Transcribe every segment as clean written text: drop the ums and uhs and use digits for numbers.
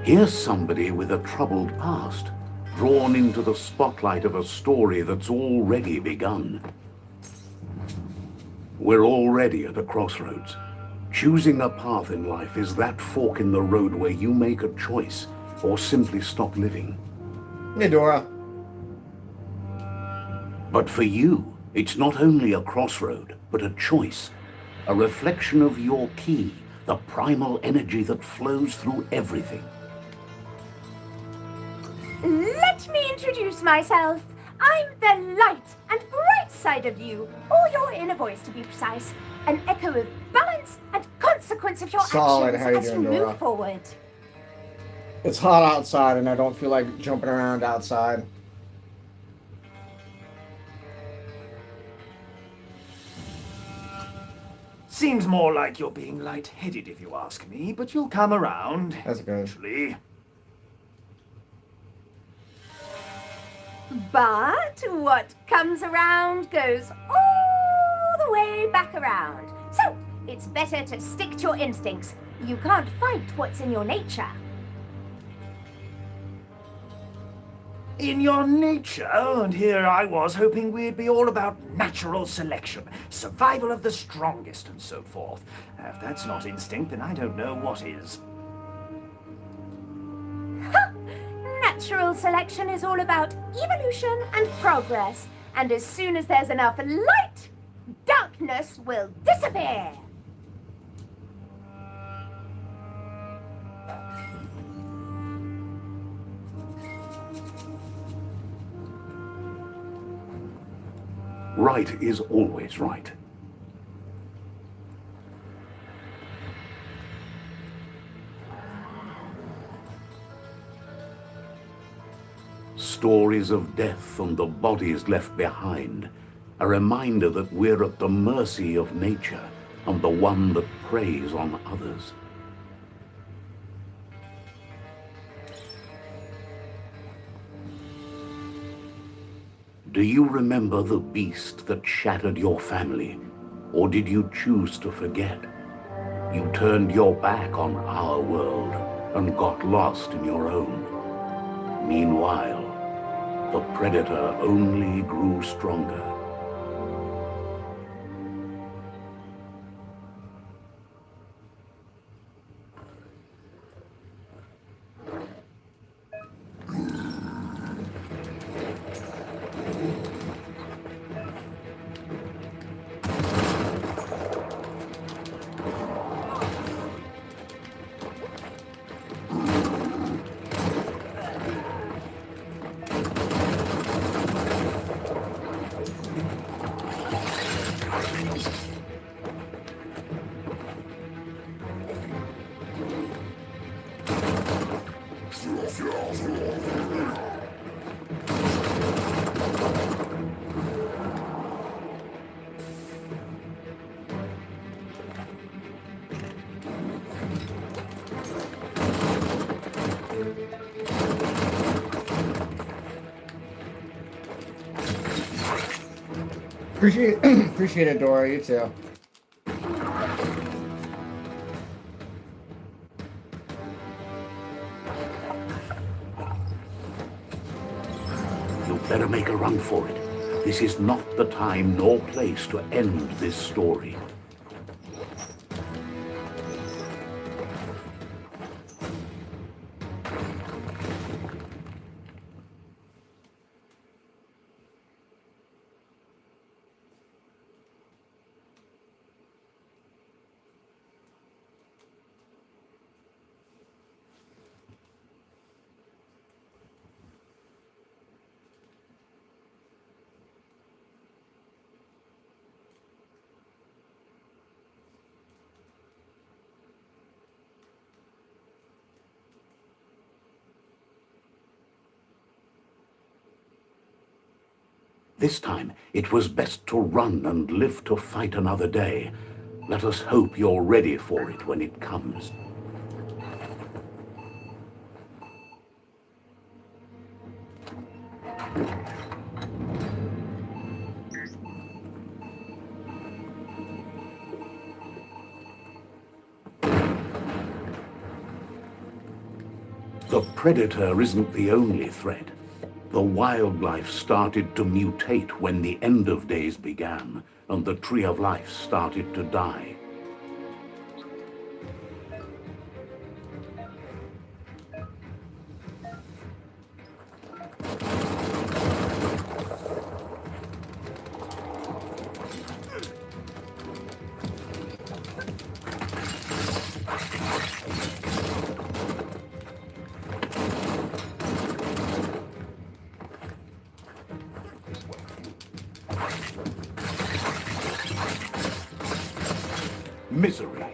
Here's somebody with a troubled past, drawn into the spotlight of a story that's already begun. We're already at a crossroads. Choosing a path in life is that fork in the road where you make a choice or simply stop living. Hey, Dora. But for you, it's not only a crossroad, but a choice. A reflection of your key, the primal energy that flows through everything. Let me introduce myself. I'm the light and bright side of you, or your inner voice to be precise. An echo of balance and consequence of your Solid. How you actions as doing, you Dora? move forward. It's hot outside, and I don't feel like jumping around outside. Seems more like you're being light-headed, if you ask me, but you'll come around. That's good. Eventually. But what comes around goes all the way back around. So it's better to stick to your instincts. You can't fight what's in your nature. In your nature, and here I was hoping we'd be all about natural selection, survival of the strongest, and so forth. If that's not instinct, then I don't know what is. Natural selection is all about evolution and progress. And as soon as there's enough light, darkness will disappear. Right is always right. Stories of death and the bodies left behind, a reminder that we're at the mercy of nature and the one that preys on others. Do you remember the beast that shattered your family, or did you choose to forget? You turned your back on our world and got lost in your own. Meanwhile, the predator only grew stronger. Appreciate it, Dora. You too. You better make a run for it. This is not the time nor place to end this story. This time, it was best to run and live to fight another day. Let us hope you're ready for it when it comes. The predator isn't the only threat. The wildlife started to mutate when the end of days began, and the tree of life started to die. Misery.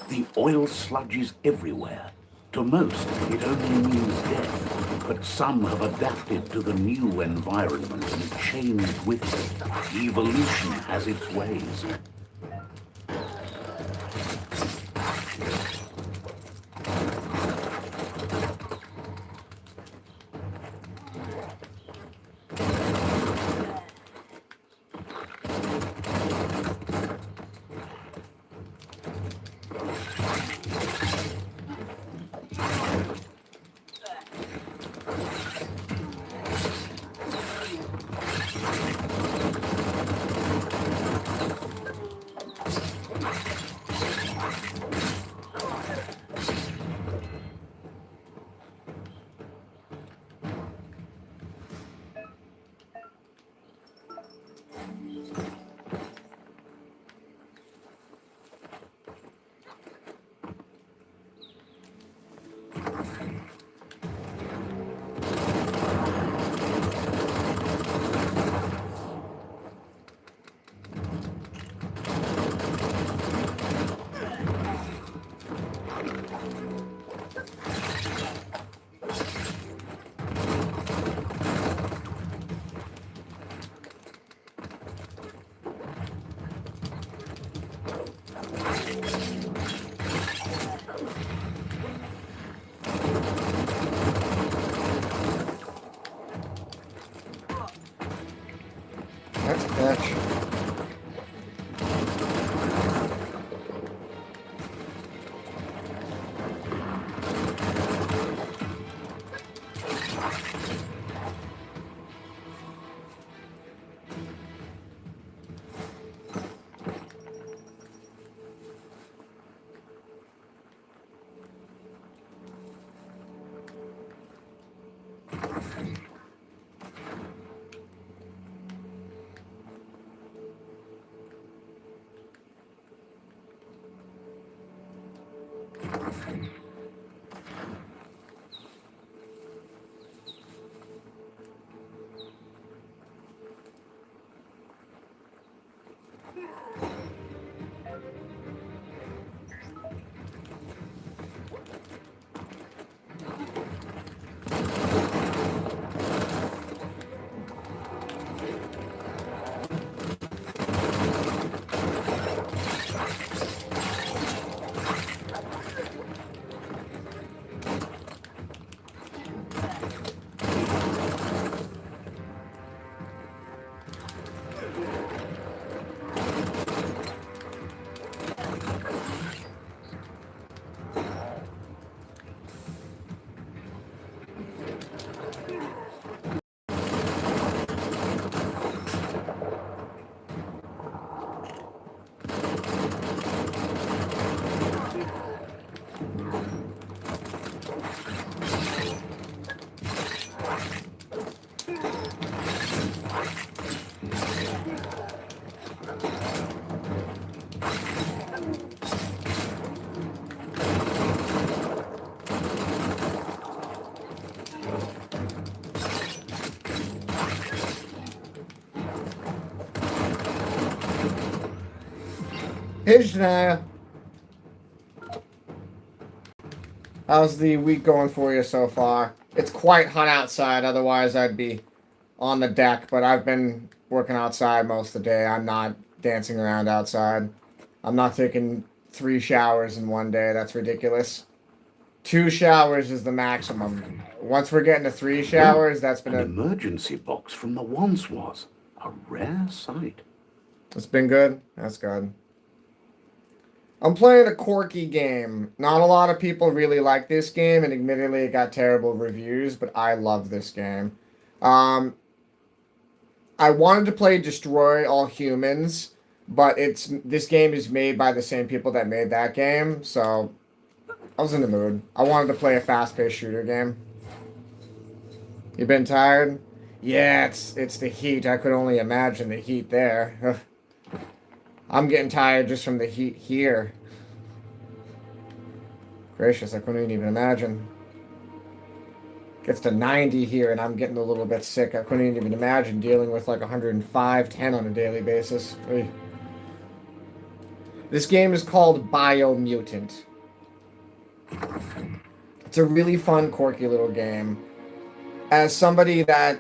The oil sludge is everywhere. To most, it only means death. But some have adapted to the new environment and changed with it. Evolution has its ways. That's a bitch. Hey, Shania. How's the week going for you so far? It's quite hot outside, otherwise I'd be on the deck, but I've been working outside most of the day. I'm not dancing around outside. I'm not taking 3 showers in one day. That's ridiculous. 2 showers is the maximum. Once we're getting to 3 showers, that's been An a... emergency box from the once was. A rare sight. It's been good. That's good. I'm playing a quirky game. Not a lot of people really like this game, and admittedly it got terrible reviews, but I love this game. I wanted to play Destroy All Humans, but this game is made by the same people that made that game, so I was in the mood. I wanted to play a fast-paced shooter game. You been tired? Yeah, it's the heat. I could only imagine the heat there. Ugh. I'm getting tired just from the heat here. Gracious, I couldn't even imagine. Gets to 90 here and I'm getting a little bit sick. I couldn't even imagine dealing with like 105, 10 on a daily basis. Oy. This game is called Mutant. It's a really fun, quirky little game. As somebody that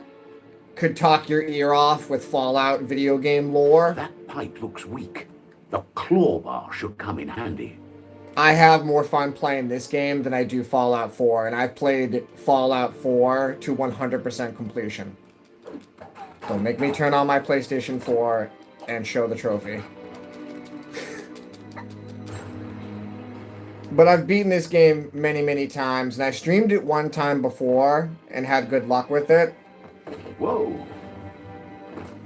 could talk your ear off with Fallout video game lore, That pipe looks weak. The claw bar should come in handy. I have more fun playing this game than I do Fallout 4, and I've played Fallout 4 to 100% completion. Don't make me turn on my PlayStation 4 and show the trophy. But I've beaten this game many, many times, and I streamed it one time before and had good luck with it. Whoa.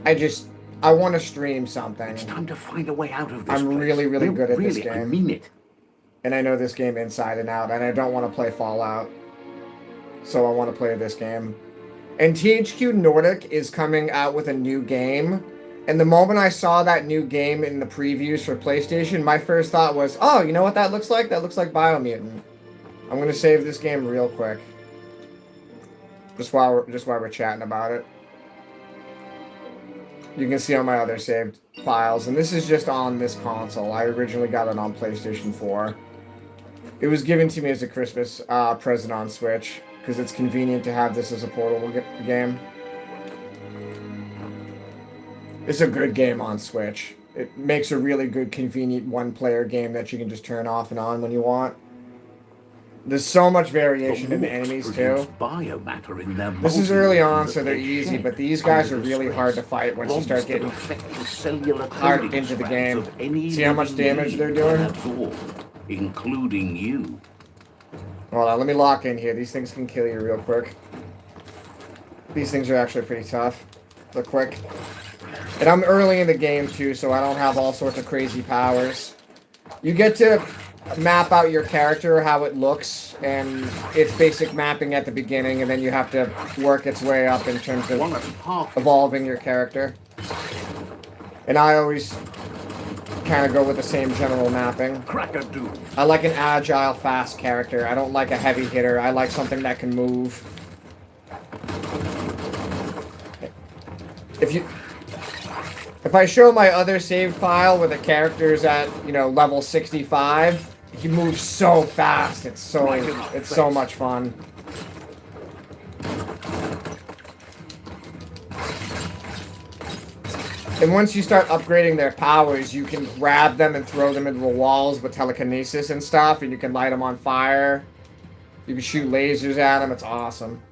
I want to stream something. It's time to find a way out of this I'm place. really, really No, good at this really, I game. mean it. And I know this game inside and out, and I don't want to play Fallout. So I want to play this game. And THQ Nordic is coming out with a new game. And the moment I saw that new game in the previews for PlayStation, my first thought was, oh, you know what that looks like? That looks like Biomutant. I'm going to save this game real quick. Just while we're chatting about it. You can see on my other saved files. And this is just on this console. I originally got it on PlayStation 4. It was given to me as a Christmas present on Switch, because it's convenient to have this as a portable game. It's a good game on Switch. It makes a really good, convenient one-player game that you can just turn off and on when you want. There's so much variation in the enemies, too. Biomatter in their This is early on, so that they're they easy, shed but these guys are under the really stress. hard to fight once you start Rods that getting affect the cellular hard coding into the strands game. of any See how much living damage being they're doing? can absorb, including you. Hold on, let me lock in here. These things can kill you real quick. These things are actually pretty tough. They're quick. And I'm early in the game, too, so I don't have all sorts of crazy powers. You get to map out your character, how it looks, and it's basic mapping at the beginning, and then you have to work its way up in terms of evolving your character. And I always kind of go with the same general mapping. Crack-a-doo. I like an agile, fast character. I don't like a heavy hitter. I like something that can move. If I show my other save file where the character's at, level 65, he moves so fast. It's so much fun. And once you start upgrading their powers, you can grab them and throw them into the walls with telekinesis and stuff, and you can light them on fire. You can shoot lasers at them. It's awesome.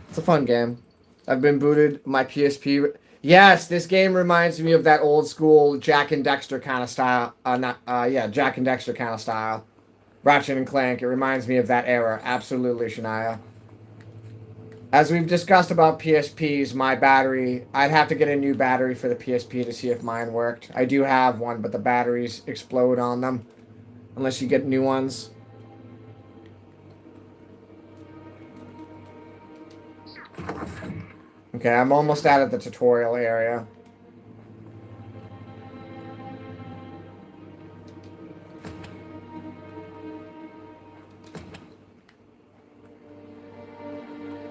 It's a fun game. I've been booted my PSP. Yes, this game reminds me of that old school Jack and Dexter kind of style. Jack and Dexter kind of style. Ratchet and Clank. It reminds me of that era. Absolutely, Shania. As we've discussed about PSPs, my battery, I'd have to get a new battery for the PSP to see if mine worked. I do have one, but the batteries explode on them. Unless you get new ones. Okay, I'm almost out of the tutorial area.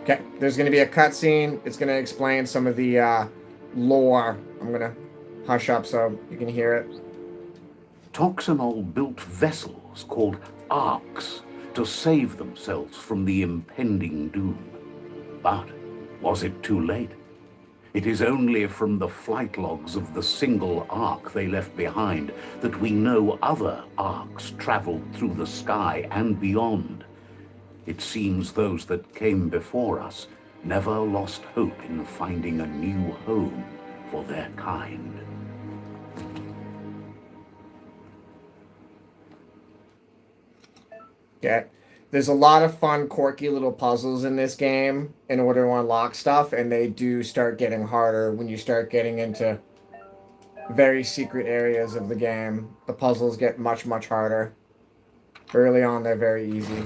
Okay, there's going to be a cutscene. It's going to explain some of the lore. I'm going to hush up so you can hear it. Toxanol built vessels called arks to save themselves from the impending doom. But was it too late? It is only from the flight logs of the single ark they left behind that we know other arks traveled through the sky and beyond. It seems those that came before us never lost hope in finding a new home for their kind. Okay. There's a lot of fun, quirky little puzzles in this game in order to unlock stuff, and they do start getting harder when you start getting into very secret areas of the game. The puzzles get much, much harder. Early on, they're very easy.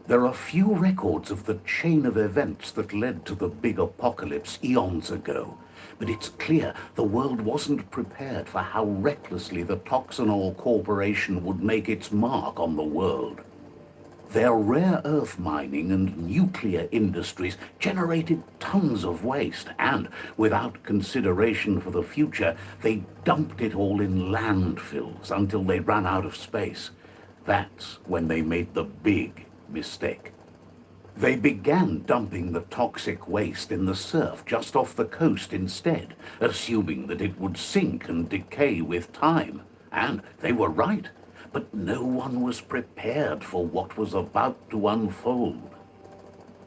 There are few records of the chain of events that led to the big apocalypse eons ago. But it's clear the world wasn't prepared for how recklessly the Toxanol Corporation would make its mark on the world. Their rare earth mining and nuclear industries generated tons of waste, and without consideration for the future, they dumped it all in landfills until they ran out of space. That's when they made the big mistake. They began dumping the toxic waste in the surf just off the coast instead, assuming that it would sink and decay with time. And they were right, but no one was prepared for what was about to unfold.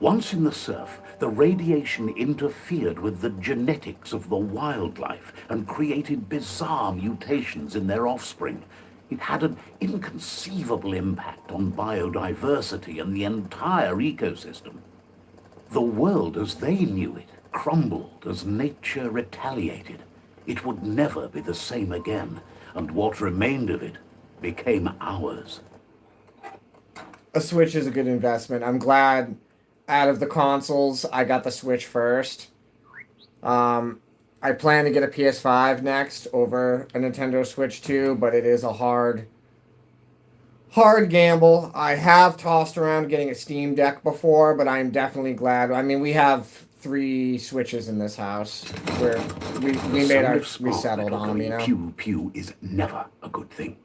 Once in the surf, the radiation interfered with the genetics of the wildlife and created bizarre mutations in their offspring. It had an inconceivable impact on biodiversity and the entire ecosystem. The world as they knew it crumbled as nature retaliated. It would never be the same again, and what remained of it became ours. A Switch is a good investment. I'm glad out of the consoles, I got the Switch first. I plan to get a PS5 next over a Nintendo Switch 2, but it is a hard gamble. I have tossed around getting a Steam Deck before, but I'm definitely glad. I mean, we have 3 Switches in this house where we settled on them, you know? Pew pew is never a good thing.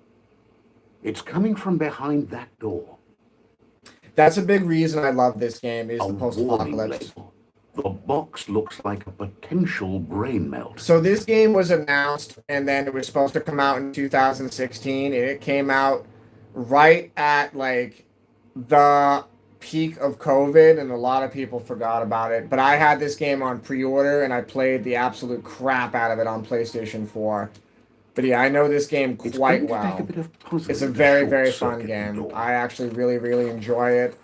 It's coming from behind that door. That's a big reason I love this game, is A the warning post-apocalypse. label. The box looks like a potential brain melt. So this game was announced, and then it was supposed to come out in 2016, and it came out right at, like, the peak of COVID, and a lot of people forgot about it. But I had this game on pre-order, and I played the absolute crap out of it on PlayStation 4. But yeah, I know this game quite well. It's a very, very fun game. I actually really, really enjoy it.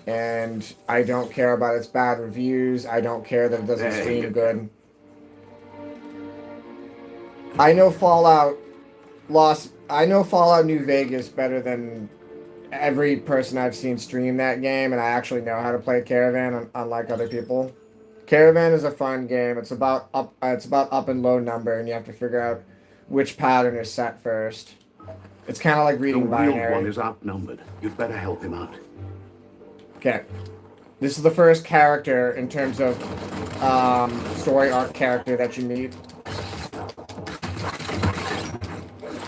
And I don't care about its bad reviews. I don't care that it doesn't stream good. I know Fallout New Vegas better than every person I've seen stream that game, and I actually know how to play Caravan, unlike other people. Caravan is a fun game. It's about up and low number, and you have to figure out which pattern is set first. It's kind of like reading binary. The real one is outnumbered. You'd better help him out. Okay. This is the first character in terms of story arc character that you meet.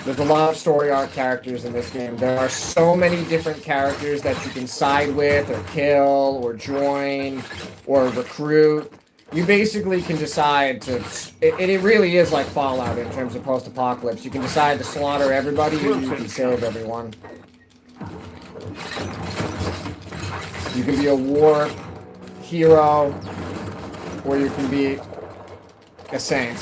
There's a lot of story arc characters in this game. There are so many different characters that you can side with or kill or join or recruit. You basically can decide to... It really is like Fallout in terms of post-apocalypse. You can decide to slaughter everybody or you can save everyone. You can be a war hero, or you can be a saint.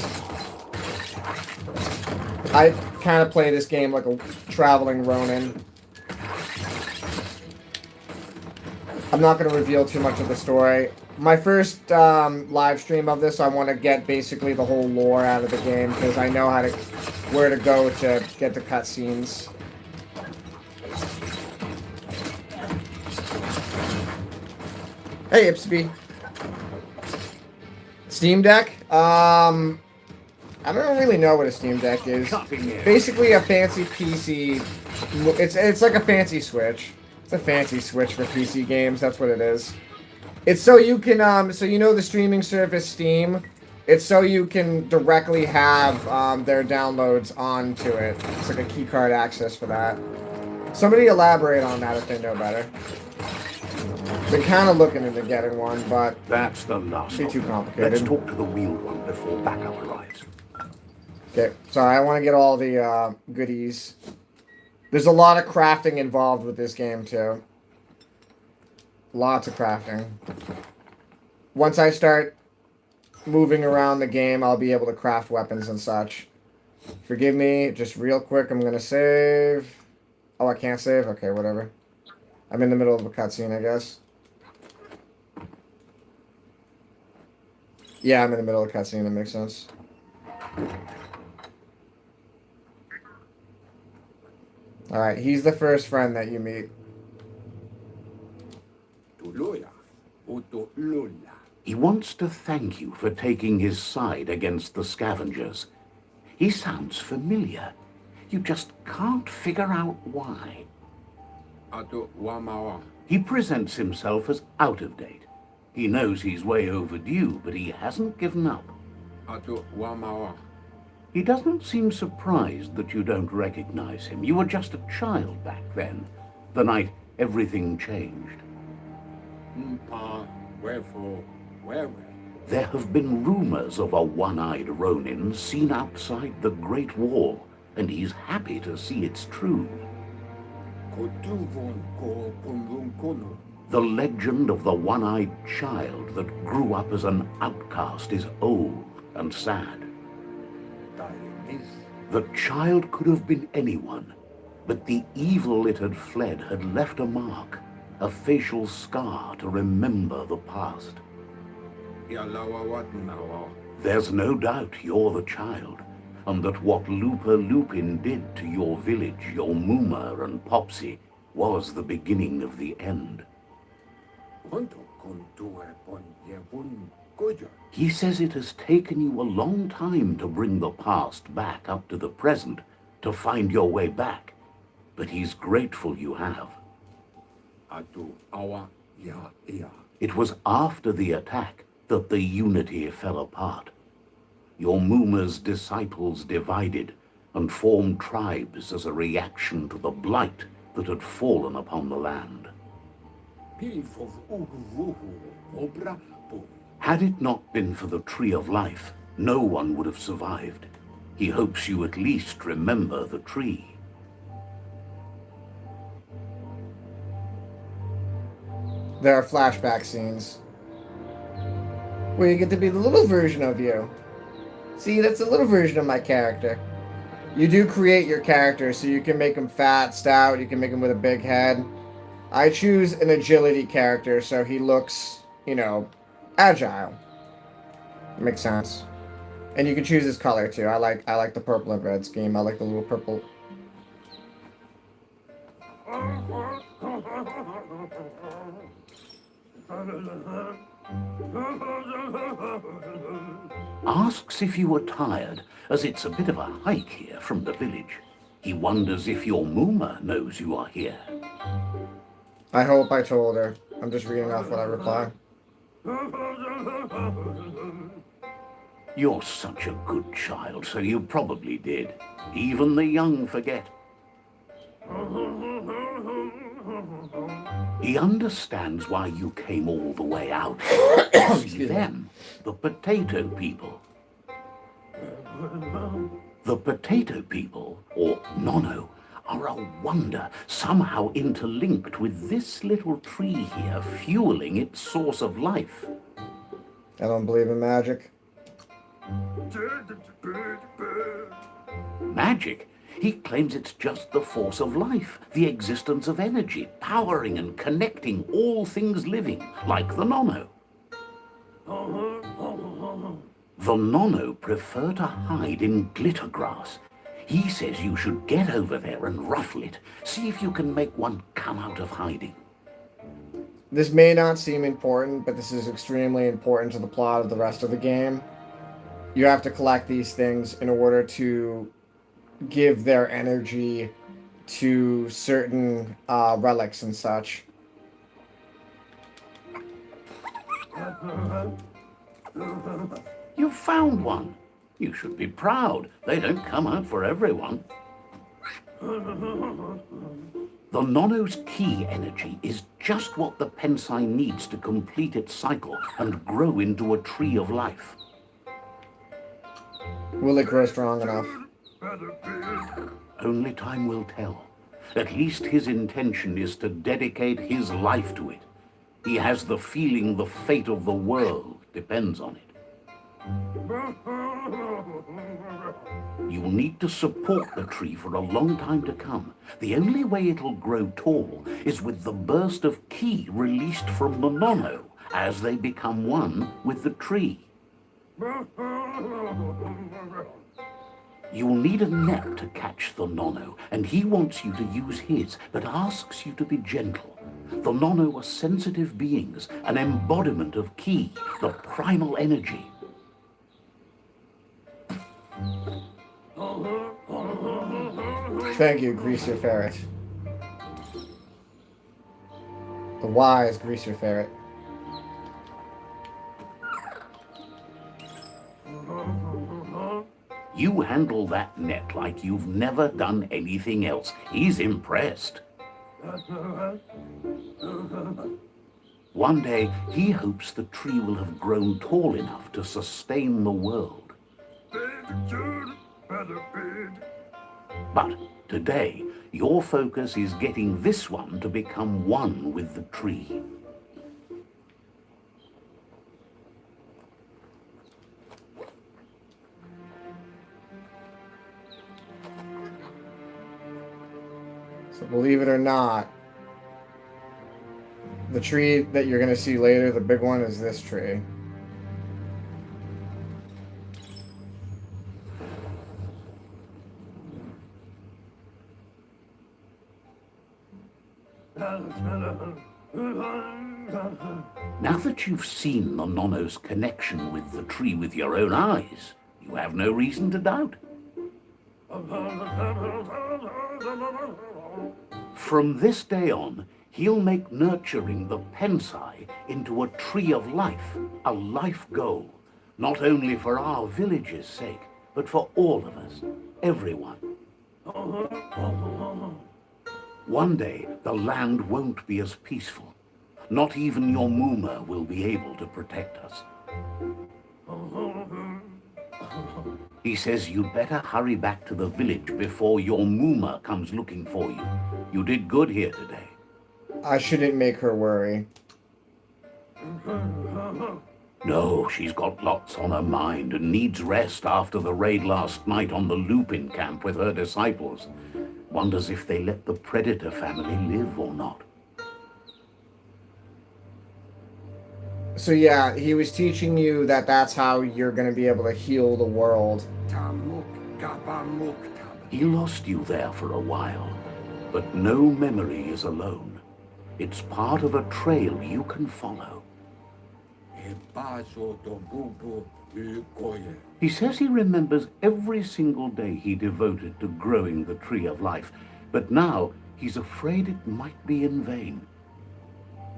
I kind of play this game like a traveling Ronin. I'm not going to reveal too much of the story. My first live stream of this, I want to get basically the whole lore out of the game, because I know where to go to get the cutscenes. Hey, Ipsby. Steam Deck? I don't really know what a Steam Deck is. Basically a fancy PC. It's like a fancy Switch. It's a fancy Switch for PC games. That's what it is. It's so you can, so you know the streaming service Steam? It's so you can directly have their downloads onto it. It's like a keycard access for that. Somebody elaborate on that if they know better. Been kind of looking into getting one, but That's the last be of too them. complicated. Let's talk to the wheeled one before backup arrives. okay. Sorry, I want to get all the goodies. There's a lot of crafting involved with this game too. Lots of crafting. Once I start moving around the game, I'll be able to craft weapons and such. Forgive me, just real quick, I'm gonna save. Oh, I can't save? Okay, whatever. I'm in the middle of a cutscene, I guess. Yeah, I'm in the middle of a cutscene, that makes sense. Alright, he's the first friend that you meet. He wants to thank you for taking his side against the scavengers. He sounds familiar. You just can't figure out why. He presents himself as out of date. He knows he's way overdue, but he hasn't given up. He doesn't seem surprised that you don't recognize him. You were just a child back then, the night everything changed. There have been rumors of a one-eyed Ronin seen outside the Great Wall, and he's happy to see it's true. The legend of the one-eyed child that grew up as an outcast is old and sad. The child could have been anyone, but the evil it had fled had left a mark, a facial scar to remember the past. There's no doubt you're the child, and that what Looper Lupin did to your village, your Muma and Popsy, was the beginning of the end. He says it has taken you a long time to bring the past back up to the present, to find your way back, but he's grateful you have. It was after the attack that the unity fell apart. Your Muma's disciples divided and formed tribes as a reaction to the blight that had fallen upon the land. Had it not been for the Tree of Life, no one would have survived. He hopes you at least remember the tree. There are flashback scenes where you get to be the little version of you. See, that's a little version of my character. You do create your character, so you can make him fat, stout, you can make him with a big head. I choose an agility character, so he looks, you know, agile. Makes sense. And you can choose his color too. I like the purple and red scheme. I like the little purple. Asks if you were tired, as it's a bit of a hike here from the village. He wonders if your Muma knows you are here. I hope I told her. I'm just reading off what I reply. You're such a good child, so you probably did. Even the young forget. He understands why you came all the way out. See them, the potato people. The potato people, or Nono, are a wonder, somehow interlinked with this little tree here, fueling its source of life. I don't believe in magic. Magic? He claims it's just the force of life, the existence of energy, powering and connecting all things living, like the Nono. The Nono prefer to hide in glitter grass. He says you should get over there and ruffle it. See if you can make one come out of hiding. This may not seem important, but this is extremely important to the plot of the rest of the game. You have to collect these things in order to give their energy to certain relics and such. You found one. You should be proud. They don't come out for everyone. The Nono's key energy is just what the Pensai needs to complete its cycle and grow into a tree of life. Will it grow strong enough? Only time will tell. At least his intention is to dedicate his life to it. He has the feeling the fate of the world depends on it. You'll need to support the tree for a long time to come. The only way it'll grow tall is with the burst of ki released from the Nono as they become one with the tree. You'll need a net to catch the Nono, and he wants you to use his, but asks you to be gentle. The Nono are sensitive beings, an embodiment of ki, the primal energy. Thank you, Greaser Ferret. The wise Greaser Ferret. You handle that net like you've never done anything else. He's impressed. One day, he hopes the tree will have grown tall enough to sustain the world. But today, your focus is getting this one to become one with the tree. So believe it or not, the tree that you're going to see later, the big one, is this tree. Now that you've seen the Nono's connection with the tree with your own eyes, you have no reason to doubt. From this day on, he'll make nurturing the Pensai into a tree of life, a life goal, not only for our village's sake, but for all of us, everyone. One day, the land won't be as peaceful. Not even your Muma will be able to protect us. He says you'd better hurry back to the village before your Muma comes looking for you. You did good here today. I shouldn't make her worry. No, she's got lots on her mind and needs rest after the raid last night on the Lupin camp with her disciples. Wonders if they let the Predator family live or not. So yeah, he was teaching you that that's how you're going to be able to heal the world. He lost you there for a while, but no memory is alone. It's part of a trail you can follow. He says he remembers every single day he devoted to growing the Tree of Life, but now he's afraid it might be in vain.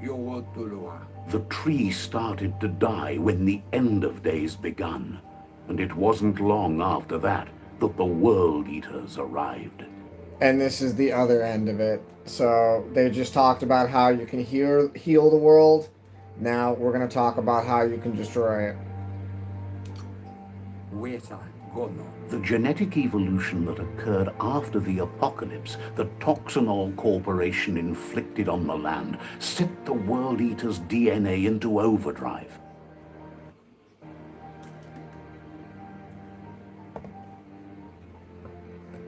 The tree started to die when the end of days begun, and it wasn't long after that that the World Eaters arrived. And this is the other end of it. So they just talked about how you can heal the world. Now we're going to talk about how you can destroy it. The genetic evolution that occurred after the apocalypse that Toxanol Corporation inflicted on the land set the World Eater's DNA into overdrive.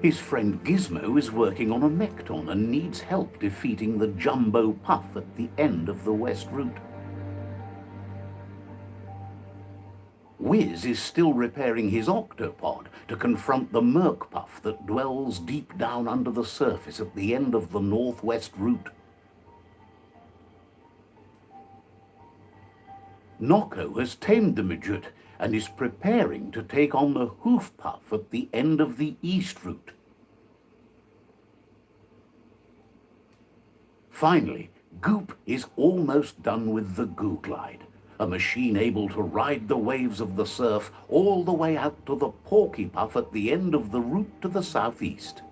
His friend Gizmo is working on a Mekton and needs help defeating the Jumbo Puff at the end of the West Route. Wiz is still repairing his octopod to confront the Merc Puff that dwells deep down under the surface at the end of the Northwest Route. Nocco has tamed the midget and is preparing to take on the Hoof Puff at the end of the East Route. Finally, Goop is almost done with the Goo Glide. a machine able to ride the waves of the surf all the way out to the Porky Puff at the end of the route to the southeast.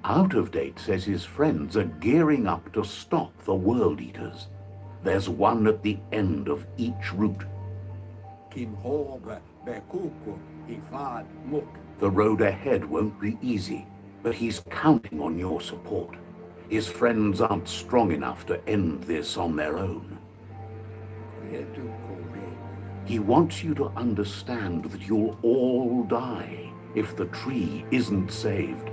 Out of Date says his friends are gearing up to stop the World Eaters. There's one at the end of each route. The road ahead won't be easy, but he's counting on your support. His friends aren't strong enough to end this on their own. He wants you to understand that you'll all die if the tree isn't saved.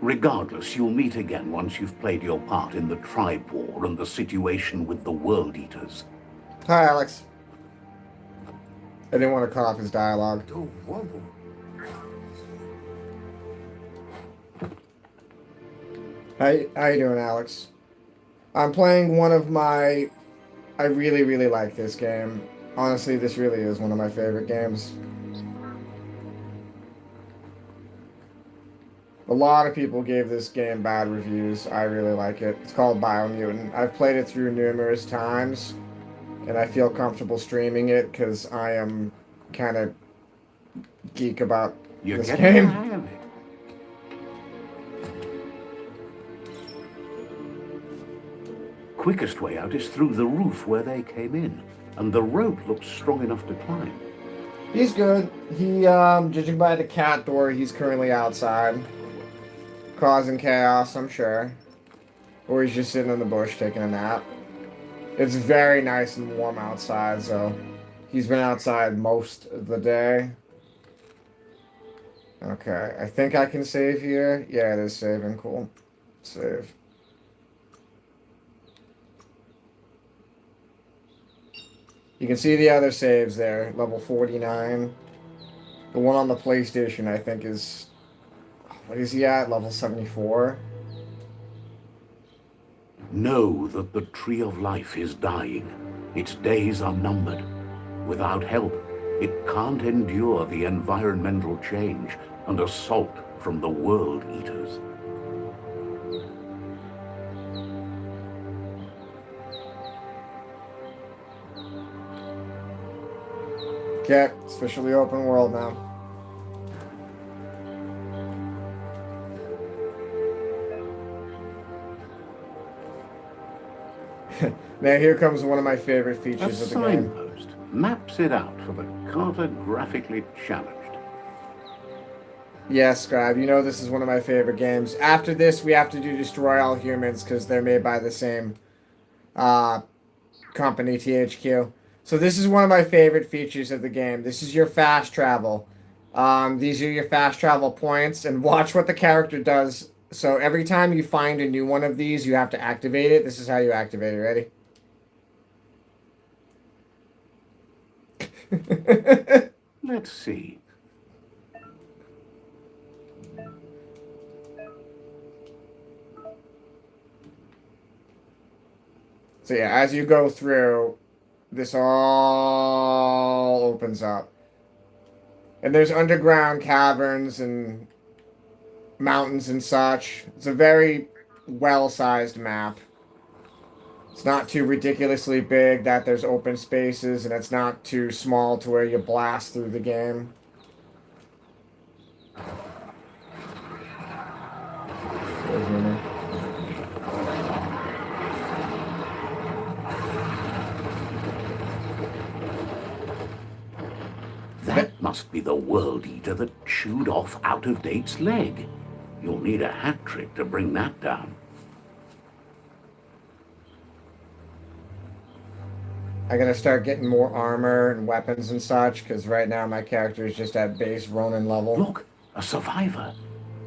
Regardless, you'll meet again once you've played your part in the tribe war and the situation with the World Eaters. Hi, Alex. I didn't want to cut off his dialogue. How you doing, Alex? I'm playing one of my... I really, really like this game. Honestly, this really is one of my favorite games. A lot of people gave this game bad reviews. I really like it. It's called Mutant. I've played it through numerous times, and I feel comfortable streaming it because I am kind of geek about this game. Quickest way out is through the roof where they came in, and the rope looks strong enough to climb. He's good. He, judging by the cat door, he's currently outside. Causing chaos, I'm sure. Or he's just sitting in the bush taking a nap. It's very nice and warm outside, so he's been outside most of the day. Okay, I think I can save here. Yeah, it is saving. Cool. Save. You can see the other saves there. Level 49. The one on the PlayStation, I think, is... What is he at? Level 74? Know that the Tree of Life is dying. Its days are numbered. Without help, it can't endure the environmental change and assault from the World Eaters. Okay, it's officially open world now. Now here comes one of my favorite features of the game. A signpost maps it out for the cartographically challenged. Yes, Scribe, you know this is one of my favorite games. After this, we have to do Destroy All Humans because they're made by the same company, THQ. So this is one of my favorite features of the game. This is your fast travel. These are your fast travel points, and watch what the character does. So every time you find a new one of these, you have to activate it. This is how you activate it. Ready? Let's see. So yeah, as you go through, this all opens up. And there's underground caverns and mountains and such. It's a very well-sized map. It's not too ridiculously big that there's open spaces, and it's not too small to where you blast through the game. That must be the World Eater that chewed off Out of Date's leg. You'll need a hat trick to bring that down. I gotta start getting more armor and weapons and such, because right now my character is just at base Ronin level. Look, a survivor.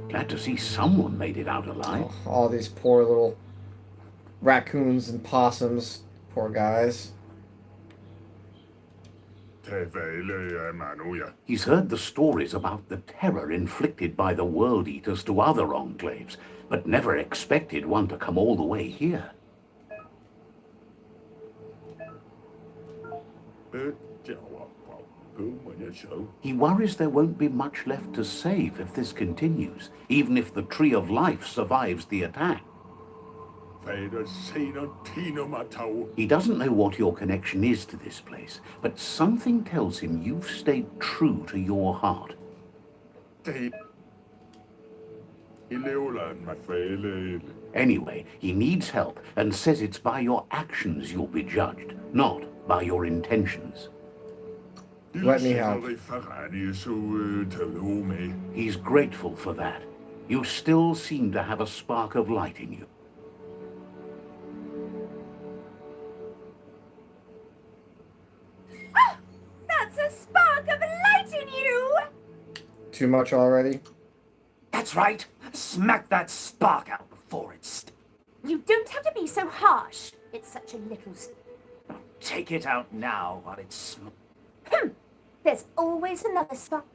Glad to see someone made it out alive. Oh, all these poor little raccoons and possums. Poor guys. He's heard the stories about the terror inflicted by the World Eaters to other enclaves, but never expected one to come all the way here. He worries there won't be much left to save if this continues, even if the Tree of Life survives the attack. He doesn't know what your connection is to this place, but something tells him you've stayed true to your heart. Anyway, he needs help and says it's by your actions you'll be judged, not by your intentions. Let me help. He's grateful for that. You still seem to have a spark of light in you. Ah, that's a spark of light in you! Too much already? That's right. Smack that spark out before it's... You don't have to be so harsh. It's such a little... Take it out now while it's small. There's always another spark.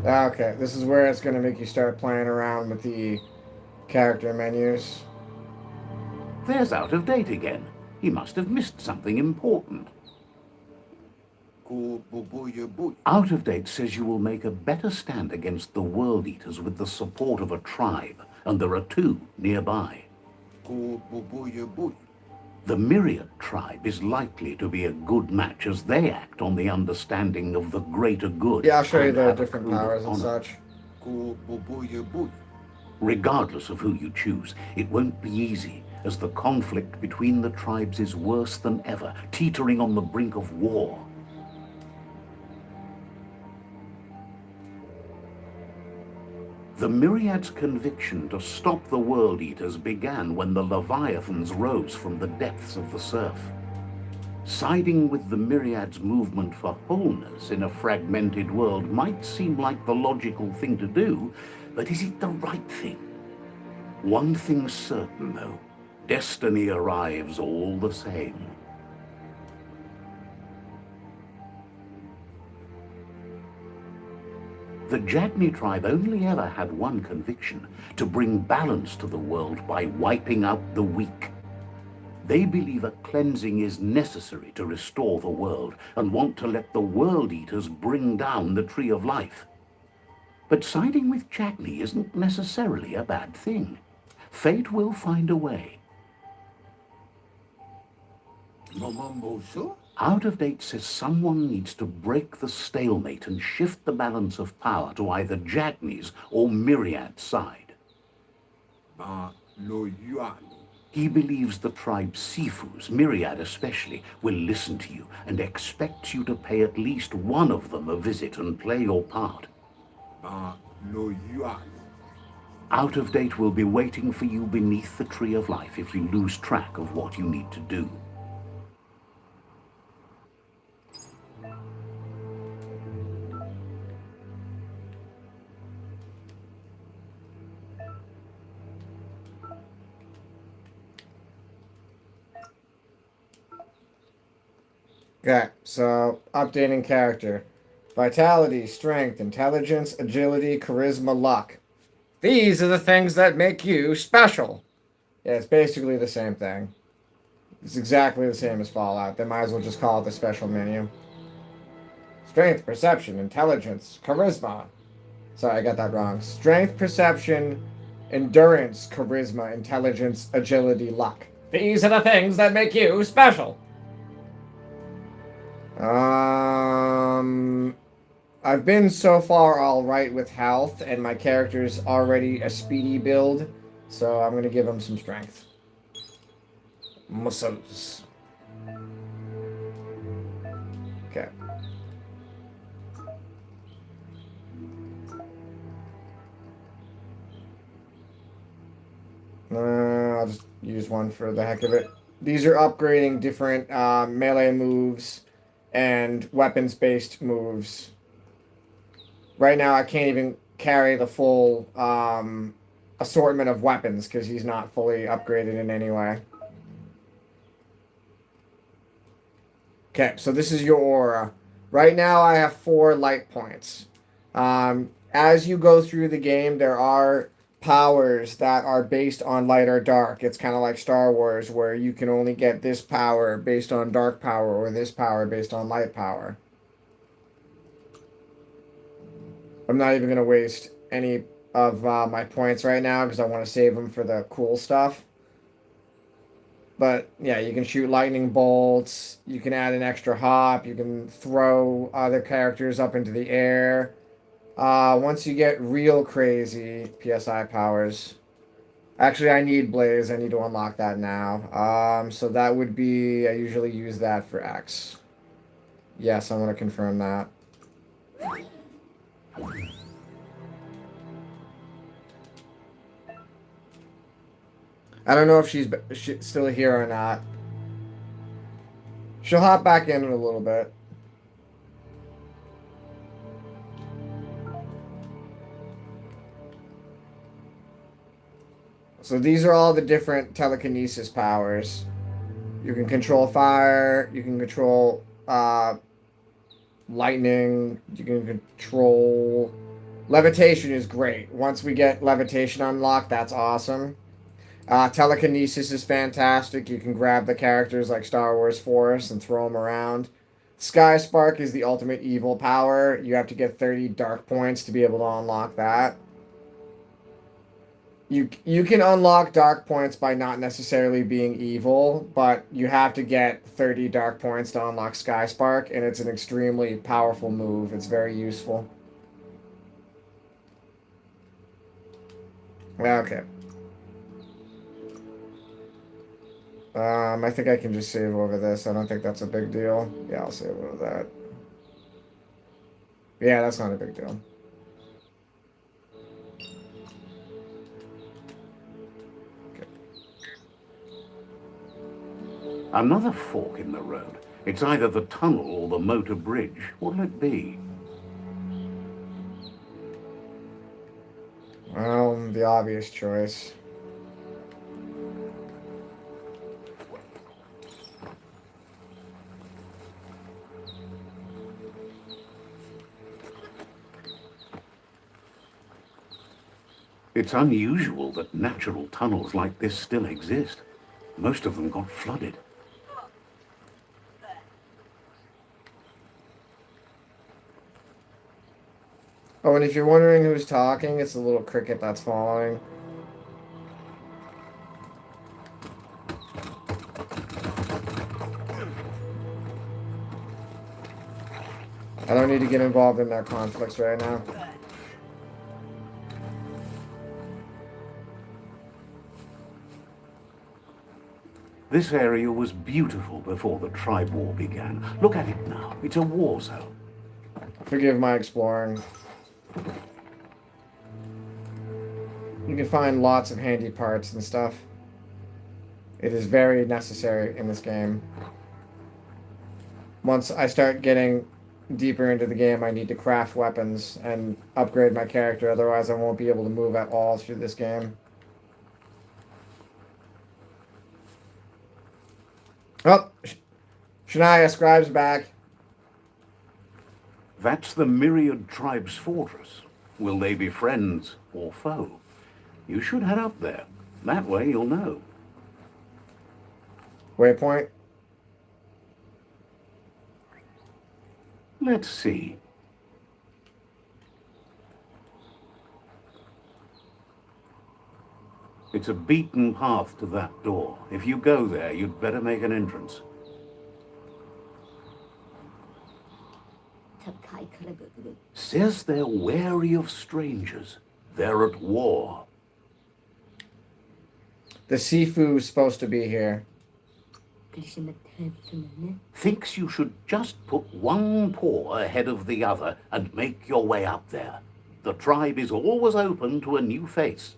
Okay, this is where it's going to make you start playing around with the character menus. There's Out of Date again. He must have missed something important. Out of Date says you will make a better stand against the World Eaters with the support of a tribe, and there are 2 nearby. The Myriad tribe is likely to be a good match as they act on the understanding of the greater good. Yeah, I'll show you and the have a different code of powers and honor. such. Regardless of who you choose, it won't be easy, as the conflict between the tribes is worse than ever, teetering on the brink of war. The Myriad's conviction to stop the World Eaters began when the Leviathans rose from the depths of the surf. Siding with the Myriad's movement for wholeness in a fragmented world might seem like the logical thing to do, but is it the right thing? One thing's certain, though. Destiny arrives all the same. The Jagni tribe only ever had one conviction: to bring balance to the world by wiping out the weak. They believe a cleansing is necessary to restore the world and want to let the World Eaters bring down the Tree of Life. But siding with Jagni isn't necessarily a bad thing. Fate will find a way. Out of Date says someone needs to break the stalemate and shift the balance of power to either Jagni's or Myriad's side. He believes the tribe Sifus, Myriad especially, will listen to you and expects you to pay at least one of them a visit and play your part. Out of Date will be waiting for you beneath the Tree of Life if you lose track of what you need to do. Okay, so updating character. Vitality, strength, intelligence, agility, charisma, luck. These are the things that make you special. Yeah, it's basically the same thing. It's exactly the same as Fallout. They might as well just call it the special menu. Strength, perception, intelligence, charisma. Sorry, I got that wrong. Strength, perception, endurance, charisma, intelligence, agility, luck. These are the things that make you special. I've been so far alright with health, and my character's already a speedy build, so I'm gonna give him some strength. Muscles. Okay. I'll just use one for the heck of it. These are upgrading different melee moves and weapons-based moves. Right now, I can't even carry the full assortment of weapons because he's not fully upgraded in any way. Okay, so this is your aura. Right now, I have 4 light points. As you go through the game, there are powers that are based on light or dark. It's kind of like Star Wars, where you can only get this power based on dark power or this power based on light power. I'm not even going to waste any of my points right now because I want to save them for the cool stuff. But yeah, you can shoot lightning bolts. You can add an extra hop. You can throw other characters up into the air. Once you get real crazy, PSI powers. Actually, I need Blaze. I need to unlock that now. So that would be, I usually use that for X. Yes, I want to confirm that. I don't know if she's still here or not. She'll hop back in a little bit. So these are all the different telekinesis powers. You can control fire. You can control lightning. You can control... Levitation is great. Once we get levitation unlocked, that's awesome. Telekinesis is fantastic. You can grab the characters like Star Wars Force and throw them around. Sky Spark is the ultimate evil power. You have to get 30 dark points to be able to unlock that. You can unlock dark points by not necessarily being evil, but you have to get 30 dark points to unlock Sky Spark, and it's an extremely powerful move. It's very useful. Okay. I think I can just save over this. I don't think that's a big deal. Yeah, I'll save over that. Yeah, that's not a big deal. Okay. Another fork in the road. It's either the tunnel or the motor bridge. What'll it be? Well, the obvious choice. It's unusual that natural tunnels like this still exist. Most of them got flooded. Oh, and if you're wondering who's talking, it's the little cricket that's following. I don't need to get involved in their conflicts right now. This area was beautiful before the tribe war began. Look at it now. It's a war zone. Forgive my exploring. You can find lots of handy parts and stuff. It is very necessary in this game. Once I start getting deeper into the game, I need to craft weapons and upgrade my character, otherwise I won't be able to move at all through this game. Oh! Shania Scribe's back. That's the Myriad Tribe's fortress. Will they be friends or foe? You should head up there. That way you'll know. Waypoint. Let's see. It's a beaten path to that door. If you go there, you'd better make an entrance. Says they're wary of strangers. They're at war. The Sifu's supposed to be here. Thinks you should just put one paw ahead of the other and make your way up there. The tribe is always open to a new face.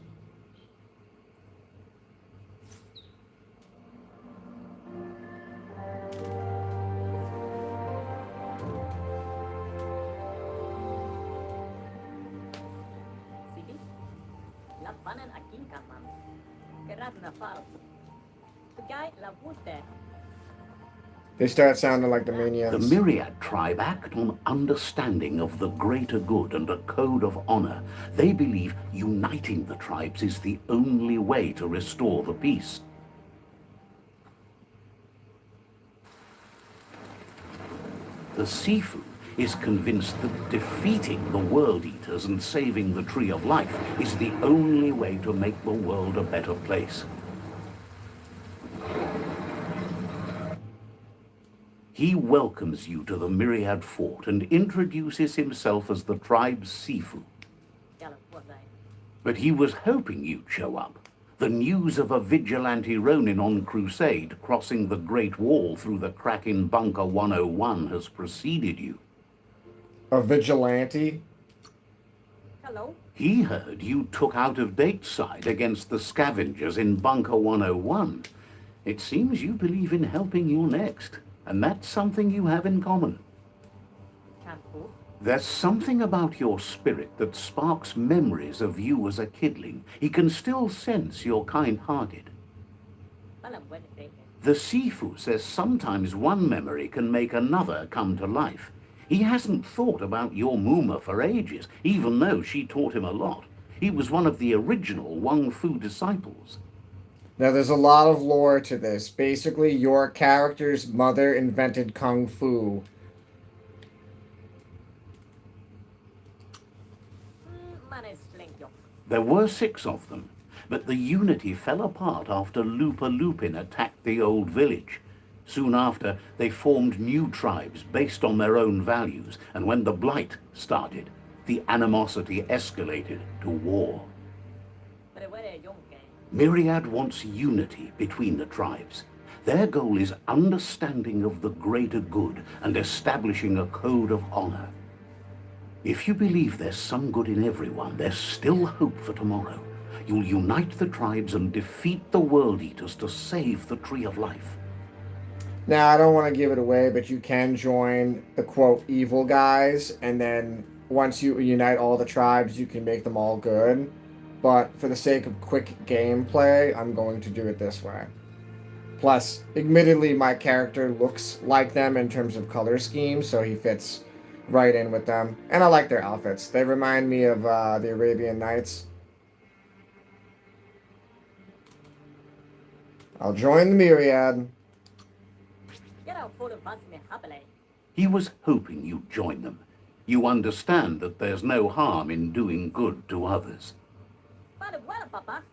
They start sounding like the The minions. Myriad tribe act on understanding of the greater good and a code of honor. They believe uniting the tribes is the only way to restore the peace. The Sifu is convinced that defeating the World Eaters and saving the Tree of Life is the only way to make the world a better place. He welcomes you to the Myriad Fort and introduces himself as the tribe's Sifu. But he was hoping you'd show up. The news of a vigilante Ronin on crusade crossing the Great Wall through the crack in Bunker 101 has preceded you. A vigilante? Hello? He heard you took out of date's side against the scavengers in Bunker 101. It seems you believe in helping your next, and that's something you have in common. There's something about your spirit that sparks memories of you as a kidling. He can still sense you're kind-hearted. The Sifu says sometimes one memory can make another come to life. He hasn't thought about your Muma for ages, even though she taught him a lot. He was one of the original Wang Fu disciples. Now, there's a lot of lore to this. Basically, your character's mother invented Kung Fu. There were 6 of them, but the unity fell apart after Lupa Lupin attacked the old village. Soon after, they formed new tribes based on their own values, and when the Blight started, the animosity escalated to war. Myriad wants unity between the tribes. Their goal is understanding of the greater good and establishing a code of honor. If you believe there's some good in everyone, there's still hope for tomorrow. You'll unite the tribes and defeat the World Eaters to save the Tree of Life. Now, I don't want to give it away, but you can join the, quote, evil guys, and then once you unite all the tribes, you can make them all good. But for the sake of quick gameplay, I'm going to do it this way. Plus, admittedly, my character looks like them in terms of color scheme, so he fits right in with them. And I like their outfits. They remind me of the Arabian Nights. I'll join the Myriad. He was hoping you'd join them. You understand that there's no harm in doing good to others.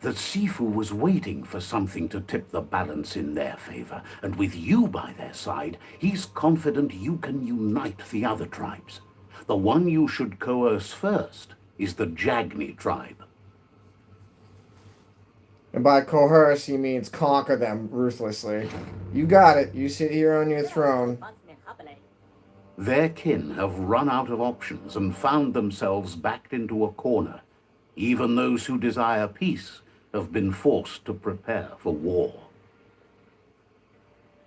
The Sifu was waiting for something to tip the balance in their favor, and with you by their side, he's confident you can unite the other tribes. The one you should coerce first is the Jagni tribe. And by coerce, he means conquer them ruthlessly. You got it. You sit here on your throne. Their kin have run out of options and found themselves backed into a corner. Even those who desire peace have been forced to prepare for war.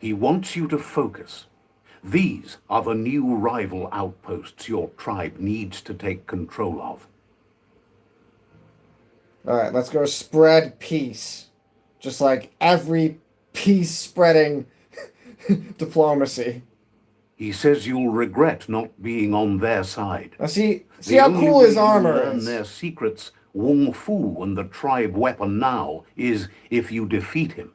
He wants you to focus. These are the new rival outposts your tribe needs to take control of. Alright, let's go spread peace. Just like every peace-spreading diplomacy. He says you'll regret not being on their side. Now see The how only cool way his you armor learn is. their secrets, Wong Fu and the tribe weapon now, is if you defeat him.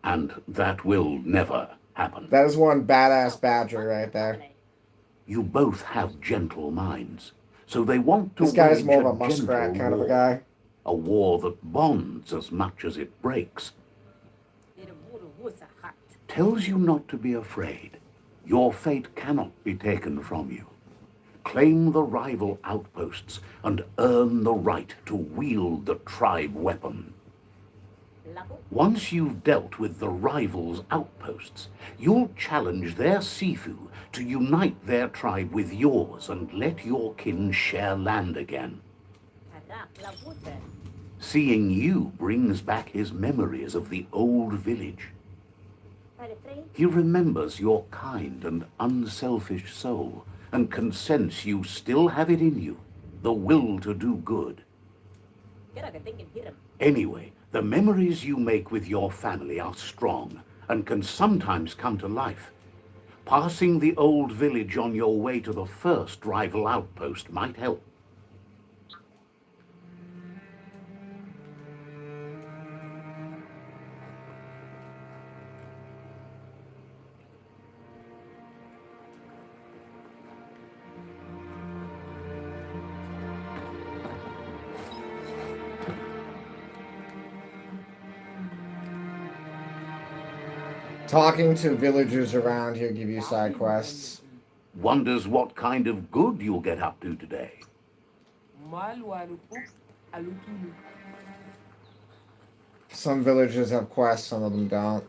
And that will never happen. That is one badass badger right there. You both have gentle minds, so they want to This guy's wage more of a gentle muskrat kind of a war. guy. A war that bonds as much as it breaks. Tells you not to be afraid. Your fate cannot be taken from you. Claim the rival outposts and earn the right to wield the tribe weapon. Once you've dealt with the rival's outposts, you'll challenge their Sifu to unite their tribe with yours and let your kin share land again. Seeing you brings back his memories of the old village. He remembers your kind and unselfish soul and can sense you still have it in you, the will to do good. Anyway, the memories you make with your family are strong and can sometimes come to life. Passing the old village on your way to the first rival outpost might help. Talking to villagers around here give you side quests. Wonders what kind of good you'll get up to today. Some villagers have quests, some of them don't.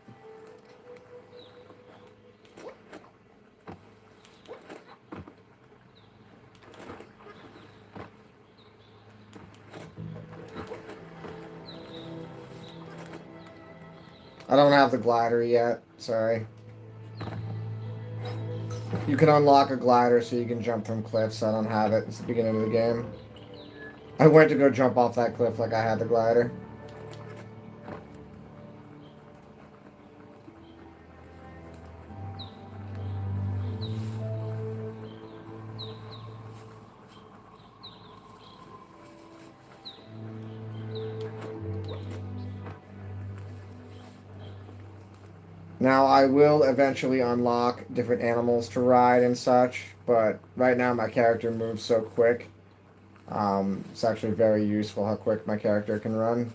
I don't have the glider yet, sorry. You can unlock a glider so you can jump from cliffs. I don't have it. It's the beginning of the game. I went to go jump off that cliff like I had the glider. Now, I will eventually unlock different animals to ride and such, but right now my character moves so quick. It's actually very useful how quick my character can run.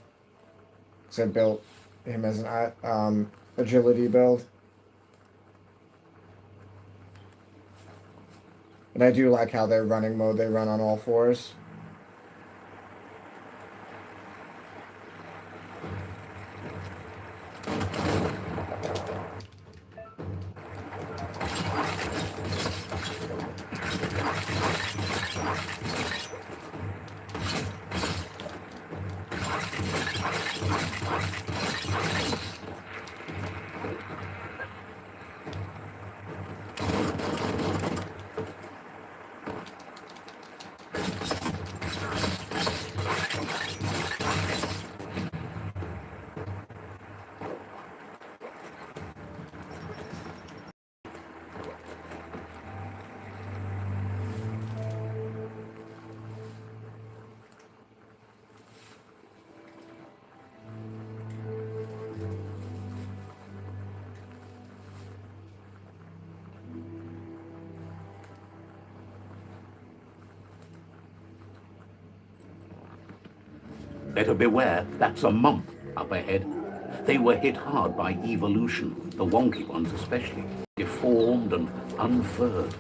Because I built him as an agility build. And I do like how their running mode, they run on all fours. Better beware, that's a monk up ahead. They were hit hard by evolution, the wonky ones especially, deformed and unfurred.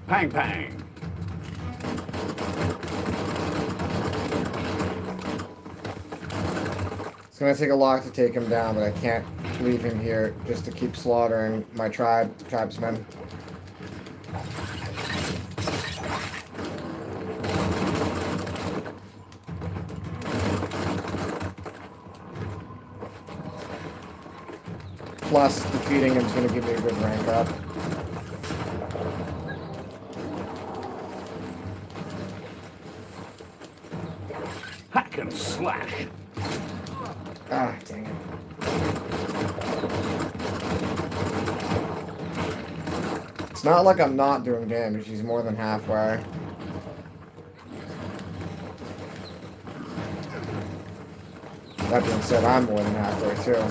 Pang pang! It's gonna take a lot to take him down, but I can't leave him here just to keep slaughtering my tribesmen. Plus, defeating him is gonna give me a good rank up. Hack and slash! Ah, dang it. It's not like I'm not doing damage, he's more than halfway. That being said, I'm more than halfway too.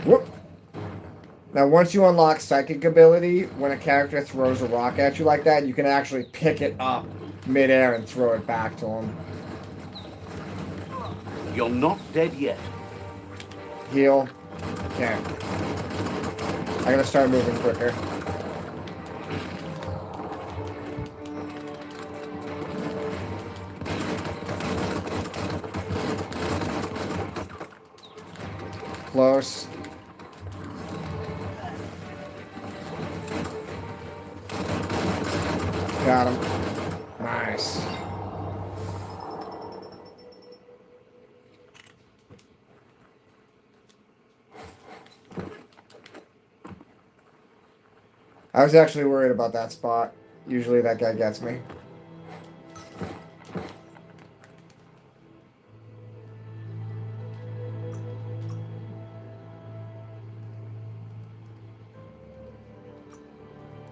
Whoop! Now, once you unlock Psychic ability, when a character throws a rock at you like that, you can actually pick it up mid-air and throw it back to him. You're not dead yet. Heal. Okay. I gotta start moving quicker. Close. Got him. Nice. I was actually worried about that spot. Usually that guy gets me.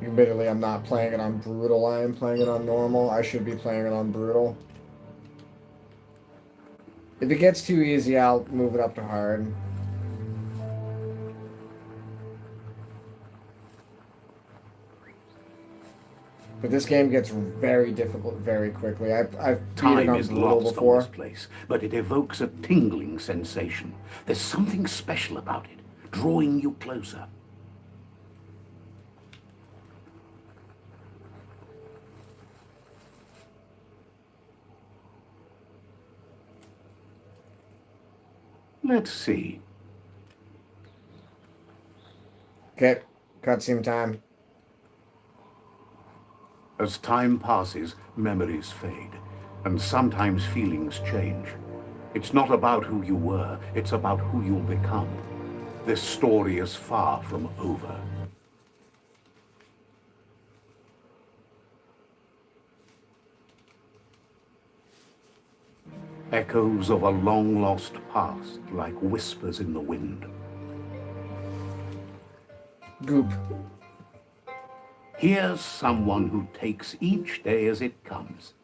Admittedly, I'm not playing it on brutal. I am playing it on normal. I should be playing it on brutal. If it gets too easy, I'll move it up to hard. But this game gets very difficult very quickly. I've beat it Time on is brutal lost before. on this place, but it evokes a tingling sensation. There's something special about it, drawing you closer. Let's see. Okay, cutscene time. As time passes, memories fade, and sometimes feelings change. It's not about who you were, it's about who you'll become. This story is far from over. Echoes of a long-lost past, like whispers in the wind. Goop. Here's someone who takes each day as it comes.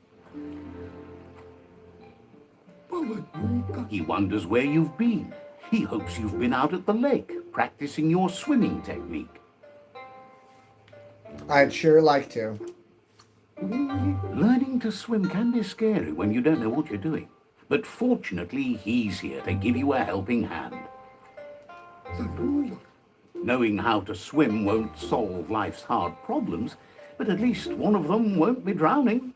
He wonders where you've been. He hopes you've been out at the lake, practicing your swimming technique. I'd sure like to. Learning to swim can be scary when you don't know what you're doing. But fortunately, he's here to give you a helping hand. Knowing how to swim won't solve life's hard problems, but at least one of them won't be drowning.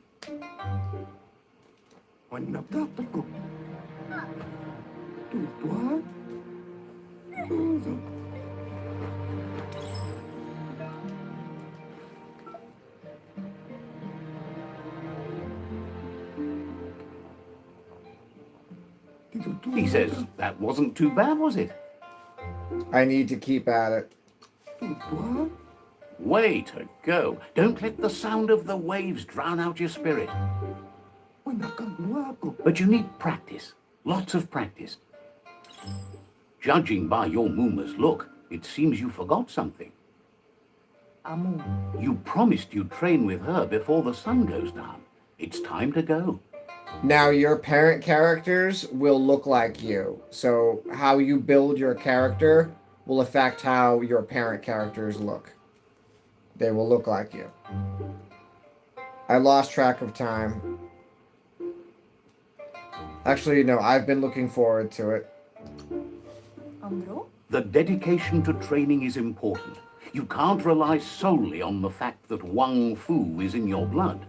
He says, that wasn't too bad, was it? I need to keep at it. Way to go. Don't let the sound of the waves drown out your spirit. But you need practice. Lots of practice. Judging by your Muma's look, it seems you forgot something. You promised you'd train with her before the sun goes down. It's time to go. Now, your parent characters will look like you. So, how you build your character will affect how your parent characters look. They will look like you. I lost track of time. Actually, no, I've been looking forward to it. The dedication to training is important. You can't rely solely on the fact that Wang Fu is in your blood.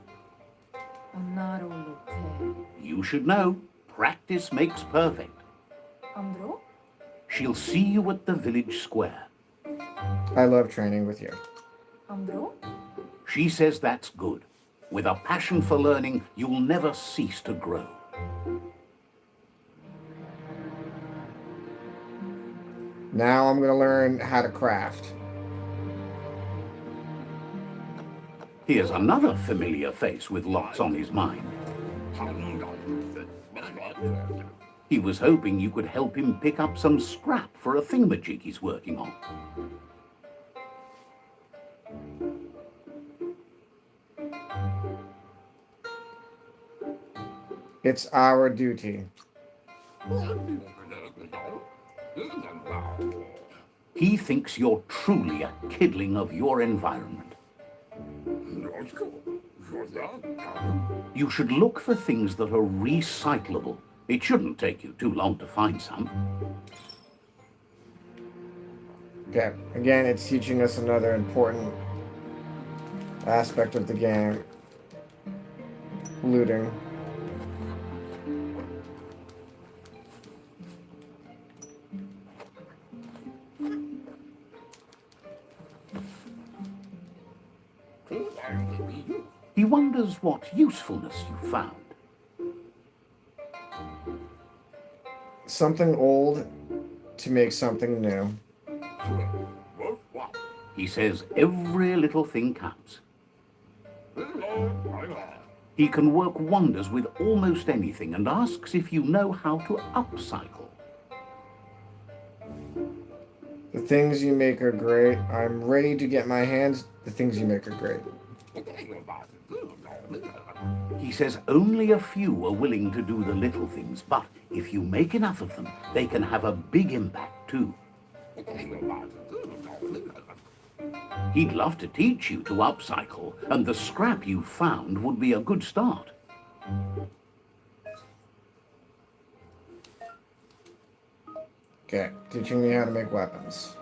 You should know, practice makes perfect. She'll see you at the village square. I love training with you. She says that's good. With a passion for learning, you'll never cease to grow. Now I'm going to learn how to craft. Here's another familiar face with lots on his mind. He was hoping you could help him pick up some scrap for a thingamajig he's working on. It's our duty. He thinks you're truly a kidling of your environment. You should look for things that are recyclable. It shouldn't take you too long to find some. Okay, again, it's teaching us another important aspect of the game. Looting. He wonders what usefulness you found. Something old to make something new. He says every little thing counts. He can work wonders with almost anything and asks if you know how to upcycle. The things you make are great. I'm ready to get my hands The things you make are great. He says only a few are willing to do the little things, but if you make enough of them, they can have a big impact too. He'd love to teach you to upcycle, and the scrap you found would be a good start. Okay, teaching me how to make weapons.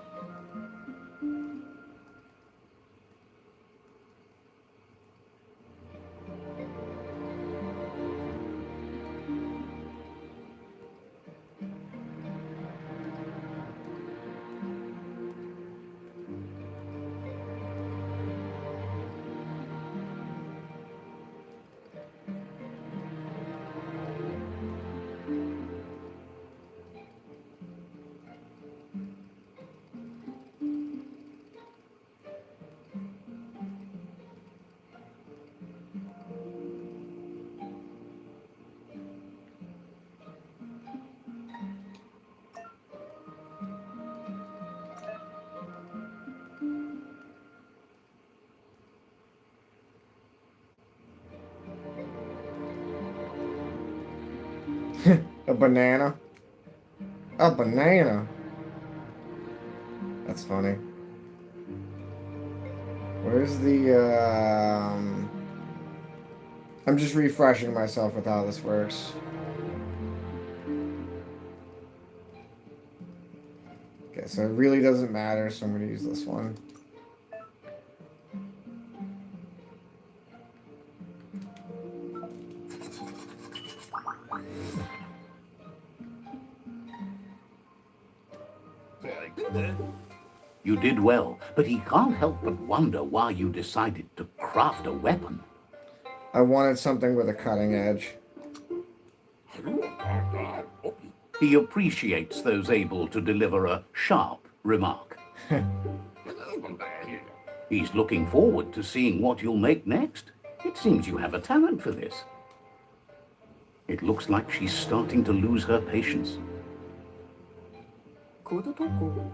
A banana? A banana? That's funny. Where's the, I'm just refreshing myself with how this works. Okay, so it really doesn't matter, so I'm going to use this one. You did well, but he can't help but wonder why you decided to craft a weapon. I wanted something with a cutting edge. He appreciates those able to deliver a sharp remark. He's looking forward to seeing what you'll make next. It seems you have a talent for this. It looks like she's starting to lose her patience.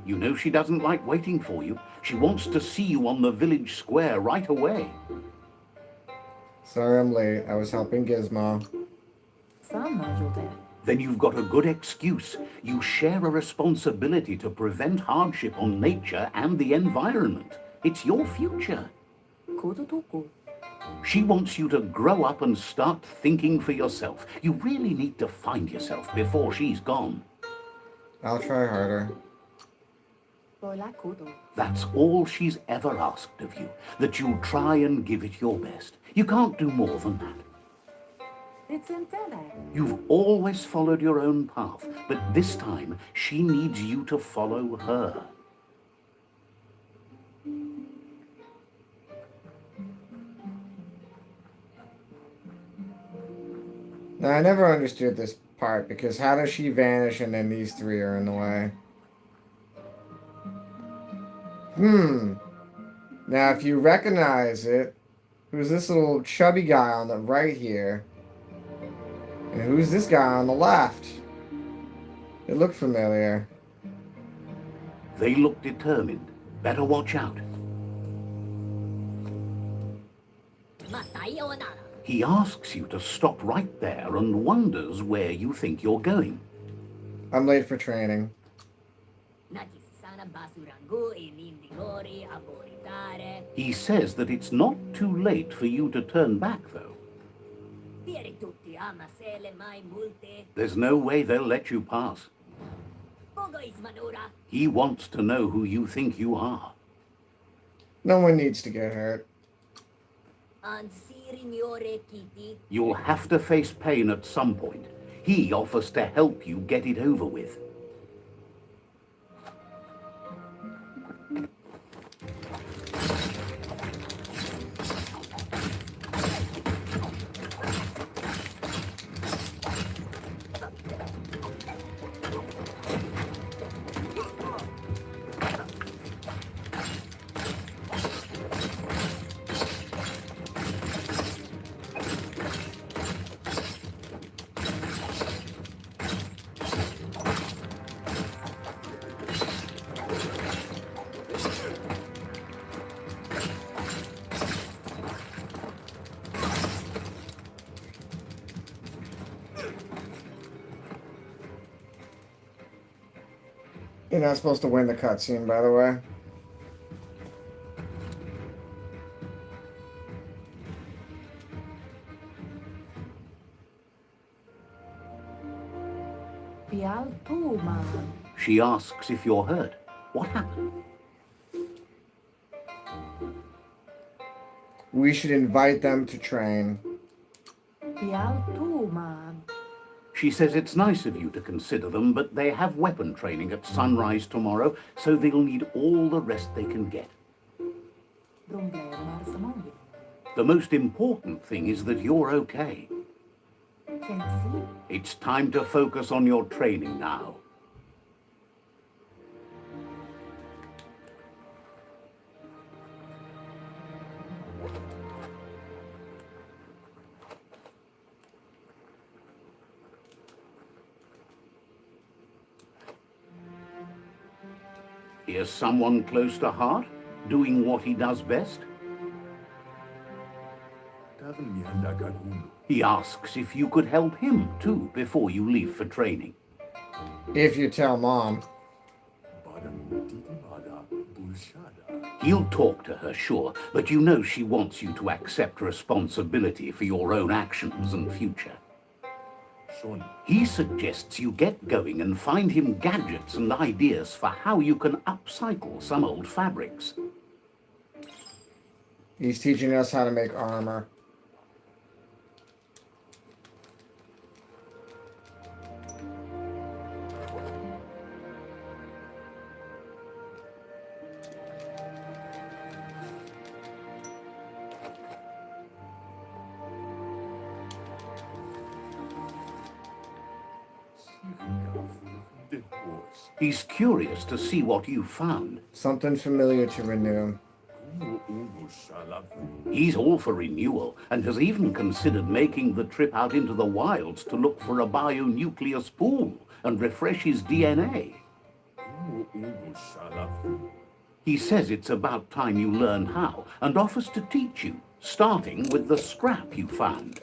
You know she doesn't like waiting for you. She wants to see you on the village square right away. Sorry I'm late. I was helping Gizmo. Then you've got a good excuse. You share a responsibility to prevent hardship on nature and the environment. It's your future. She wants you to grow up and start thinking for yourself. You really need to find yourself before she's gone. I'll try harder. That's all she's ever asked of you, that you'll try and give it your best. You can't do more than that. You've always followed your own path, but this time she needs you to follow her. Now, I never understood this part, because how does she vanish and then these three are in the way? Now, if you recognize it, who's this little chubby guy on the right here? And who's this guy on the left? They look familiar. They look determined. Better watch out. He asks you to stop right there and wonders where you think you're going. I'm late for training. He says that it's not too late for you to turn back, though. There's no way they'll let you pass. He wants to know who you think you are. No one needs to get hurt. You'll have to face pain at some point. He offers to help you get it over with. You're not supposed to win the cutscene, by the way. She asks if you're hurt. What happened? We should invite them to train. She says it's nice of you to consider them, but they have weapon training at sunrise tomorrow, so they'll need all the rest they can get. The most important thing is that you're okay. It's time to focus on your training now. Here's someone close to heart, doing what he does best. He asks if you could help him too before you leave for training. If you tell Mom. He'll talk to her, sure, but you know she wants you to accept responsibility for your own actions and future. He suggests you get going and find him gadgets and ideas for how you can upcycle some old fabrics. He's teaching us how to make armor. He's curious to see what you found. Something familiar to renew. He's all for renewal and has even considered making the trip out into the wilds to look for a bionucleus pool and refresh his DNA. He says it's about time you learn how and offers to teach you, starting with the scrap you found.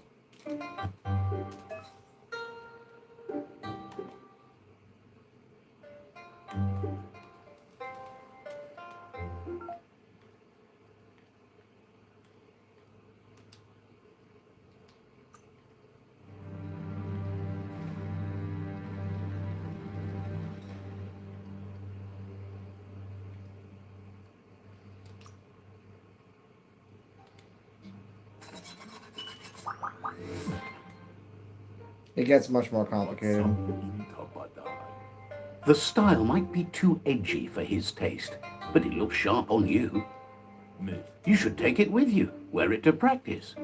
It gets much more complicated. The style might be too edgy for his taste, but it looks sharp on you. You should take it with you, wear it to practice.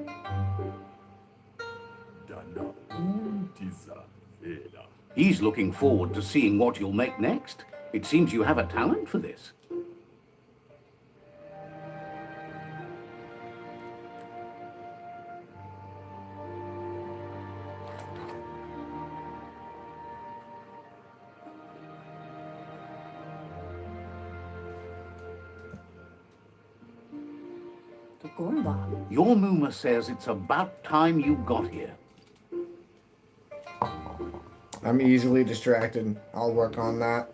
He's looking forward to seeing what you'll make next. It seems you have a talent for this. Your Muma says it's about time you got here. I'm easily distracted. I'll work on that.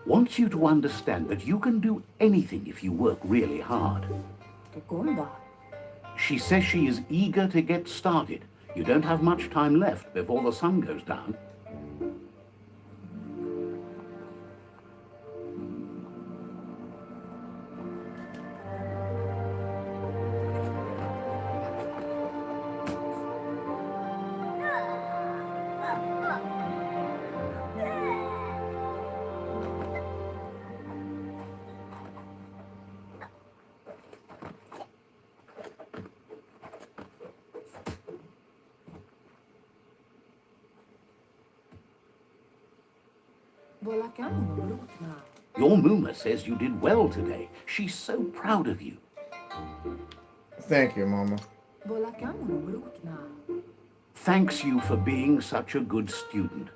Wants you to understand that you can do anything if you work really hard. She says she is eager to get started. You don't have much time left before the sun goes down. Your Muma says you did well today. She's so proud of you. Thank you, Mama. Thanks you for being such a good student.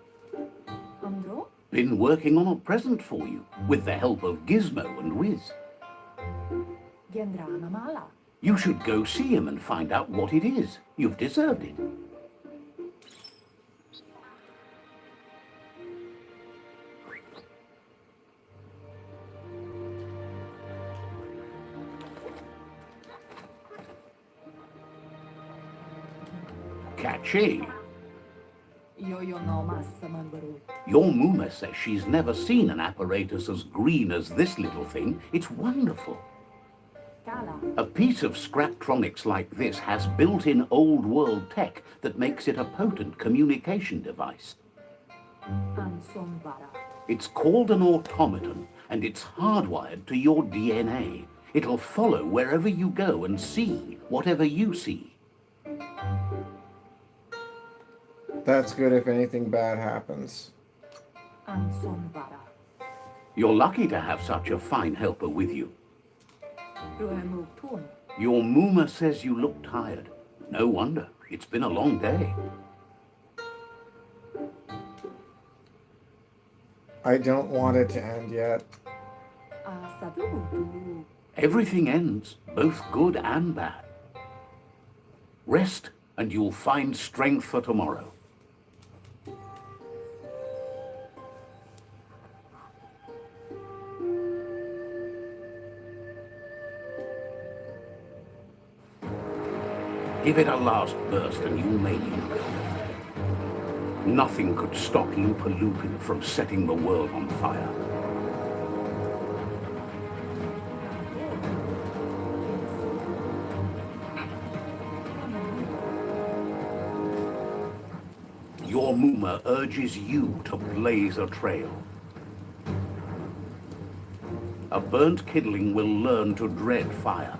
Been working on a present for you, with the help of Gizmo and Wiz. You should go see him and find out what it is. You've deserved it. Catchy. Yo no massa mangaru. Your Muma says she's never seen an apparatus as green as this little thing. It's wonderful. Kala. A piece of Scraptronics like this has built-in old-world tech that makes it a potent communication device. Ansombara. It's called an automaton, and it's hardwired to your DNA. It'll follow wherever you go and see whatever you see. That's good if anything bad happens. Ansombara. You're lucky to have such a fine helper with you. Ruemutun. Your Muma says you look tired. No wonder. It's been a long day. I don't want it to end yet. Asadu. Everything ends, both good and bad. Rest, and you'll find strength for tomorrow. Give it a last burst and you'll make it. Nothing could stop Lupa Lupin from setting the world on fire. Your Muma urges you to blaze a trail. A burnt kidling will learn to dread fire.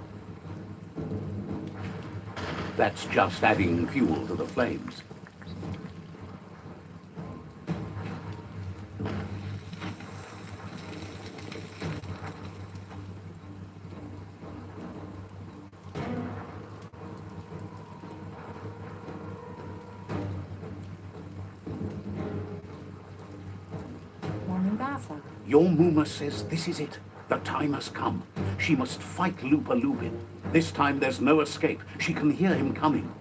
That's just adding fuel to the flames. Monundasa. Your Muma says this is it. The time has come. She must fight Lupa Lupin. This time there's no escape. She can hear him coming.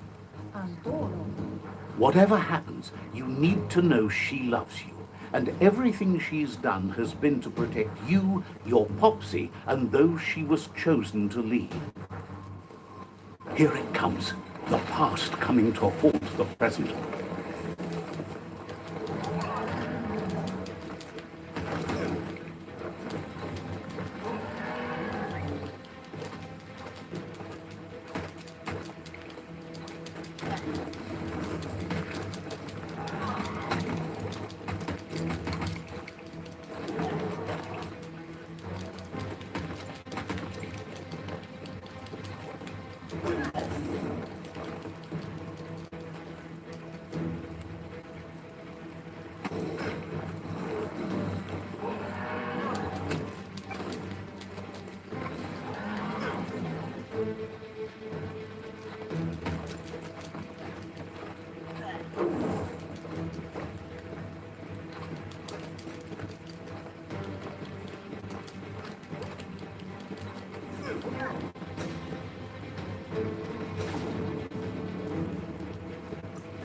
Antoro. Whatever happens, you need to know she loves you. And everything she's done has been to protect you, your Popsy, and those she was chosen to lead. Here it comes. The past coming to haunt the present.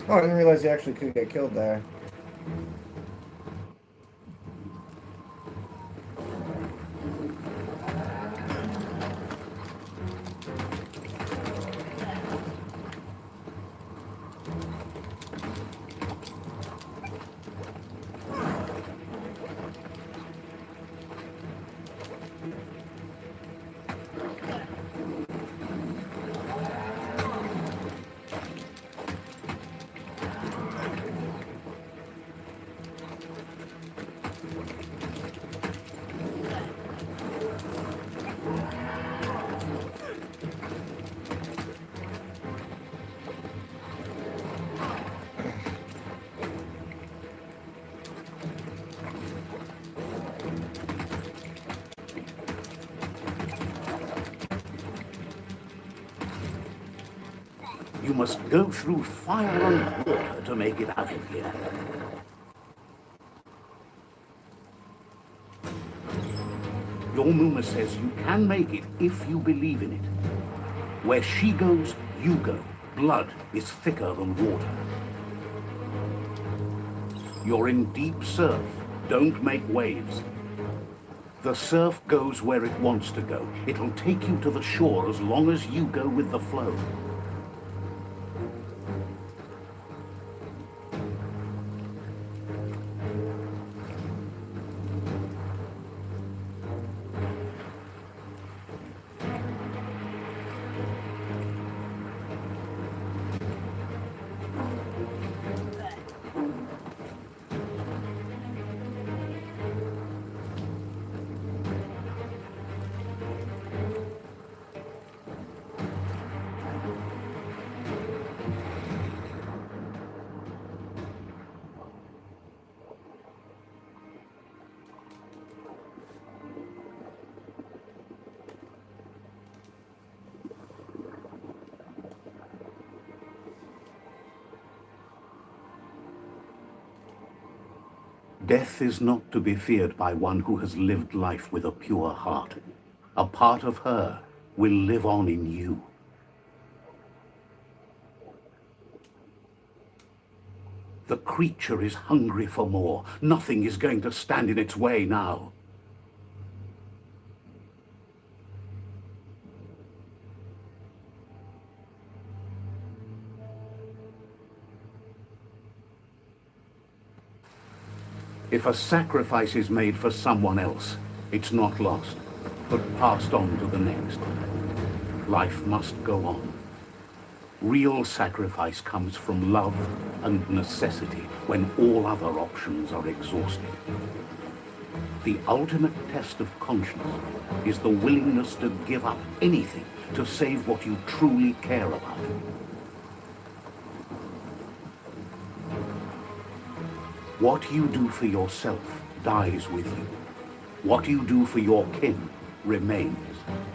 Oh, I didn't realize you actually could get killed there. You must go through fire and water to make it out of here. Your Muma says you can make it if you believe in it. Where she goes, you go. Blood is thicker than water. You're in deep surf. Don't make waves. The surf goes where it wants to go. It'll take you to the shore as long as you go with the flow. Death is not to be feared by one who has lived life with a pure heart. A part of her will live on in you. The creature is hungry for more. Nothing is going to stand in its way now. If a sacrifice is made for someone else, it's not lost, but passed on to the next. Life must go on. Real sacrifice comes from love and necessity when all other options are exhausted. The ultimate test of conscience is the willingness to give up anything to save what you truly care about. What you do for yourself dies with you. What you do for your kin remains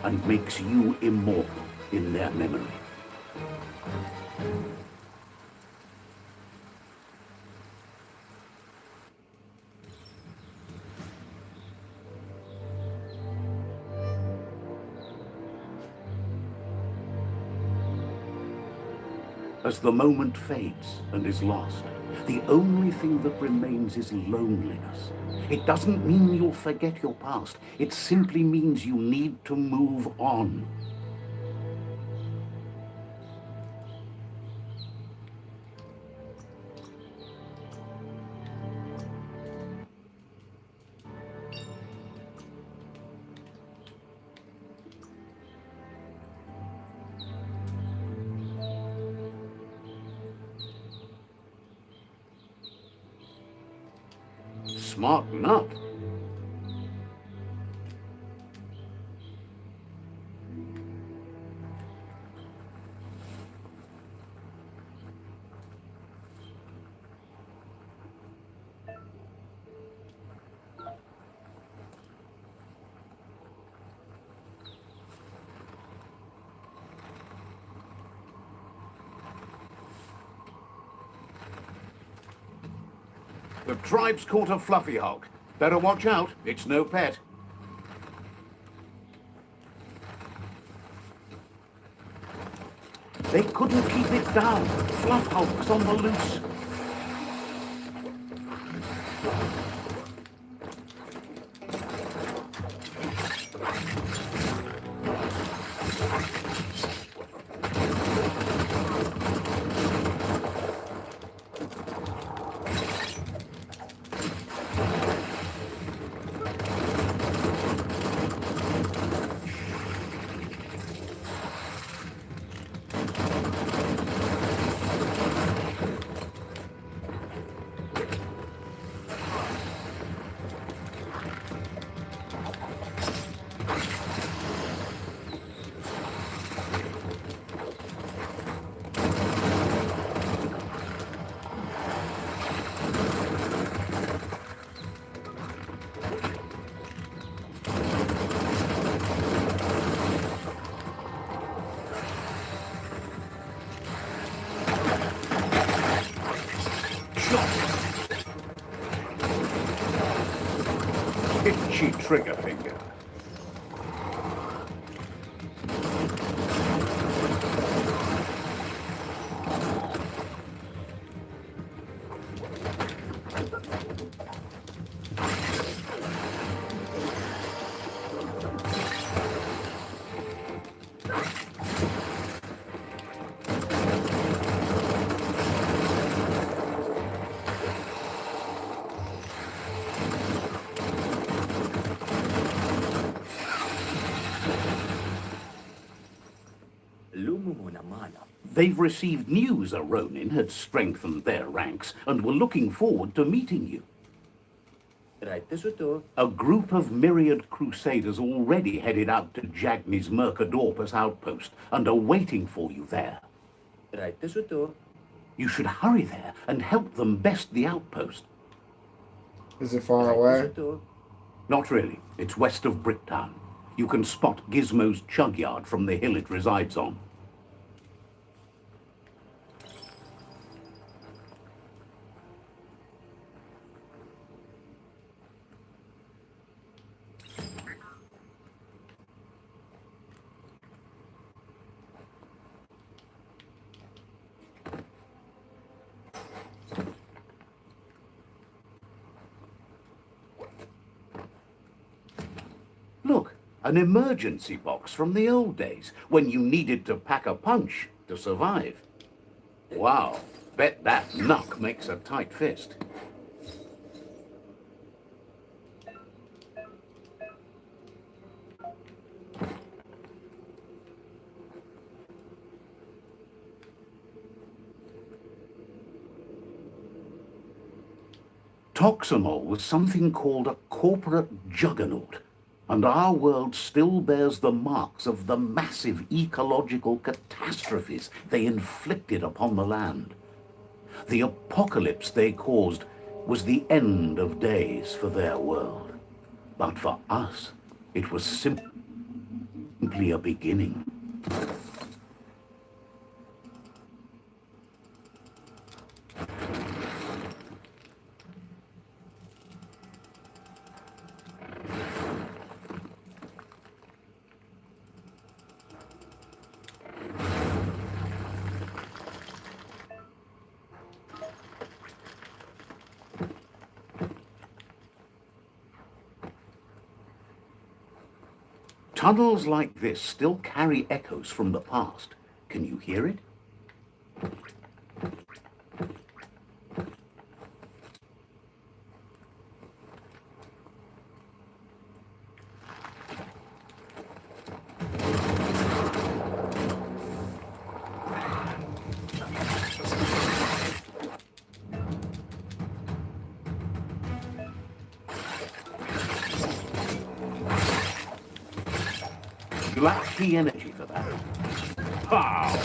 and makes you immortal in their memory. As the moment fades and is lost, the only thing that remains is loneliness. It doesn't mean you'll forget your past. It simply means you need to move on. Smart nut. The tribe's caught a fluffy hog. Better watch out, it's no pet. They couldn't keep it down. Fluff hogs on the loose. Itchy trigger finger. They've received news a Ronin had strengthened their ranks and were looking forward to meeting you. A group of myriad crusaders already headed out to Jagni's Mercadorpus outpost and are waiting for you there. You should hurry there and help them best the outpost. Is it far away? Not really. It's west of Bricktown. You can spot Gizmo's chug yard from the hill it resides on. An emergency box from the old days, when you needed to pack a punch to survive. Wow, bet that knuck makes a tight fist. Toxanol was something called a corporate juggernaut, and our world still bears the marks of the massive ecological catastrophes they inflicted upon the land. The apocalypse they caused was the end of days for their world. But for us, it was simply a beginning. Tunnels like this still carry echoes from the past. Can you hear it? You lack the energy for that. Pow!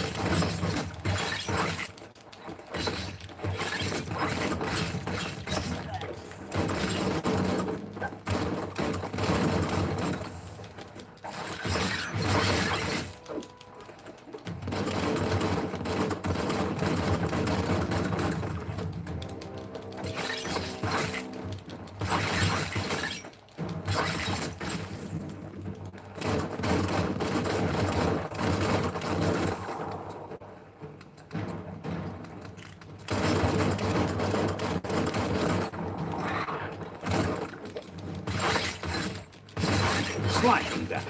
Sliding down.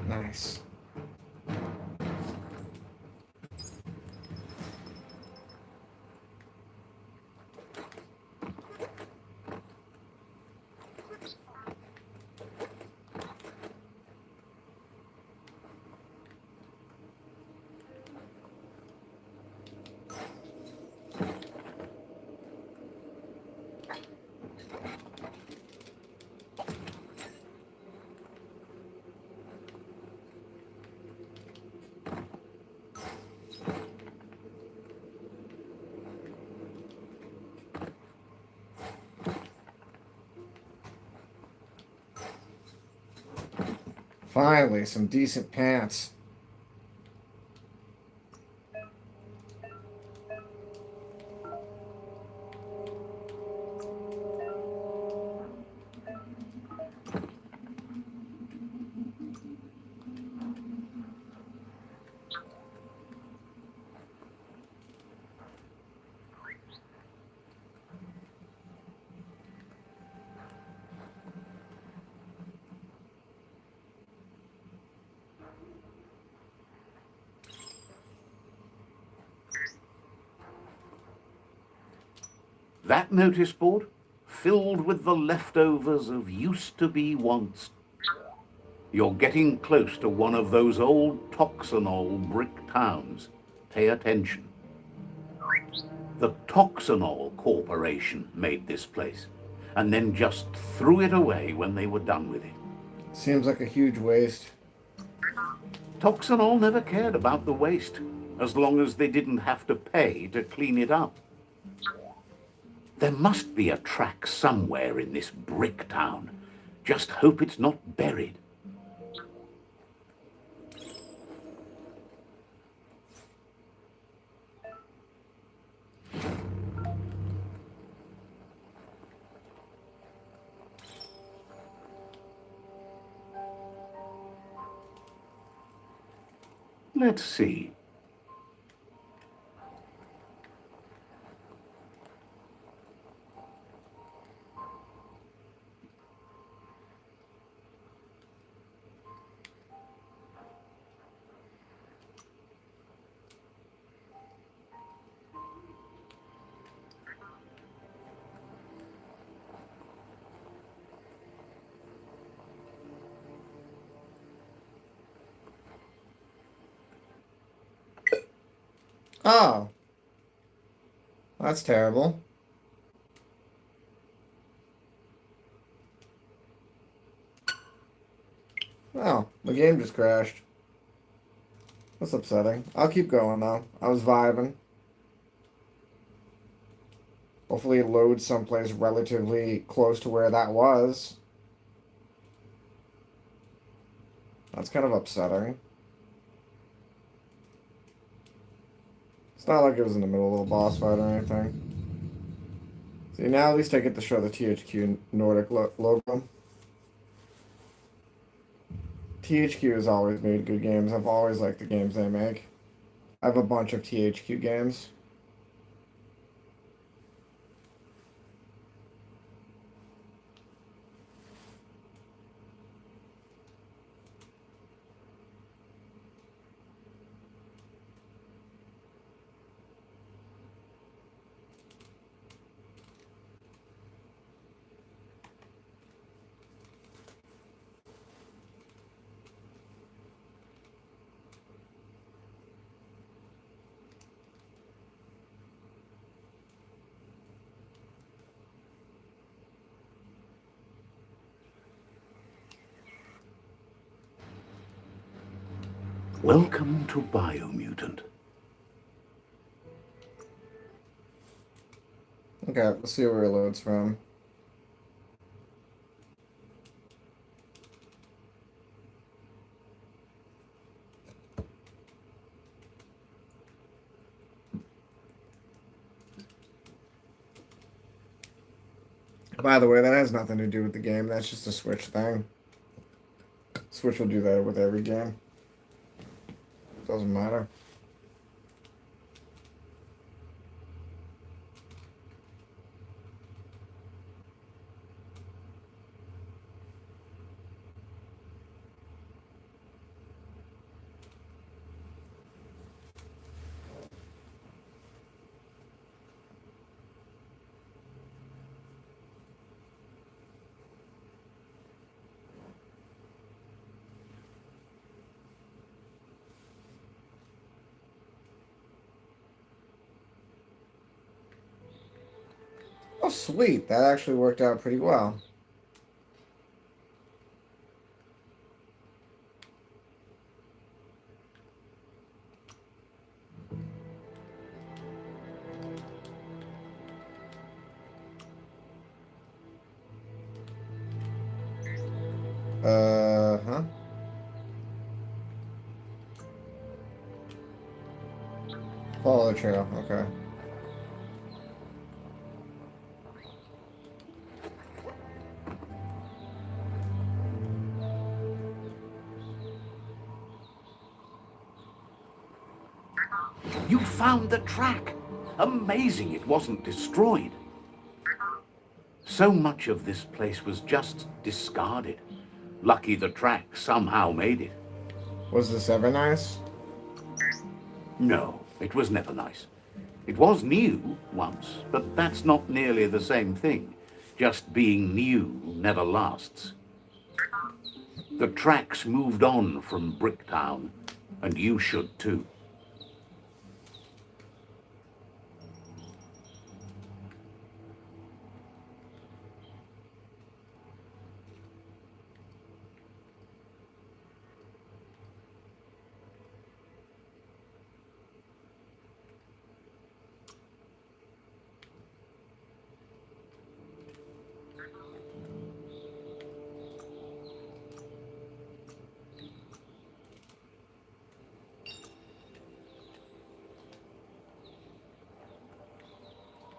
Nice. Finally, some decent pants. That notice board, filled with the leftovers of used to be once. You're getting close to one of those old Toxanol brick towns. Pay attention. The Toxanol Corporation made this place, and then just threw it away when they were done with it. Seems like a huge waste. Toxanol never cared about the waste, as long as they didn't have to pay to clean it up. There must be a track somewhere in this brick town. Just hope it's not buried. Let's see. Oh. That's terrible. Oh, the game just crashed. That's upsetting. I'll keep going though. I was vibing. Hopefully it loads someplace relatively close to where that was. That's kind of upsetting. It's not like it was in the middle of a boss fight or anything. See, now at least I get to show the THQ Nordic logo. THQ has always made good games. I've always liked the games they make. I have a bunch of THQ games. Welcome to Biomutant. Okay, let's see where it loads from. By the way, that has nothing to do with the game. That's just a Switch thing. Switch will do that with every game. Doesn't matter. Oh, sweet. That actually worked out pretty well. Huh? Follow the trail. Okay. You found the track. Amazing it wasn't destroyed. So much of this place was just discarded. Lucky the track somehow made it. Was this ever nice? No, it was never nice. It was new once, but that's not nearly the same thing. Just being new never lasts. The tracks moved on from Bricktown, and you should too.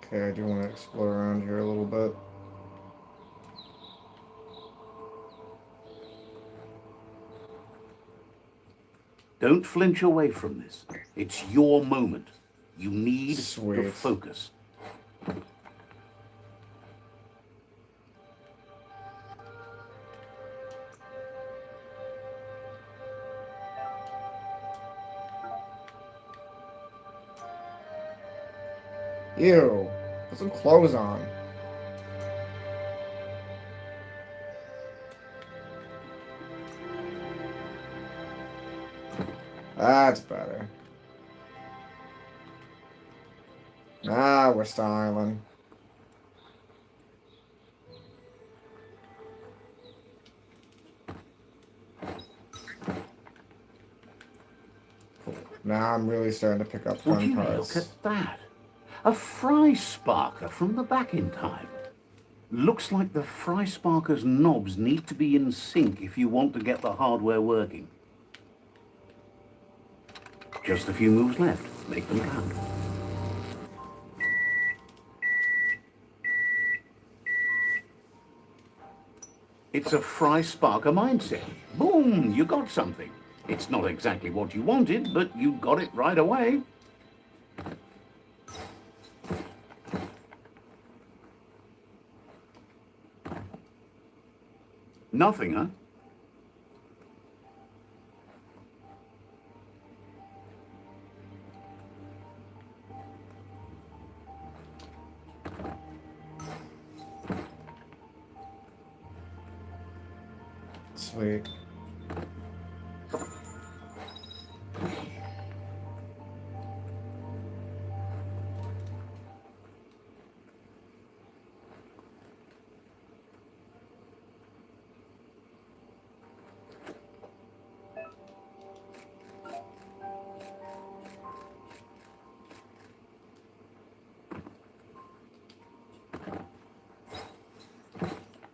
Okay, I do want to explore around here a little bit. Don't flinch away from this. It's your moment. You need to Sweet. focus. Ew. Put some clothes on. That's better. Ah, we're styling. Now I'm really starting to pick up Would fun you look parts. at that? A fry sparker from the back in time. Looks like the fry sparker's knobs need to be in sync if you want to get the hardware working. Just a few moves left. Make them count. It's a fry sparker mindset. Boom, you got something. It's not exactly what you wanted, but you got it right away. Nothing, huh? Sweet.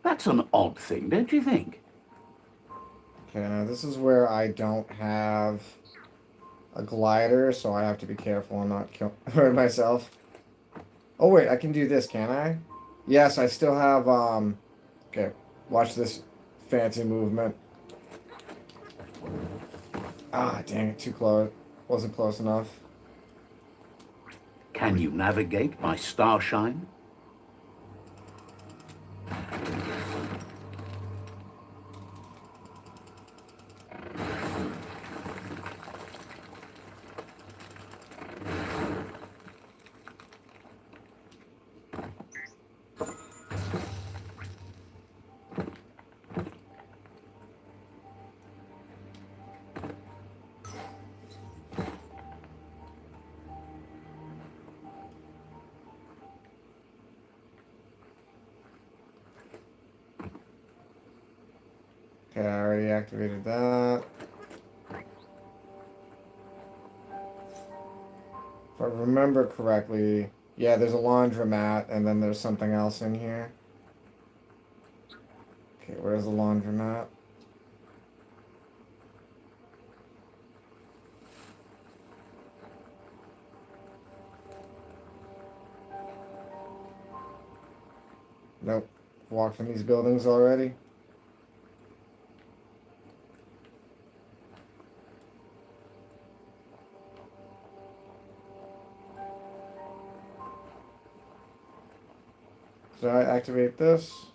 That's an odd thing, don't you think? Okay, now this is where I don't have a glider, so I have to be careful and not kill hurt myself. Oh wait, I can do this, can I? Yes, I still have okay, watch this fancy movement. Ah, dang it, too close. Wasn't close enough. Can you navigate by starshine? Okay, I already activated that. If I remember correctly, yeah, there's a laundromat and then there's something else in here. Okay, where's the laundromat? Nope. Walked in these buildings already. Should I activate this?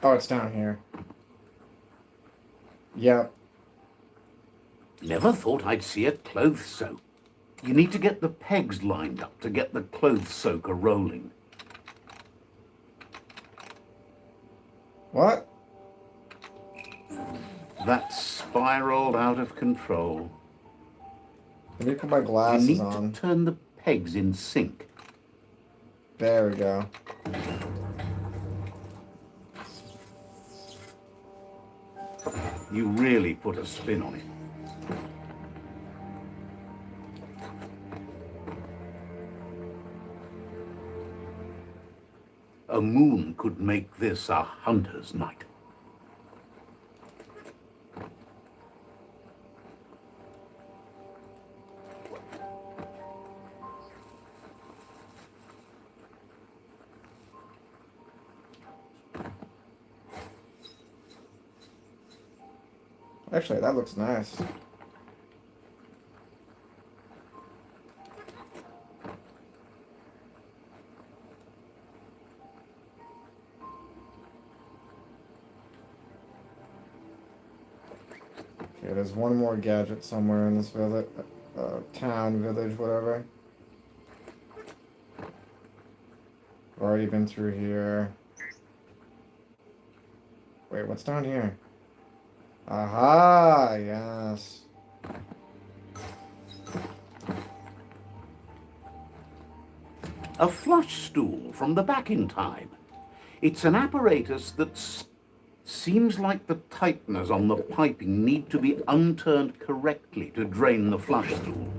Oh, it's down here. Yep. Never thought I'd see a clothes soak. You need to get the pegs lined up to get the clothes soaker rolling. What? That's spiraled out of control. Let me put my You glasses need on. to turn the pegs in sync. There we go. You really put a spin on it. A moon could make this a hunter's night. Actually, that looks nice. Okay, there's one more gadget somewhere in this village, town, village, whatever. I've already been through here. Wait, what's down here? Aha, yes. A flush stool from the back in time. It's an apparatus that seems like the tighteners on the piping need to be unturned correctly to drain the flush stool.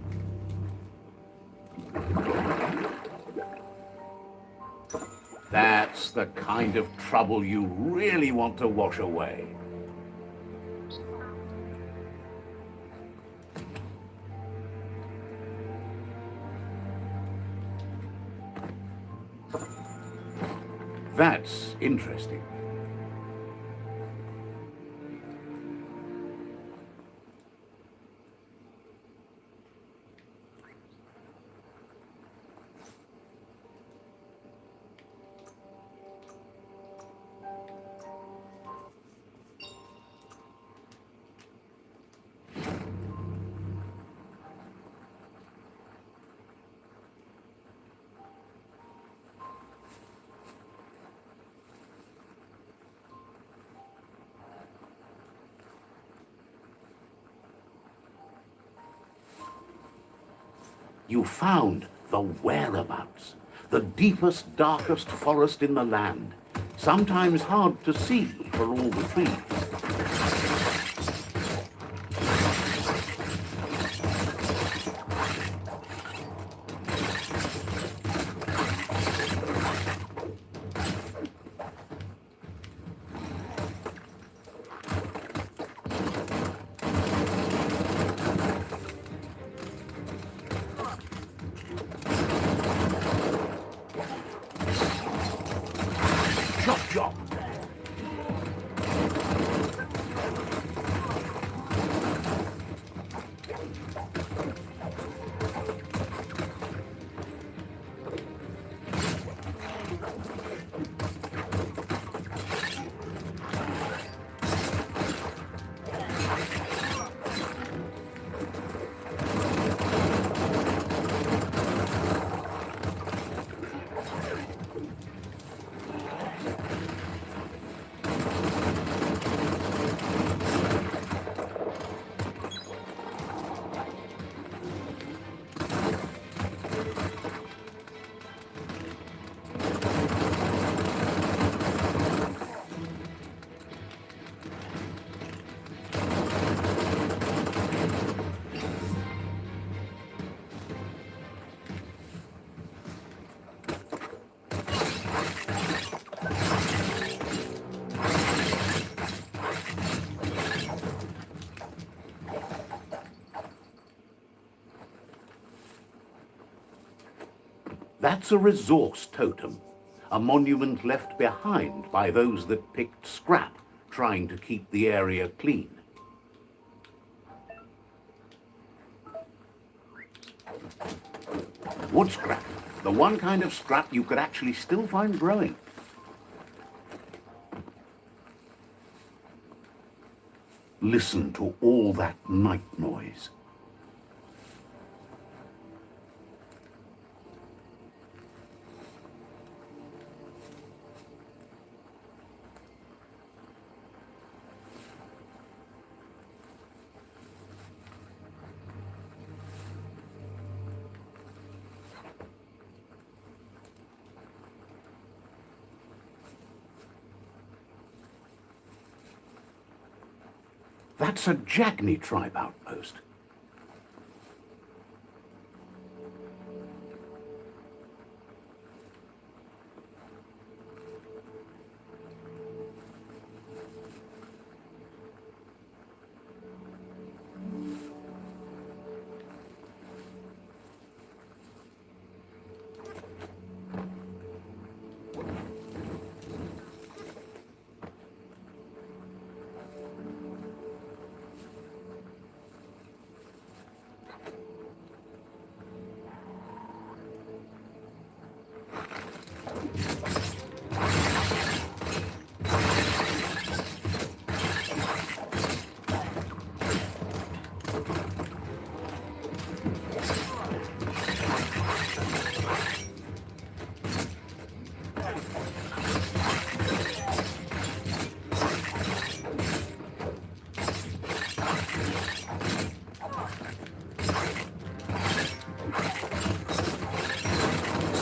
That's the kind of trouble you really want to wash away. That's interesting. You found the whereabouts, the deepest, darkest forest in the land, sometimes hard to see for all the trees. Chop, chop. That's a resource totem, a monument left behind by those that picked scrap, trying to keep the area clean. Wood scrap, the one kind of scrap you could actually still find growing. Listen to all that night noise. That's a Jagni tribe outpost.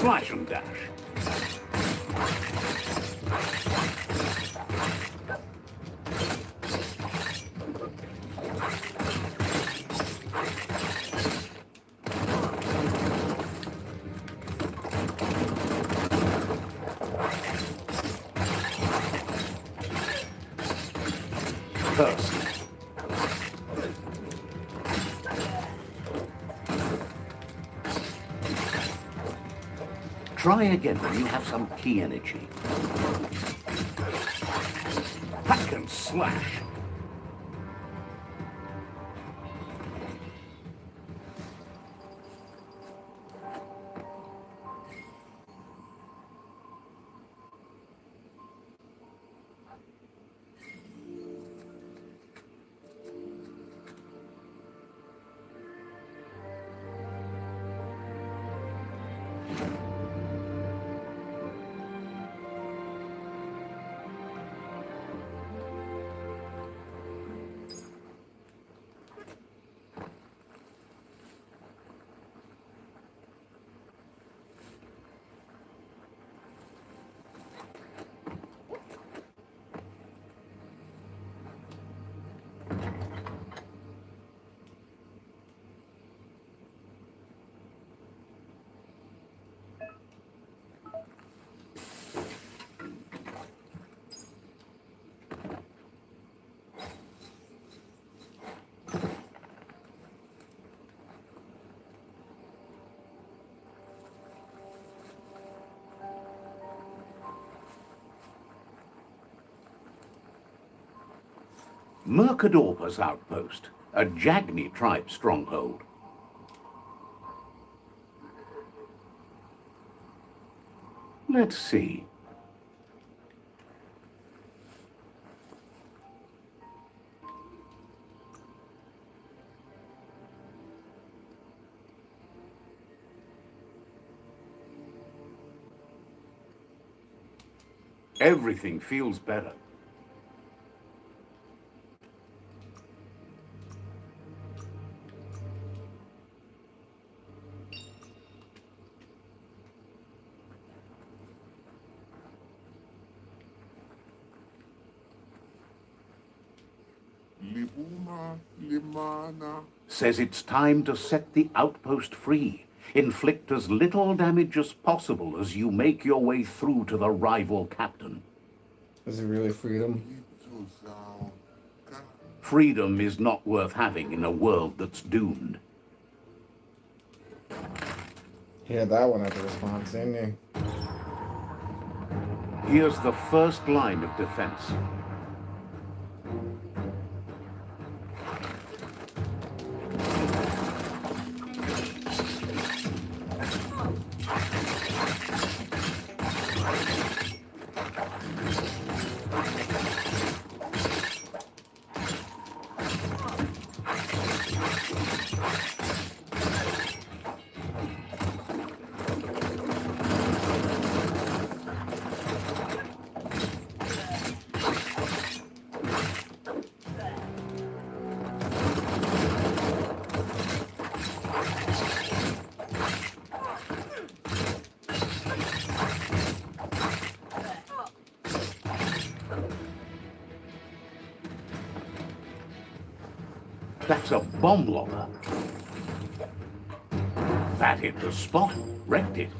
Slash and dash. Curse. Try again when you have some key energy. Hack and slash. Mercadorpa's outpost, a Jagni tribe stronghold. Let's see. Everything feels better. Says it's time to set the outpost free. Inflict as little damage as possible as you make your way through to the rival captain. Is it really freedom? Freedom is not worth having in a world that's doomed. He had that one at the response, didn't he? Here's the first line of defense. That's a bomb logger. That hit the spot, wrecked it.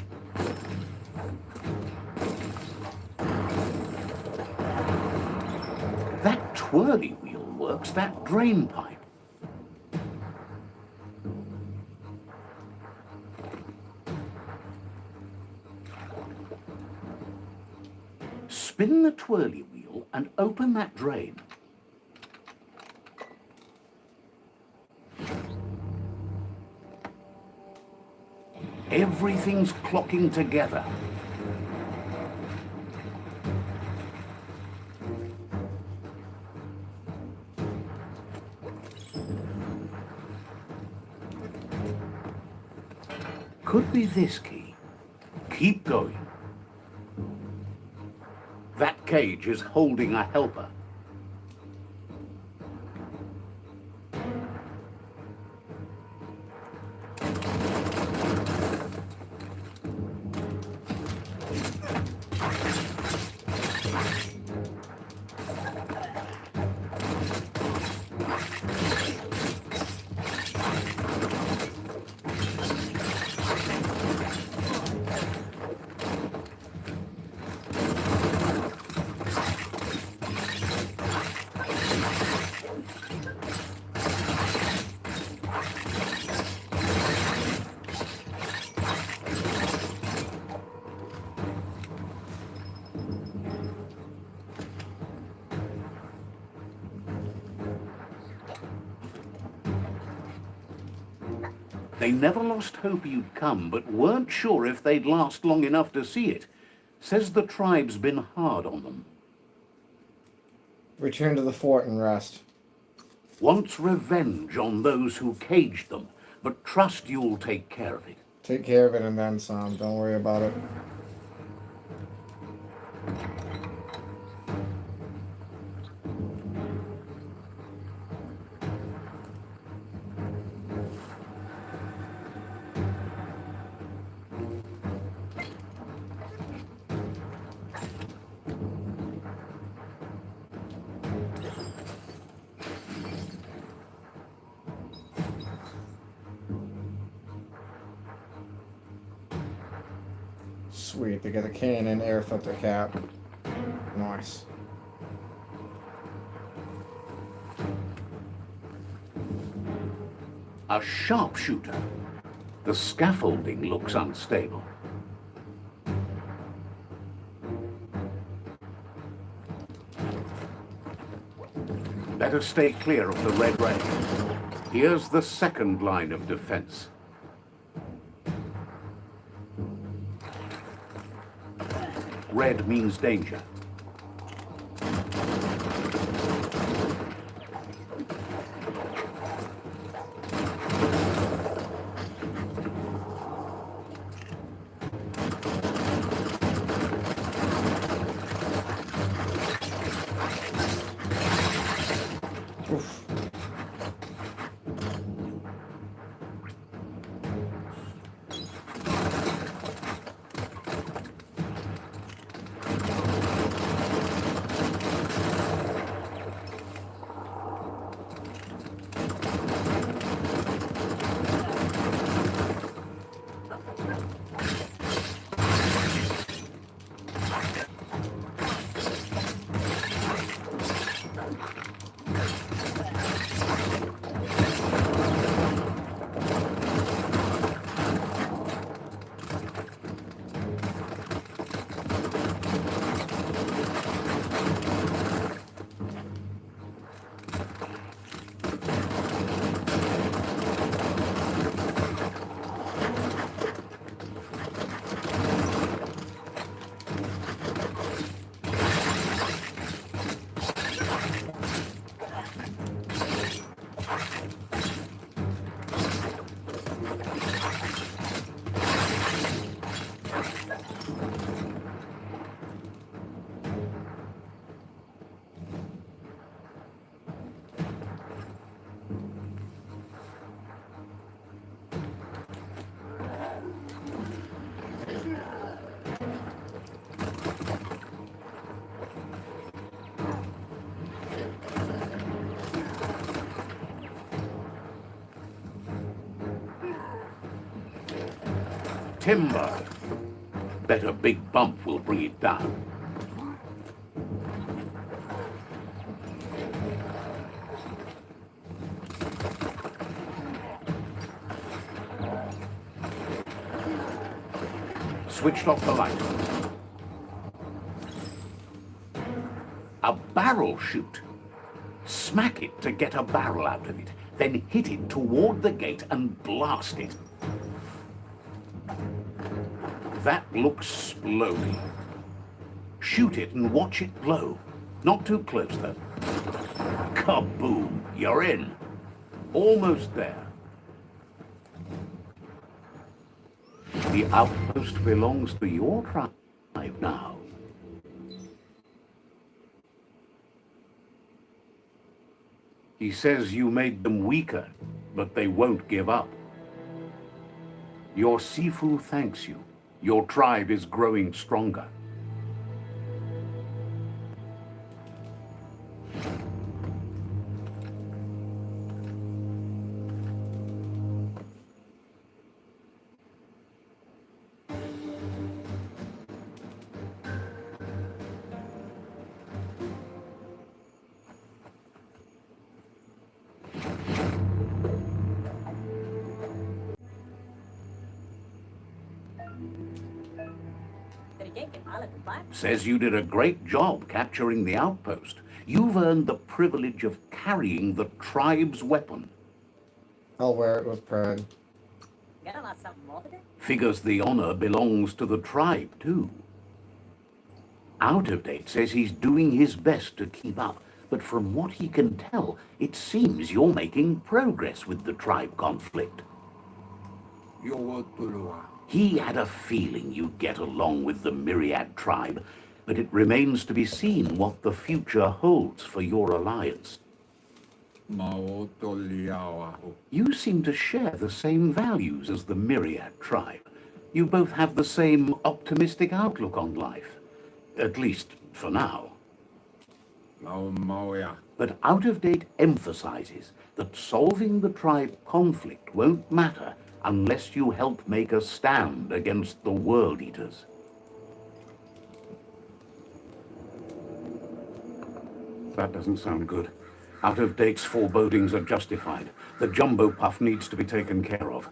That twirly wheel works that drain pipe. Spin the twirly wheel and open that drain. Everything's clocking together. Could be this key. Keep going. That cage is holding a helper. They never lost hope you'd come, but weren't sure if they'd last long enough to see it. Says the tribe's been hard on them. Return to the fort and rest. Wants revenge on those who caged them, but trust you'll take care of it. Take care of it and then some. Don't worry about it. Sweet, they get a K&N air filter cap. Nice. A sharpshooter. The scaffolding looks unstable. Better stay clear of the red ray. Here's the second line of defense. Red means danger. Oof. Timber. Bet a big bump will bring it down. Switched off the light. A barrel shoot. Smack it to get a barrel out of it, then hit it toward the gate and blast it. That looks splody. Shoot it and watch it blow. Not too close, though. Kaboom! You're in. Almost there. The outpost belongs to your tribe now. He says you made them weaker, but they won't give up. Your Sifu thanks you. Your tribe is growing stronger. Says you did a great job capturing the outpost. You've earned the privilege of carrying the tribe's weapon. I'll wear it with pride. Figures the honor belongs to the tribe, too. Out of Date says he's doing his best to keep up, but from what he can tell, it seems you're making progress with the tribe conflict. He had a feeling you'd get along with the Myriad tribe, but it remains to be seen what the future holds for your alliance. You seem to share the same values as the Myriad tribe. You both have the same optimistic outlook on life. At least, for now. But Out of Date emphasizes that solving the tribe conflict won't matter unless you help make a stand against the World Eaters. That doesn't sound good. Out of Date's forebodings are justified. The jumbo puff needs to be taken care of.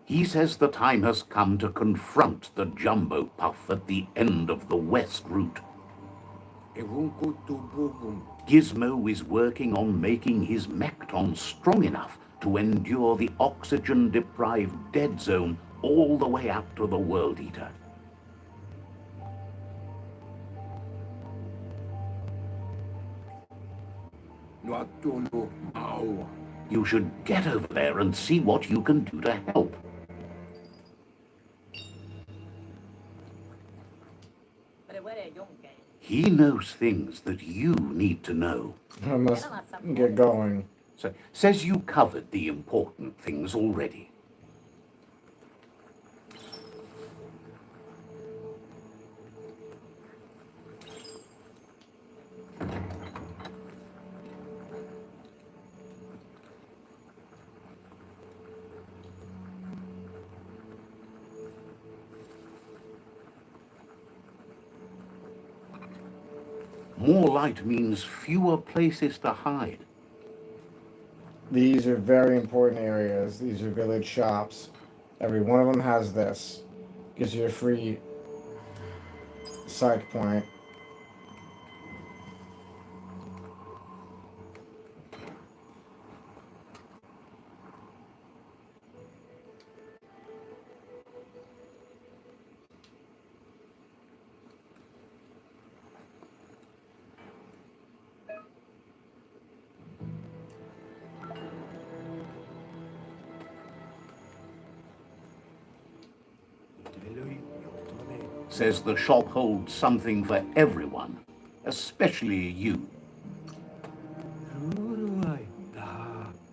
He says the time has come to confront the jumbo puff at the end of the west route. Gizmo is working on making his Mekton strong enough to endure the oxygen-deprived dead zone all the way out to the World Eater. You should get over there and see what you can do to help. He knows things that you need to know. I must get going. So, says you covered the important things already. More light means fewer places to hide. These are very important areas. These are village shops. Every one of them has this. Gives you a free psych point. Says the shop holds something for everyone, especially you.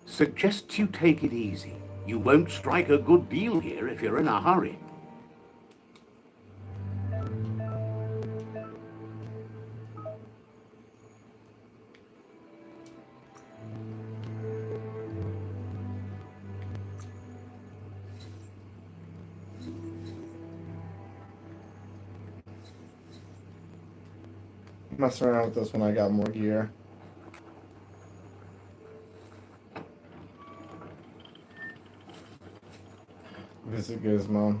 Suggests you take it easy. You won't strike a good deal here if you're in a hurry. Mess around with this when I got more gear. Visit Gizmo.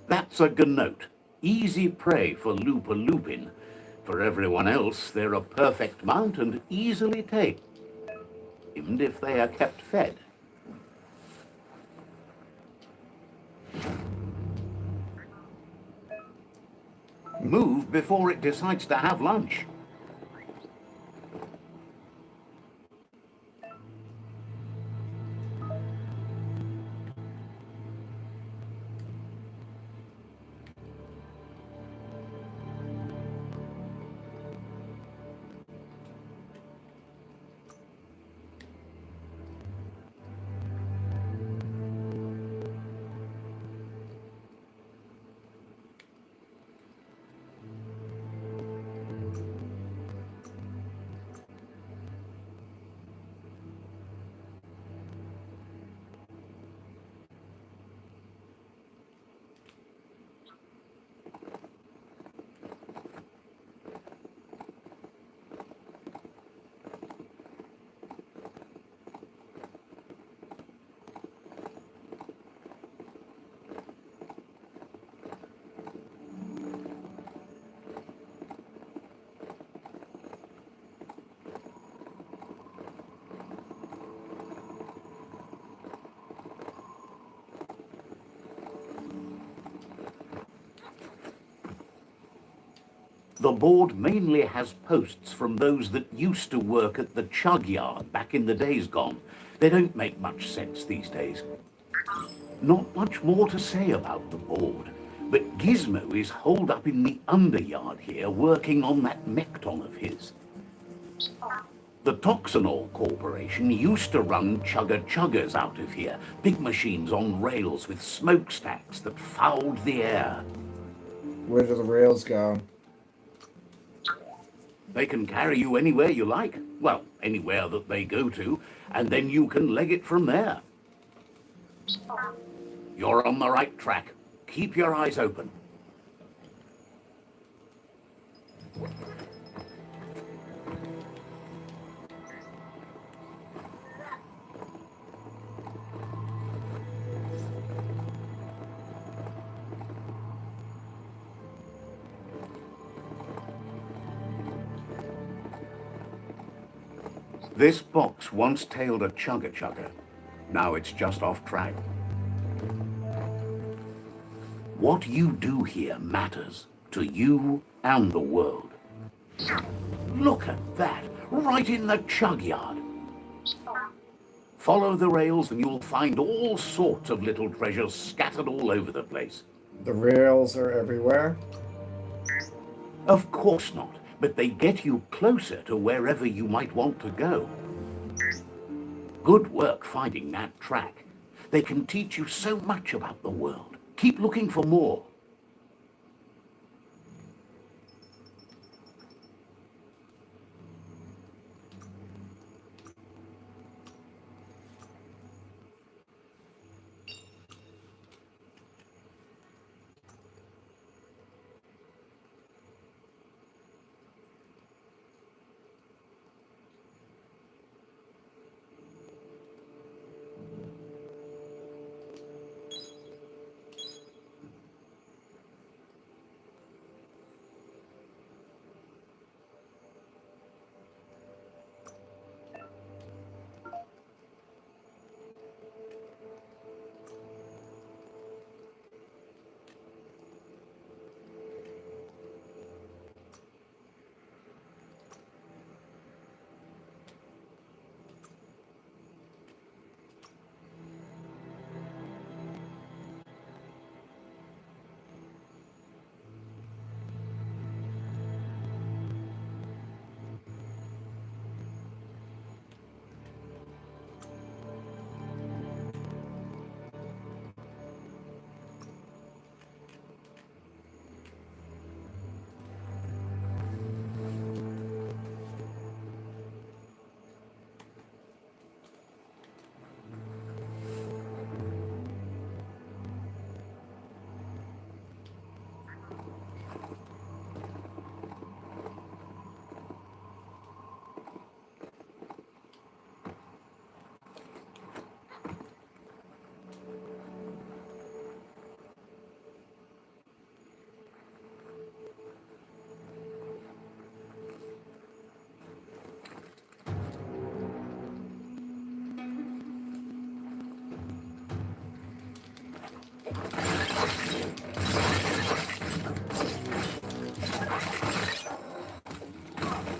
That's a Gnote. Easy prey for Looper Lupin. For everyone else, they're a perfect mount and easily tamed, if they are kept fed. Move before it decides to have lunch. The board mainly has posts from those that used to work at the chug yard back in the days gone. They don't make much sense these days. Not much more to say about the board, but Gizmo is holed up in the underyard here working on that Mekton of his. The Toxanol Corporation used to run chugger-chuggers out of here, big machines on rails with smokestacks that fouled the air. Where do the rails go? They can carry you anywhere you like. Well, anywhere that they go to, and then you can leg it from there. You're on the right track. Keep your eyes open. This box once tailed a chugger-chugger. Now it's just off track. What you do here matters to you and the world. Look at that, right in the chug yard. Follow the rails and you'll find all sorts of little treasures scattered all over the place. The rails are everywhere. Of course not, but they get you closer to wherever you might want to go. Good work finding that track. They can teach you so much about the world. Keep looking for more.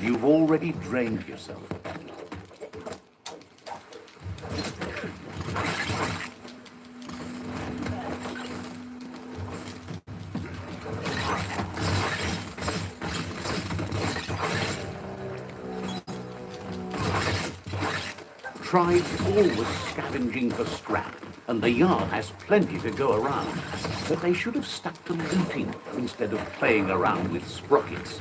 You've already drained yourself. Tribe's always scavenging for scrap, and the yard has plenty to go around. But they should have stuck to looting instead of playing around with sprockets.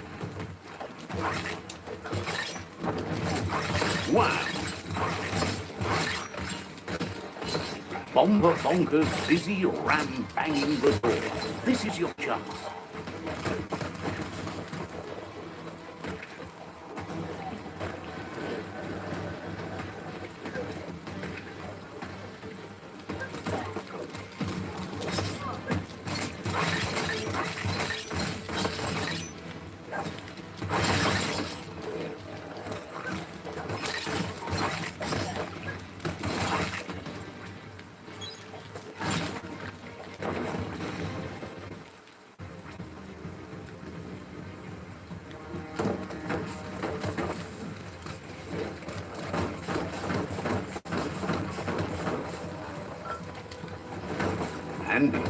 Wow! Bomber bonkers busy ram banging the door. This is your chance. handy.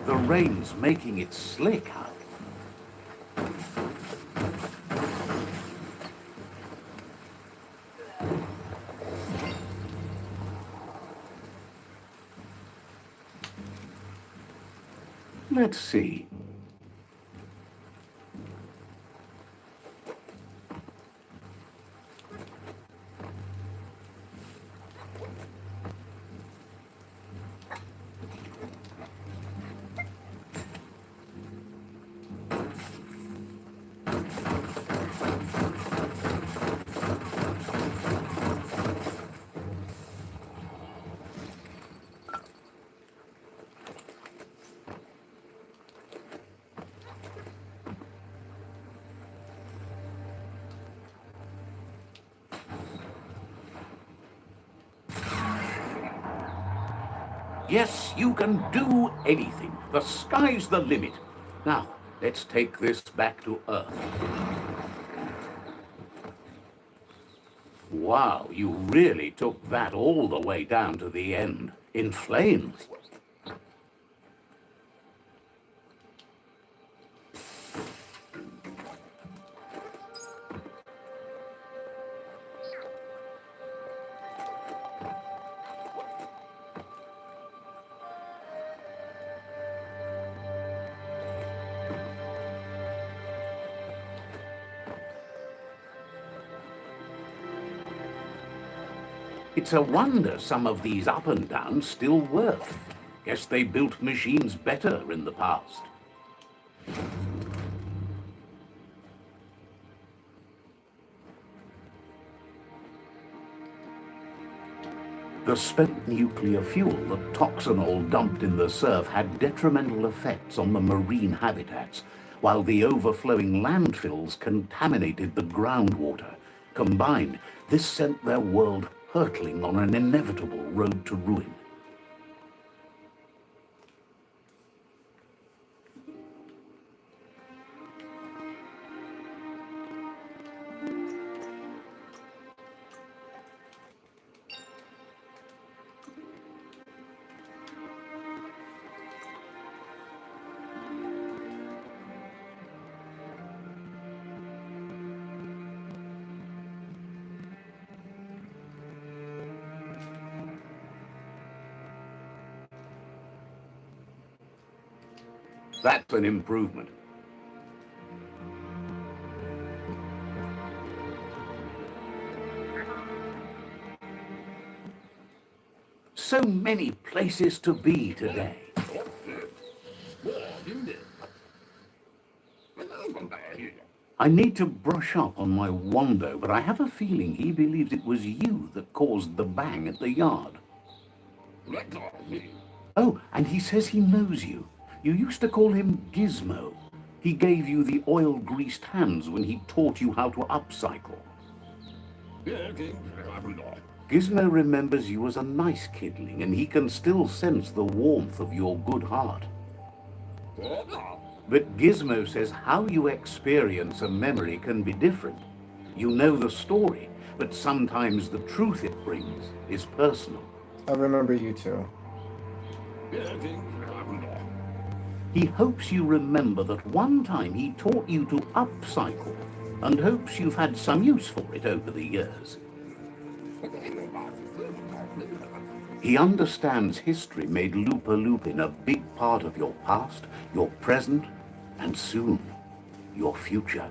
The rain's making it slick out. Let's see. Yes, you can do anything. The sky's the limit. Now, let's take this back to Earth. Wow, you really took that all the way down to the end. In flames. It's a wonder some of these up and downs still work. Guess they built machines better in the past. The spent nuclear fuel, the toxinol dumped in the surf, had detrimental effects on the marine habitats, while the overflowing landfills contaminated the groundwater. Combined, this sent their world hurtling on an inevitable road to ruin. That's an improvement. So many places to be today. I need to brush up on my Wando, but I have a feeling he believes it was you that caused the bang at the yard. Oh, and he says he knows you. You used to call him Gizmo. He gave you the oil-greased hands when he taught you how to upcycle. Gizmo remembers you as a nice kidling, and he can still sense the warmth of your good heart. But Gizmo says how you experience a memory can be different. You know the story, but sometimes the truth it brings is personal. I remember you too. He hopes you remember that one time he taught you to upcycle, and hopes you've had some use for it over the years. He understands history made Lupa-Lupin a big part of your past, your present, and soon, your future.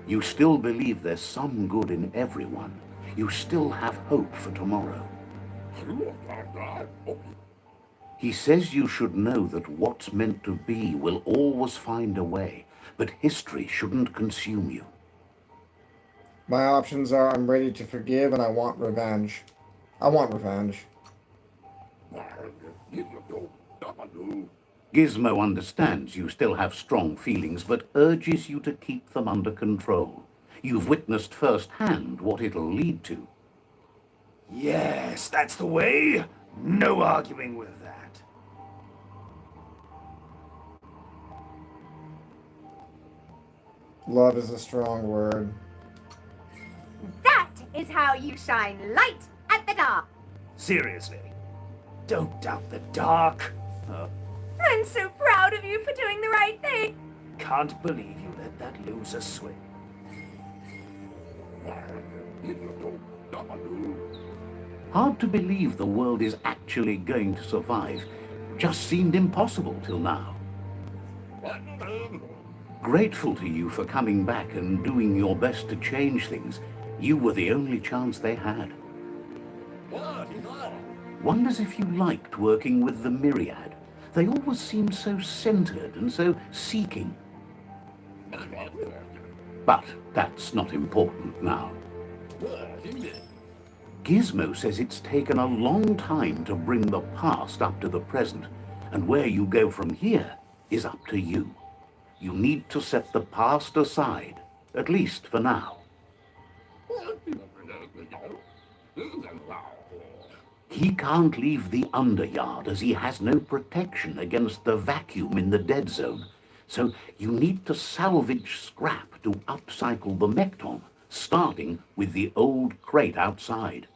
You still believe there's some good in everyone. You still have hope for tomorrow. He says you should know that what's meant to be will always find a way, but history shouldn't consume you. My options are I'm ready to forgive and I want revenge. I want revenge. Gizmo understands you still have strong feelings, but urges you to keep them under control. You've witnessed firsthand what it'll lead to. Yes, that's the way. No arguing with that. Love is a strong word. That is how you shine light at the dark. Seriously, don't doubt the dark. I'm so proud of you for doing the right thing. Can't believe you let that loser swing. Hard to believe the world is actually going to survive. Just seemed impossible till now. Grateful to you for coming back and doing your best to change things. You were the only chance they had. Wonders if you liked working with the Myriad. They always seemed so centered and so seeking. But that's not important now. Gizmo says it's taken a long time to bring the past up to the present, and where you go from here is up to you. You need to set the past aside, at least for now. He can't leave the Underyard as he has no protection against the vacuum in the dead zone. So you need to salvage scrap to upcycle the Mekton, starting with the old crate outside.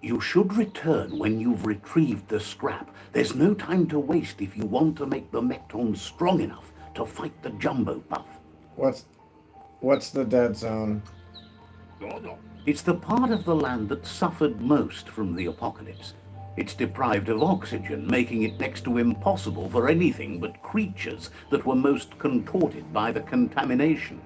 You should return when you've retrieved the scrap. There's no time to waste if you want to make the Mekton strong enough to fight the Jumbo Puff. What's the dead zone? It's the part of the land that suffered most from the apocalypse. It's deprived of oxygen, making it next to impossible for anything but creatures that were most contorted by the contamination.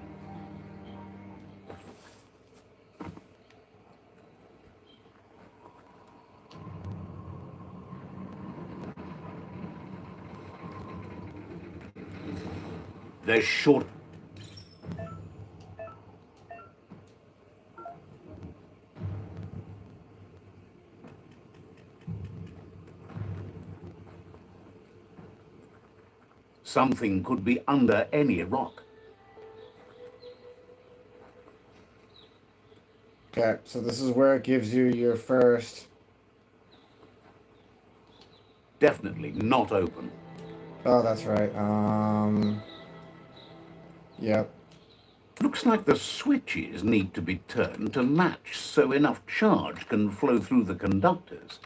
There's short... Something could be under any rock. Okay, so this is where it gives you your first... Definitely not open. Oh, that's right. Yep. Looks like the switches need to be turned to match so enough charge can flow through the conductors.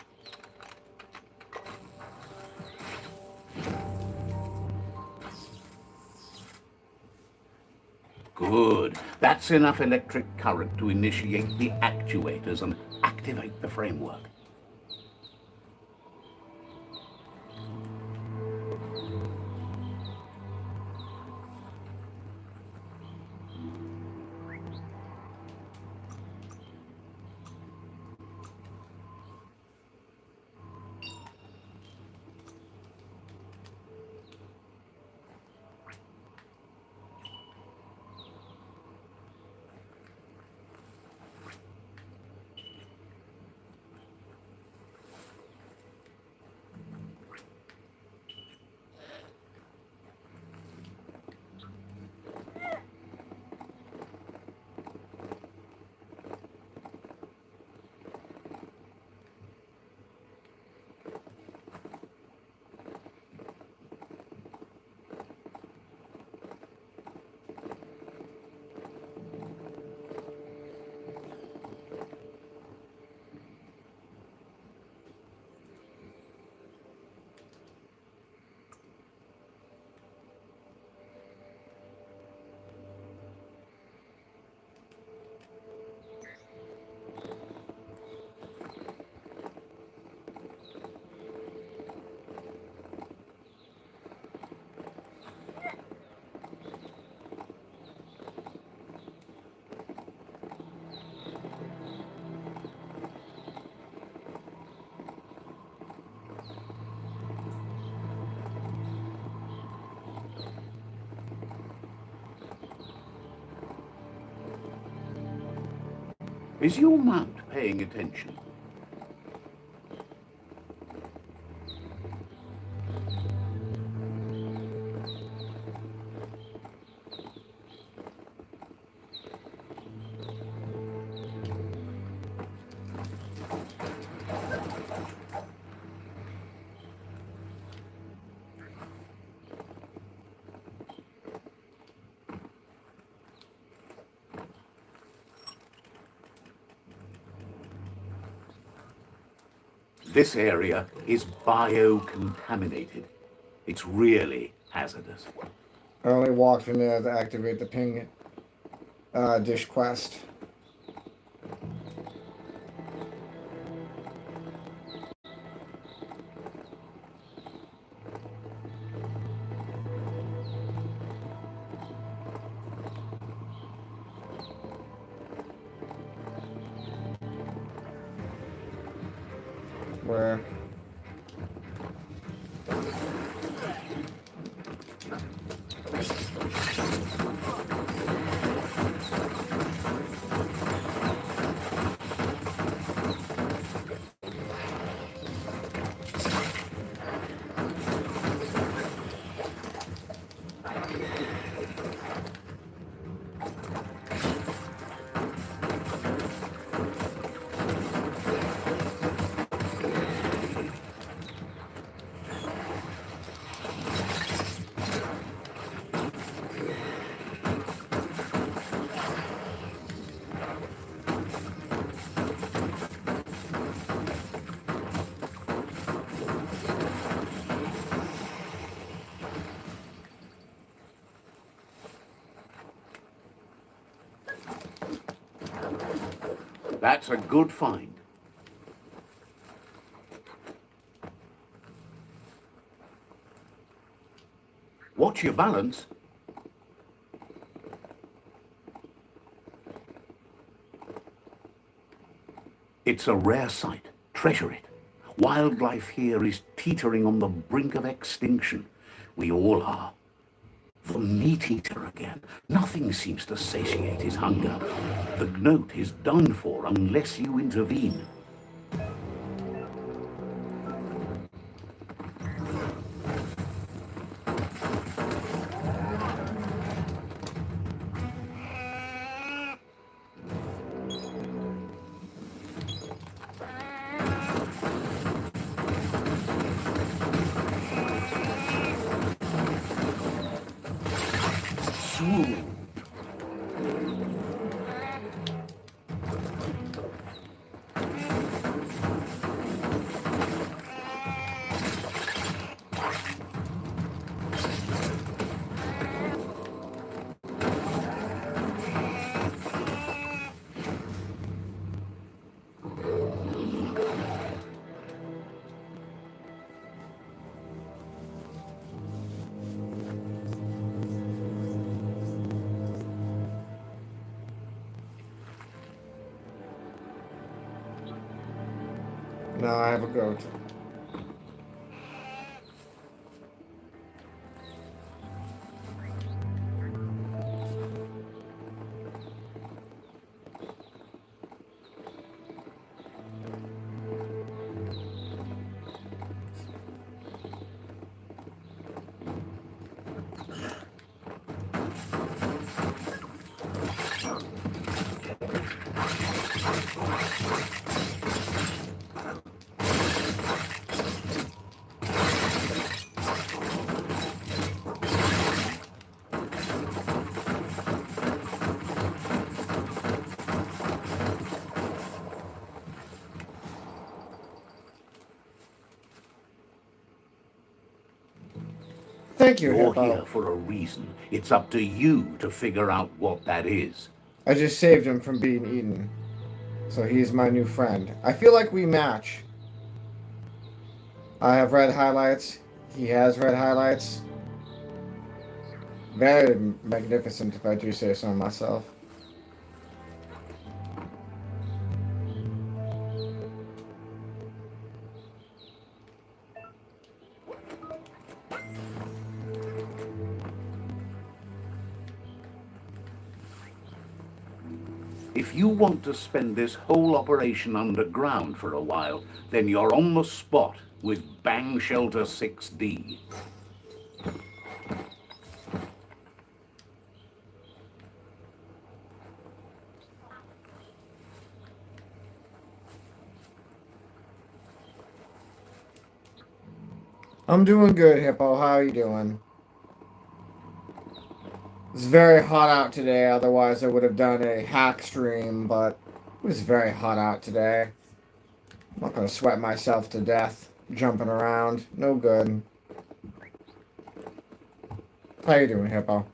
Good. That's enough electric current to initiate the actuators and activate the framework. Is your mount paying attention? This area is biocontaminated. It's really hazardous. I only walked in there to activate the ping dish quest. Where? That's a good find. Watch your balance. It's a rare sight. Treasure it. Wildlife here is teetering on the brink of extinction. We all are. The meat eater again. Nothing seems to satiate his hunger. The gnat is done for unless you intervene. Swoon. No, I have a goat. Thank you, You're Hippo. here for a reason. It's up to you to figure out what that is. I just saved him from being eaten. So he's my new friend. I feel like we match. I have red highlights. He has red highlights. Very magnificent, if I do say so myself. If you want to spend this whole operation underground for a while, then you're on the spot with Bang Shelter 6D. I'm doing good, Hippo. How are you doing? It's very hot out today, otherwise I would have done a hack stream, but it was very hot out today. I'm not gonna sweat myself to death jumping around. No good. How you doing, Hippo?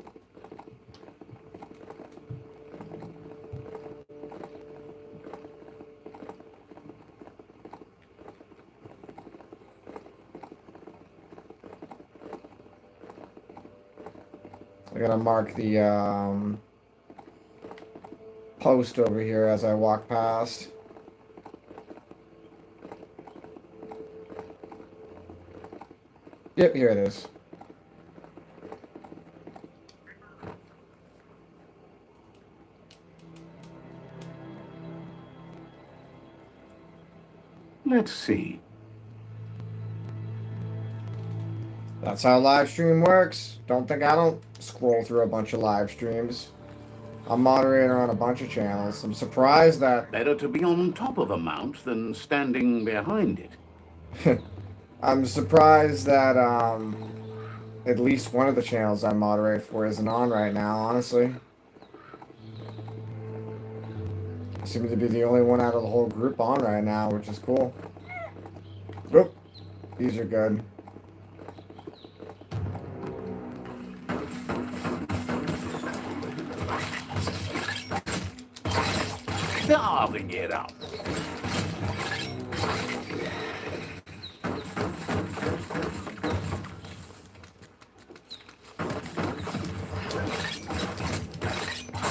I gotta mark the post over here as I walk past. Yep, here it is. Let's see. That's how live stream works. Don't think I don't scroll through a bunch of live streams. I'm moderator on a bunch of channels. I'm surprised that Better to be on top of a mount than standing behind it. I'm surprised that at least one of the channels I moderate for isn't on right now, honestly. I seem to be the only one out of the whole group on right now, which is cool. Oop. These are good. Carving it up.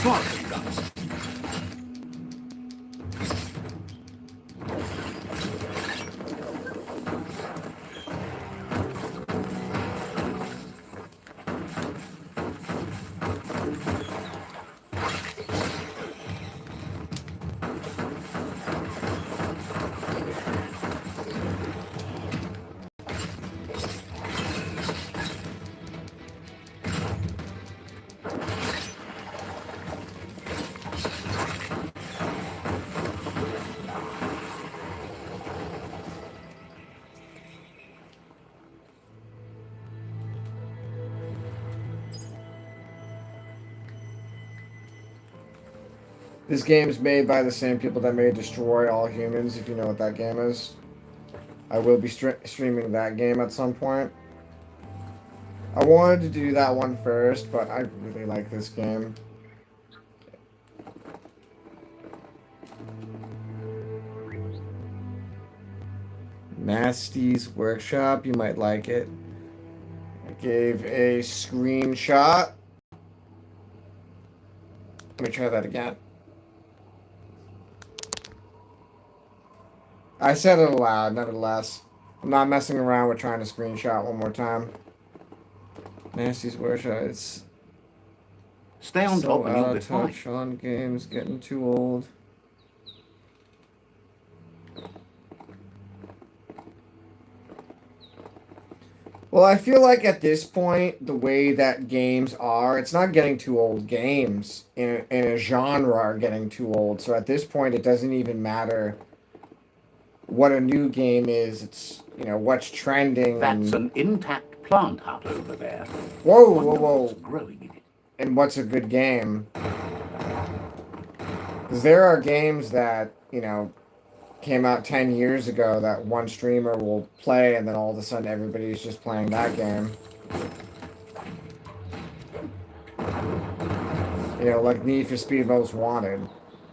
Slicing guns. This game's made by the same people that made Destroy All Humans, if you know what that game is. I will be streaming that game at some point. I wanted to do that one first, but I really like this game. Nasty's Workshop, you might like it. I gave a screenshot. Let me try that again. I said it aloud, nevertheless. I'm not messing around with trying to screenshot one more time. Nasty's Workshop, it's Stay on so top and out you'll of be fine. touch on games, getting too old. Well, I feel like at this point, the way that games are, it's not getting too old. Games in a genre are getting too old. So at this point, it doesn't even matter what a new game is. It's, you know, what's trending. That's and, an intact plant hut over there. whoa, Wonder whoa, whoa. what's growing in it. And what's a good game. Because there are games that, you know, came out 10 years ago that one streamer will play and then all of a sudden everybody's just playing that game. You know, like Need for Speed Most Wanted.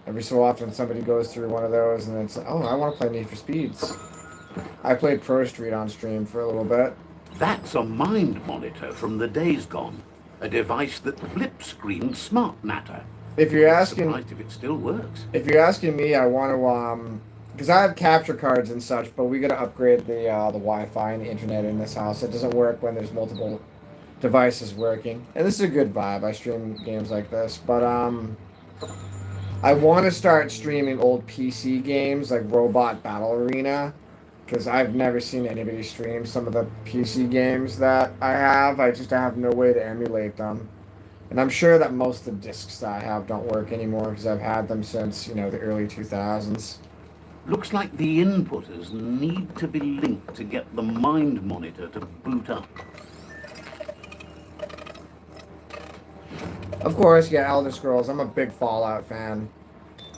Every so often somebody goes through one of those and it's like, oh, I want to play Need for Speeds. I played Pro Street on stream for a little bit. That's a mind monitor from the days gone. A device that flip screens smart matter. If you're asking, Surprised if it still works. if you're asking me, I want to because I have capture cards and such, but we got to upgrade the Wi-Fi and the internet in this house. It doesn't work when there's multiple devices working. And this is a good vibe. I stream games like this, but I want to start streaming old PC games like Robot Battle Arena, because I've never seen anybody stream some of the PC games that I have. I just have no way to emulate them. And I'm sure that most of the discs that I have don't work anymore because I've had them since, you know, the early 2000s. Looks like the inputters need to be linked to get the mind monitor to boot up. Of course, yeah, Elder Scrolls. I'm a big Fallout fan.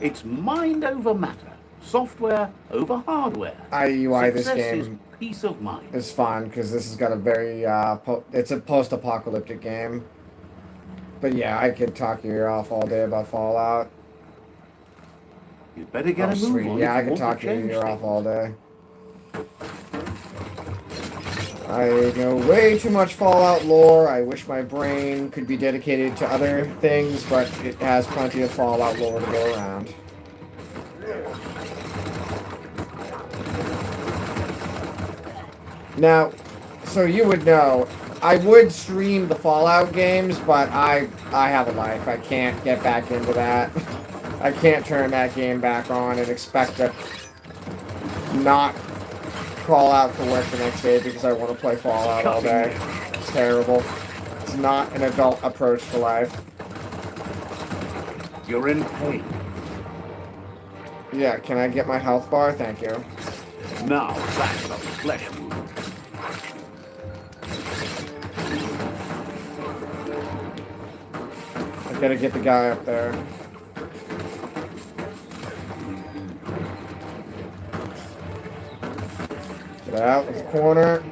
It's mind over matter. Software over hardware. IUI this Success is game peace of mind. is fun because this has got a very it's a post-apocalyptic game. But yeah, I could talk your ear off all day about Fallout. You'd better get Oh a move sweet, on yeah, if I you could want talk to your change ear off things. all day. I know way too much Fallout lore. I wish my brain could be dedicated to other things, but it has plenty of Fallout lore to go around. Now, so you would know, I would stream the Fallout games, but I have a life. I can't get back into that. I can't turn that game back on and expect to not call out for work the next day because I want to play Fallout all day. It's terrible. It's not an adult approach to life. You're in pain. Yeah, can I get my health bar? Thank you. Now that's a flesh wound. I gotta get the guy up there. Get out of the corner.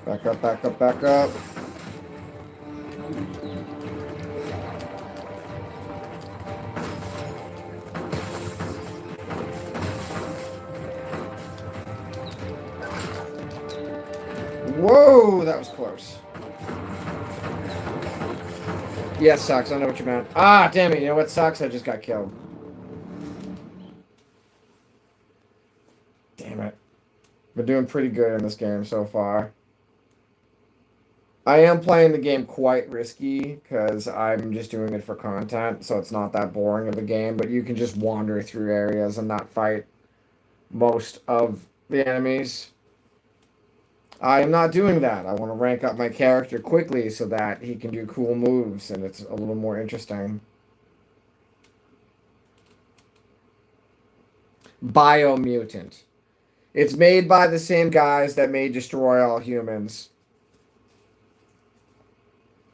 Back up, back up, back up. Whoa, that was close. Yeah, sucks. I know what you meant. Ah, damn it. You know what sucks? I just got killed. Damn it. Been doing pretty good in this game so far. I am playing the game quite risky because I'm just doing it for content, so it's not that boring of a game, but you can just wander through areas and not fight most of the enemies. I am not doing that. I want to rank up my character quickly so that he can do cool moves and it's a little more interesting. Biomutant. It's made by the same guys that made Destroy All Humans.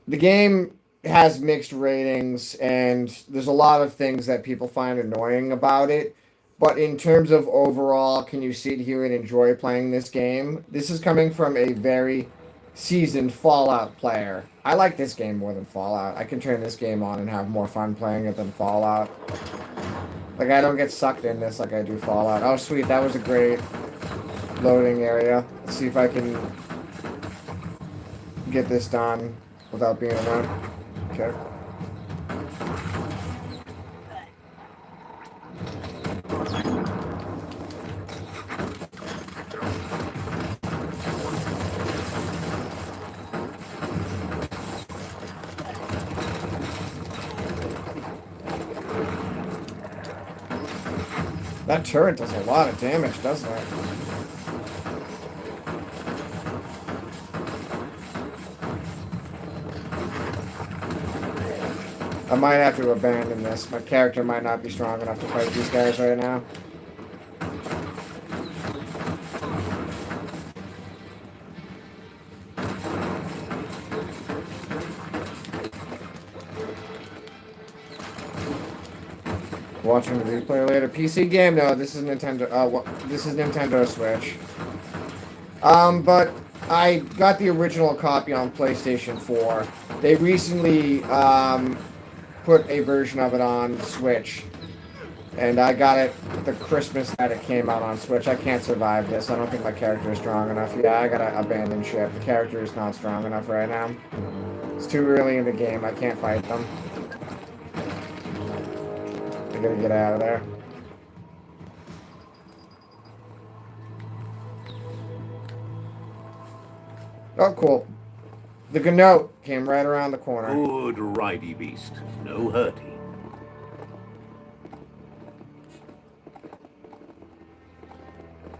The game has mixed ratings and there's a lot of things that people find annoying about it. But in terms of overall, can you sit here and enjoy playing this game? This is coming from a very seasoned Fallout player. I like this game more than Fallout. I can turn this game on and have more fun playing it than Fallout. Like, I don't get sucked in this like I do Fallout. Oh, sweet. That was a great loading area. Let's see if I can get this done without being alone. Okay. That turret does a lot of damage, doesn't it? I might have to abandon this. My character might not be strong enough to fight these guys right now. Watching the replay later. PC game? No, this is Nintendo. This is Nintendo Switch. But I got the original copy on PlayStation 4. They recently put a version of it on Switch, and I got it the Christmas that it came out on Switch. I can't survive this. I don't think my character is strong enough. Yeah, I gotta abandon ship. The character is not strong enough right now. It's too early in the game. I can't fight them. I gotta get out of there. Oh, cool. The Gnote came right around the corner. Good ridey beast. No hurty.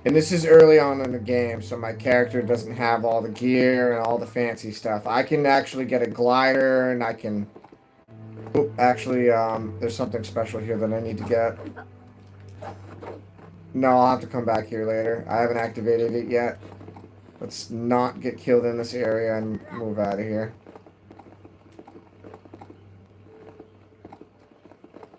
And this is early on in the game, so my character doesn't have all the gear and all the fancy stuff. I can actually get a glider, and I can... Oop, actually, there's something special here that I need to get. No, I'll have to come back here later. I haven't activated it yet. Let's not get killed in this area and move out of here.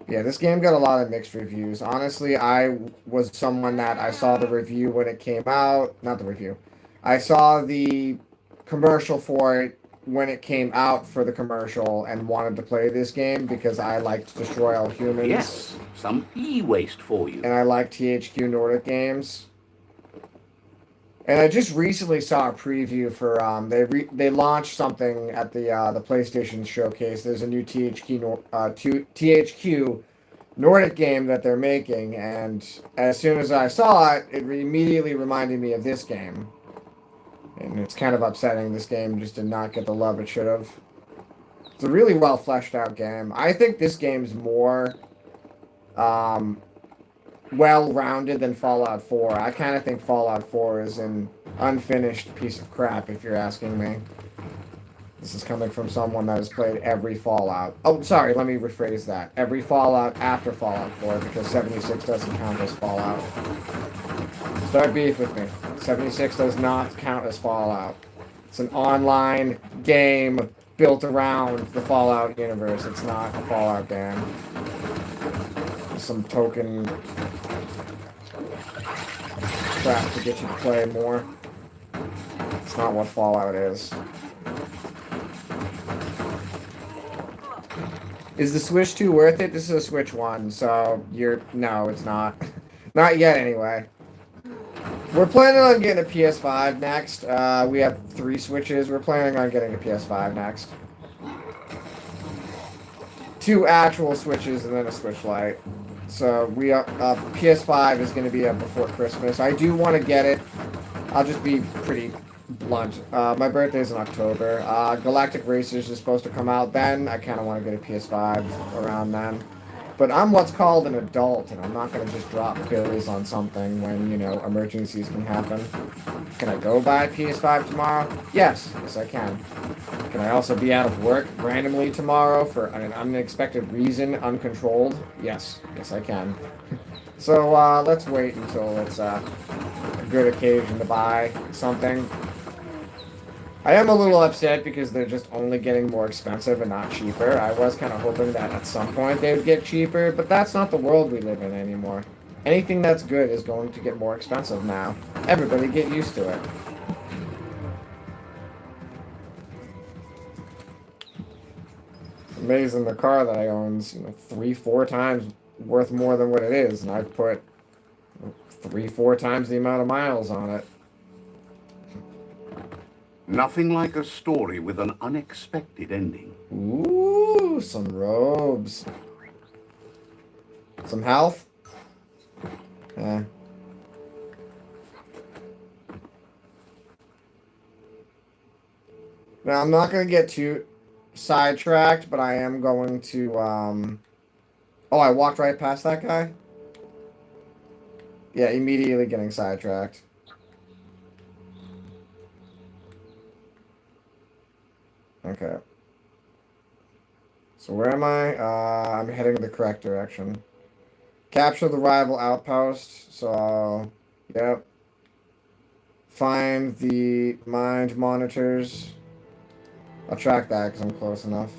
Yeah, this game got a lot of mixed reviews. Honestly, I was someone that I saw the review when it came out. Not the review. I saw the commercial for it when it came out for the commercial and wanted to play this game because I like to destroy all humans. Yes, some e-waste for you. And I like THQ Nordic games. And I just recently saw a preview for they launched something at the PlayStation showcase. There's a new THQ Nordic game that they're making, and as soon as I saw it, it immediately reminded me of this game. And it's kind of upsetting. This game just did not get the love it should have. It's a really well fleshed out game. I think this game's more well-rounded than Fallout 4. I kind of think Fallout 4 is an unfinished piece of crap, if you're asking me. This is coming from someone that has played every Fallout. Oh, sorry, let me rephrase that. Every Fallout after Fallout 4, because 76 doesn't count as Fallout. Start beef with me. 76 does not count as Fallout. It's an online game built around the Fallout universe. It's not a Fallout game. Some token crap to get you to play more. It's not what Fallout is. Is the Switch 2 worth it? This is a Switch 1, so no, it's not. Not yet, anyway. We're planning on getting a PS5 next. We have 3 Switches. We're planning on getting a PS5 next. 2 actual Switches and then a Switch Lite. So PS5 is going to be up before Christmas. I do want to get it. I'll just be pretty blunt. My birthday's in October. Galactic Racers is supposed to come out then. I kind of want to get a PS5 around then. But I'm what's called an adult, and I'm not going to just drop bills on something when, emergencies can happen. Can I go buy a PS5 tomorrow? Yes, I can. Can I also be out of work randomly tomorrow for an unexpected reason, uncontrolled? Yes, I can. So let's wait until it's a good occasion to buy something. I am a little upset because they're just only getting more expensive and not cheaper. I was kind of hoping that at some point they would get cheaper, but that's not the world we live in anymore. Anything that's good is going to get more expensive now. Everybody get used to it. It's amazing the car that I own is 3-4 times worth more than what it is, and I've put 3-4 times the amount of miles on it. Nothing like a story with an unexpected ending. Ooh, some robes. Some health? Yeah. Now, I'm not going to get too sidetracked, but I am going to, Oh, I walked right past that guy? Yeah, immediately getting sidetracked. Okay. So where am I? I'm heading the correct direction. Capture the rival outpost. So, yep. Find the mind monitors. I'll track that because I'm close enough.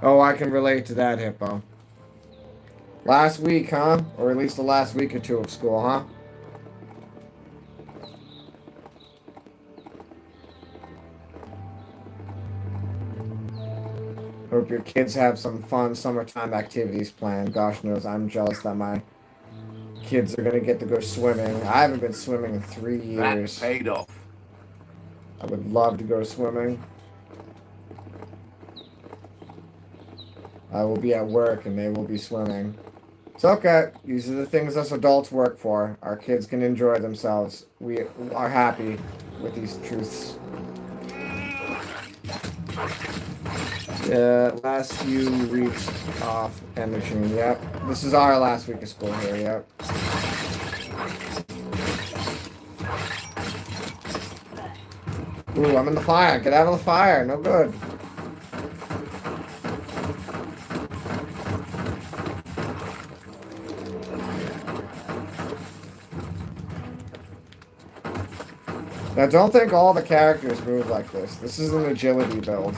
Oh, I can relate to that, Hippo. Last week, huh? Or at least the last week or two of school, huh? Hope your kids have some fun summertime activities planned. Gosh knows I'm jealous that my kids are going to get to go swimming. I haven't been swimming in 3 years. That paid off. I would love to go swimming. I will be at work and they will be swimming. It's okay. These are the things us adults work for. Our kids can enjoy themselves. We are happy with these truths. Last few weeks off end of June. Yep. This is our last week of school here. Yep. Ooh, I'm in the fire. Get out of the fire. No good. Now, don't think all the characters move like this. This is an agility build.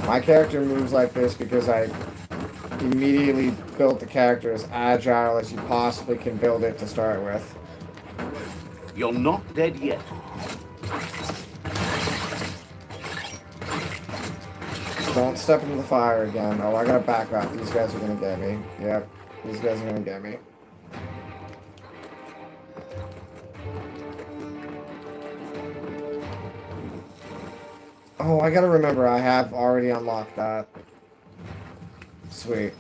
My character moves like this because I immediately built the character as agile as you possibly can build it to start with. You're not dead yet. Don't step into the fire again. Oh, I gotta back up. These guys are gonna get me. Yep, these guys are gonna get me. Oh, I gotta remember I have already unlocked that. Sweet.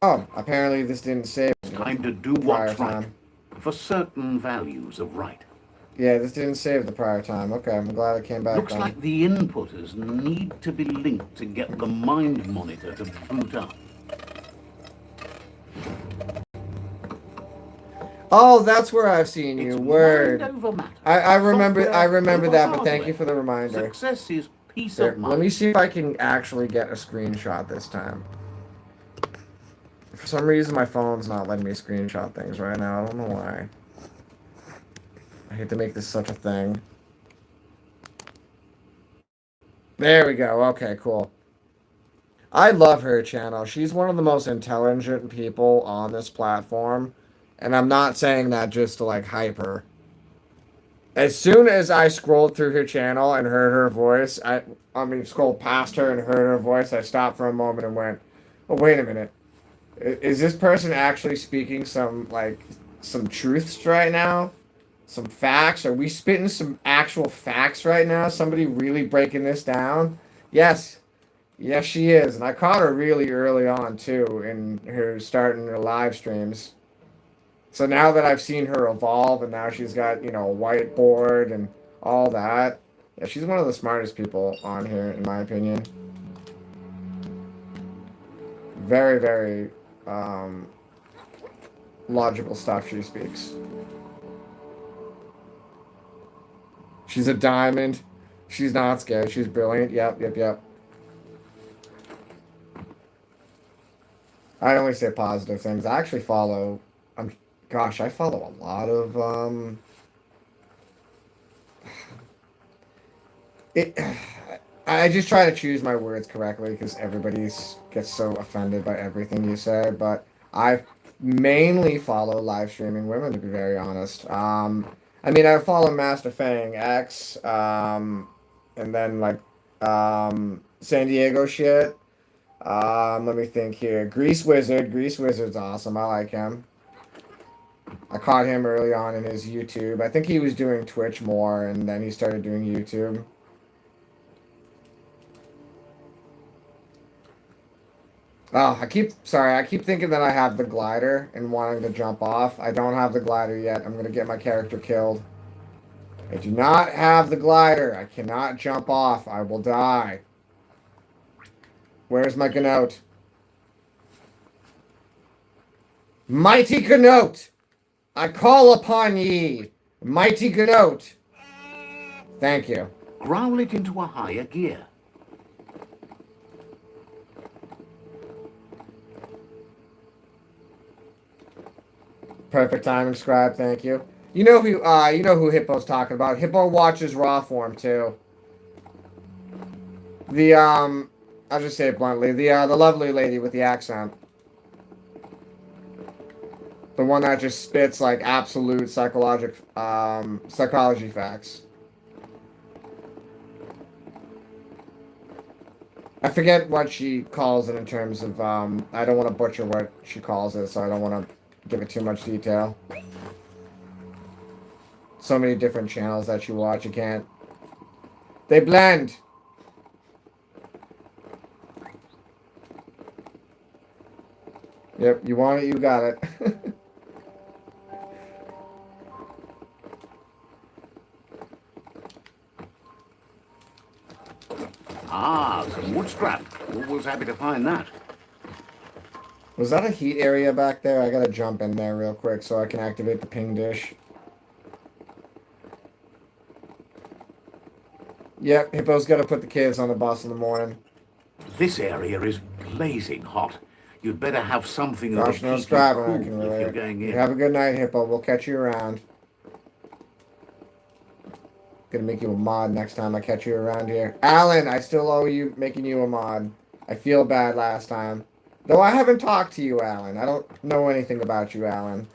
Oh, apparently this didn't save Time to do prior what's right. time. For certain values of right. Yeah, this didn't save the prior time. Okay, I'm glad I came back Looks then. like the inputters need to be linked to get the mind monitor to boot up. Oh, that's where I've seen you. It's Word. mind over matter. I remember Software that, over but thank you hardware. for the reminder. Success is peace Here, of mind. let me see if I can actually get a screenshot this time. For some reason, my phone's not letting me screenshot things right now. I don't know why. I hate to make this such a thing. There we go. Okay, cool. I love her channel. She's one of the most intelligent people on this platform. And I'm not saying that just to, like, hype her. As soon as I scrolled through her channel and heard her voice, scrolled past her and heard her voice, I stopped for a moment and went, oh, wait a minute. Is this person actually speaking some truths right now? Some facts? Are we spitting some actual facts right now? Somebody really breaking this down? Yes. Yes, she is. And I caught her really early on, too, in her starting her live streams. So now that I've seen her evolve and now she's got, a whiteboard and all that, yeah, she's one of the smartest people on here, in my opinion. Very, very logical stuff she speaks. She's a diamond. She's not scared. She's brilliant. Yep. I only say positive things. I actually follow... I follow a lot of... I just try to choose my words correctly because everybody gets so offended by everything you say, but I mainly follow live streaming women, to be very honest. I follow Master Fang X, and then San Diego shit. Let me think here. Grease Wizard's awesome. I like him. I caught him early on in his YouTube. I think he was doing Twitch more, and then he started doing YouTube. Oh, I keep thinking that I have the glider and wanting to jump off. I don't have the glider yet. I'm going to get my character killed. I do not have the glider. I cannot jump off. I will die. Where's my Gnote? Mighty Gnote! I call upon ye! Mighty Gnote! Thank you. Growl it into a higher gear. Perfect timing, Scribe. Thank you. You know who Hippo's talking about. Hippo watches Raw Form too. I'll just say it bluntly. The lovely lady with the accent. The one that just spits like absolute psychology facts. I forget what she calls it in terms of, I don't want to butcher what she calls it, so I don't want to give it too much detail. So many different channels that you watch, you can't. They blend. Yep, you want it, you got it. Ah, some wood scrap. Always happy to find that. Was that a heat area back there? I gotta jump in there real quick so I can activate the ping dish. Yep, Hippo's gotta put the kids on the bus in the morning. This area is blazing hot. You'd better have something that'll Gosh, no keep you describing. I cool can if you're relate. going You in. have a good night, Hippo. We'll catch you around. Gonna make you a mod next time I catch you around here. Alan, I still owe you making you a mod. I feel bad last time. Though I haven't talked to you, Alan. I don't know anything about you, Alan.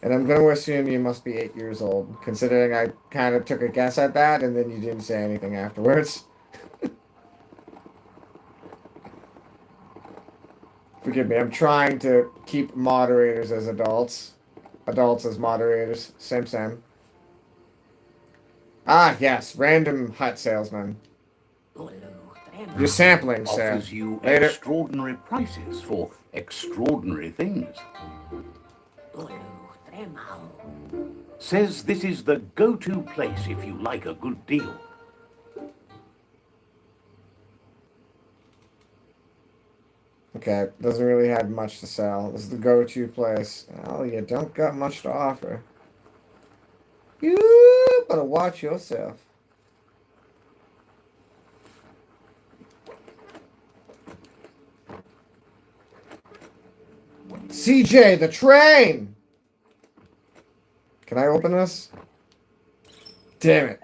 And I'm gonna assume you must be 8 years old, considering I kind of took a guess at that, and then you didn't say anything afterwards. Forgive me, I'm trying to keep moderators as adults. Adults as moderators. Same, same. Ah, yes, random hut salesman. You're sampling, sir. Offers you Later. extraordinary prices for extraordinary things. Says this is the go-to place if you like a good deal. Okay, doesn't really have much to sell. This is the go-to place. Oh, you don't got much to offer. You better watch yourself. CJ, the train! Can I open this? Damn it.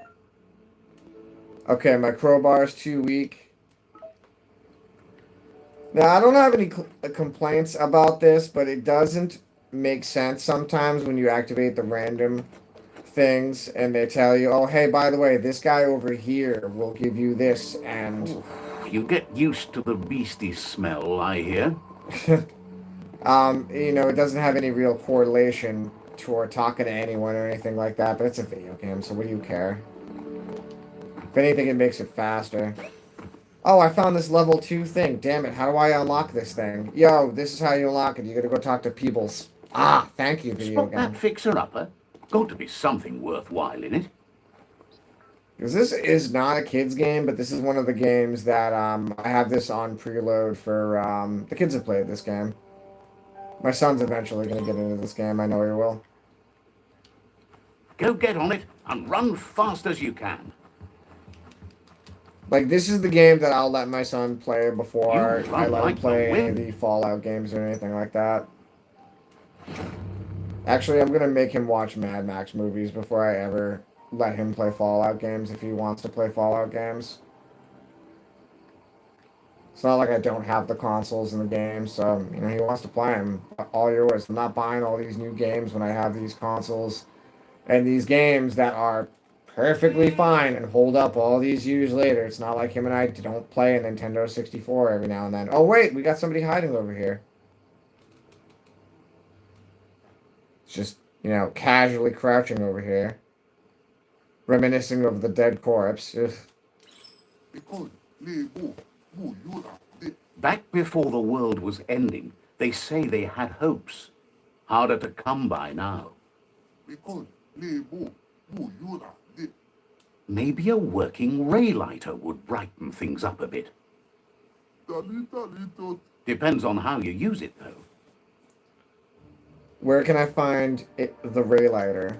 Okay, my crowbar is too weak. Now, I don't have any complaints about this, but it doesn't make sense sometimes when you activate the random things and they tell you, oh, hey, by the way, this guy over here will give you this, and... You get used to the beastie smell, I hear. you know, it doesn't have any real correlation toward talking to anyone or anything like that, but it's a video game, so what do you care? If anything, it makes it faster. Oh, I found this level 2 thing. Damn it, how do I unlock this thing? Yo, this is how you unlock it. You gotta go talk to Peebles. Ah, thank you, video Spot that game. fixer-upper? Got to be something worthwhile in it. Because this is not a kid's game, but this is one of the games that, I have this on preload for, the kids have played this game. My son's eventually gonna get into this game, I know he will. Go get on it and run fast as you can. Like, this is the game that I'll let my son play before You I run let him like the play any of wind. the Fallout games or anything like that. Actually, I'm gonna make him watch Mad Max movies before I ever let him play Fallout games if he wants to play Fallout games. It's not like I don't have the consoles in the game, so, you know, he wants to play them. All yours. I'm not buying all these new games when I have these consoles and these games that are perfectly fine and hold up all these years later. It's not like him and I don't play a Nintendo 64 every now and then. Oh, wait, we got somebody hiding over here. It's just, you know, casually crouching over here. Reminiscing of the dead corpse. Ugh. Back before the world was ending, they say they had hopes. Harder to come by now. Maybe a working ray lighter would brighten things up a bit. Depends on how you use it, though. Where can I find the ray lighter?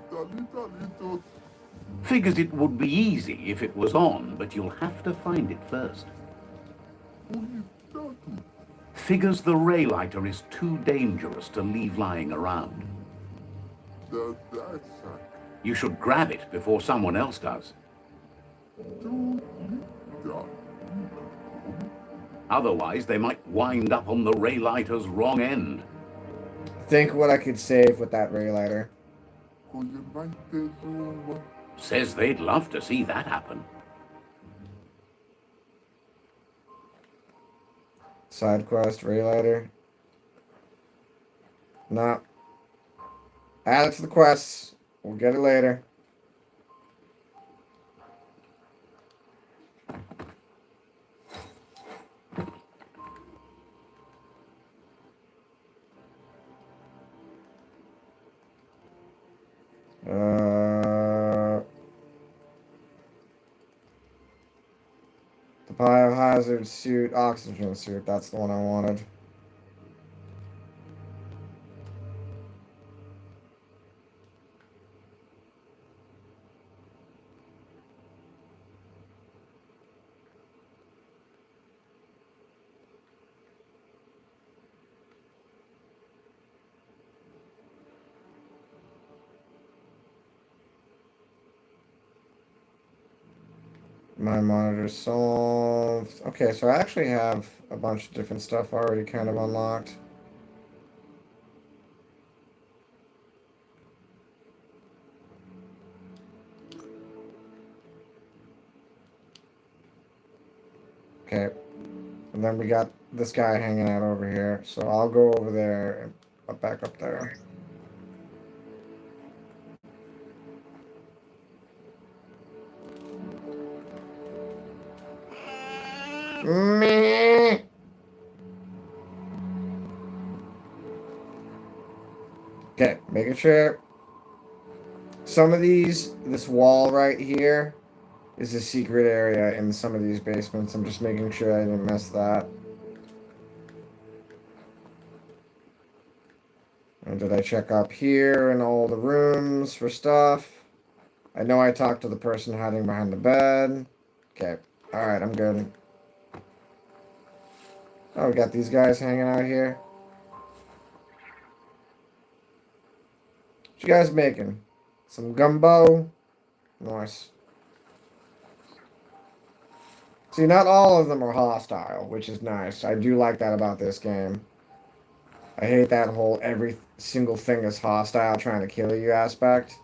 Figures it would be easy if it was on, but you'll have to find it first. Figures the ray lighter is too dangerous to leave lying around. You should grab it before someone else does. Otherwise, they might wind up on the ray lighter's wrong end. Think what I could save with that ray lighter. Says they'd love to see that happen. Side quest, ray lighter. No. Add it to the quests. We'll get it later. The biohazard suit, oxygen suit. That's the one I wanted. My monitor solved. Okay, so I actually have a bunch of different stuff already kind of unlocked. Okay, and then we got this guy hanging out over here. So I'll go over there and back up there. Meh. Okay, making sure. Some of this wall right here is a secret area in some of these basements. I'm just making sure I didn't miss that. And did I check up here in all the rooms for stuff? I know I talked to the person hiding behind the bed. Okay. Alright, I'm good. Oh, we got these guys hanging out here. What you guys making? Some gumbo? Nice. See, not all of them are hostile, which is nice. I do like that about this game. I hate that whole every single thing is hostile trying to kill you aspect.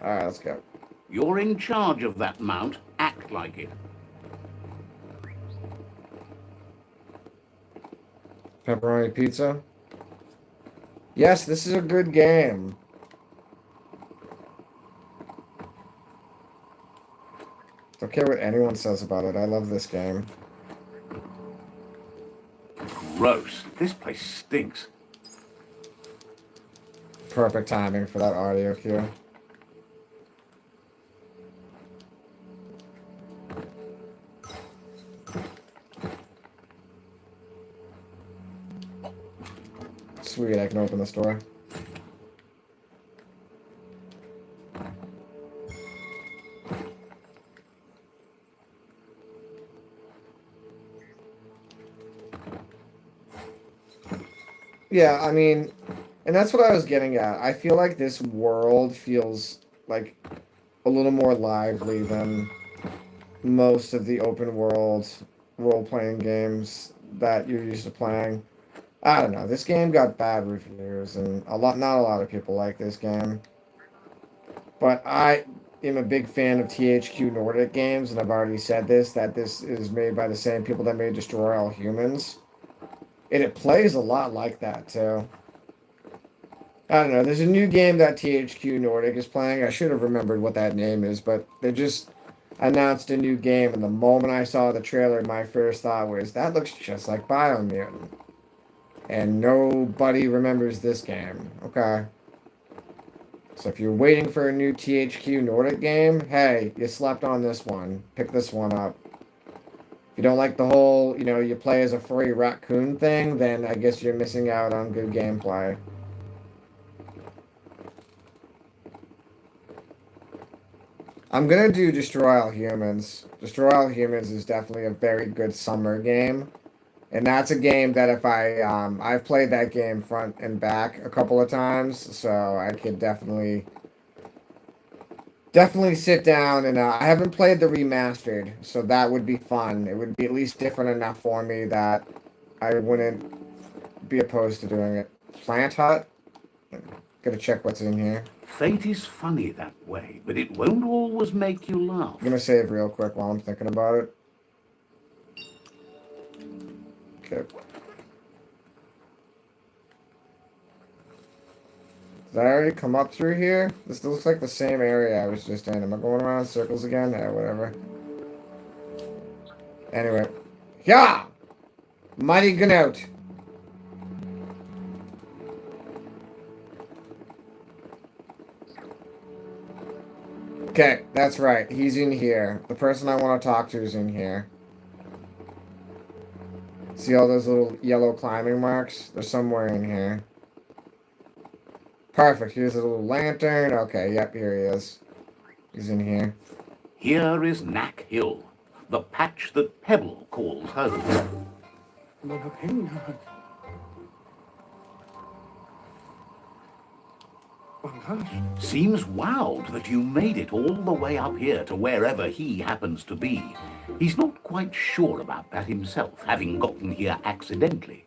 Alright, let's go. You're in charge of that mount. Act like it. Pepperoni pizza? Yes, this is a good game. Don't care what anyone says about it. I love this game. Gross. This place stinks. Perfect timing for that audio cue. Sweet, I can open this door. Yeah, I mean, and that's what I was getting at. I feel like this world feels like a little more lively than most of the open world role-playing games that you're used to playing. I don't know. This game got bad reviews, and not a lot of people like this game. But I am a big fan of THQ Nordic games, and I've already said this, that this is made by the same people that made Destroy All Humans. And it plays a lot like that, too. I don't know. There's a new game that THQ Nordic is playing. I should have remembered what that name is, but they just announced a new game, and the moment I saw the trailer, my first thought was, that looks just like Biomutant. And nobody remembers this game. Okay. So if you're waiting for a new THQ Nordic game, hey, you slept on this one. Pick this one up. If you don't like the whole, you play as a furry raccoon thing, then I guess you're missing out on good gameplay. I'm gonna do Destroy All Humans. Destroy All Humans is definitely a very good summer game. And that's a game that if I've played that game front and back a couple of times, so I could definitely sit down and I haven't played the remastered, so that would be fun. It would be at least different enough for me that I wouldn't be opposed to doing it. Plant Hut? Gotta check what's in here. Fate is funny that way, but it won't always make you laugh. I'm gonna save real quick while I'm thinking about it. Okay. Did I already come up through here? This looks like the same area I was just in. Am I going around in circles again? Yeah, whatever. Anyway. Yeah! Mighty Gnout. Okay, that's right. He's in here. The person I want to talk to is in here. See all those little yellow climbing marks? They're somewhere in here. Perfect. Here's a little lantern. Okay, yep, here he is. He's in here. Here is Knack Hill. the patch that Pebble calls home. Seems wowed that you made it all the way up here to wherever he happens to be. He's not quite sure about that himself, having gotten here accidentally.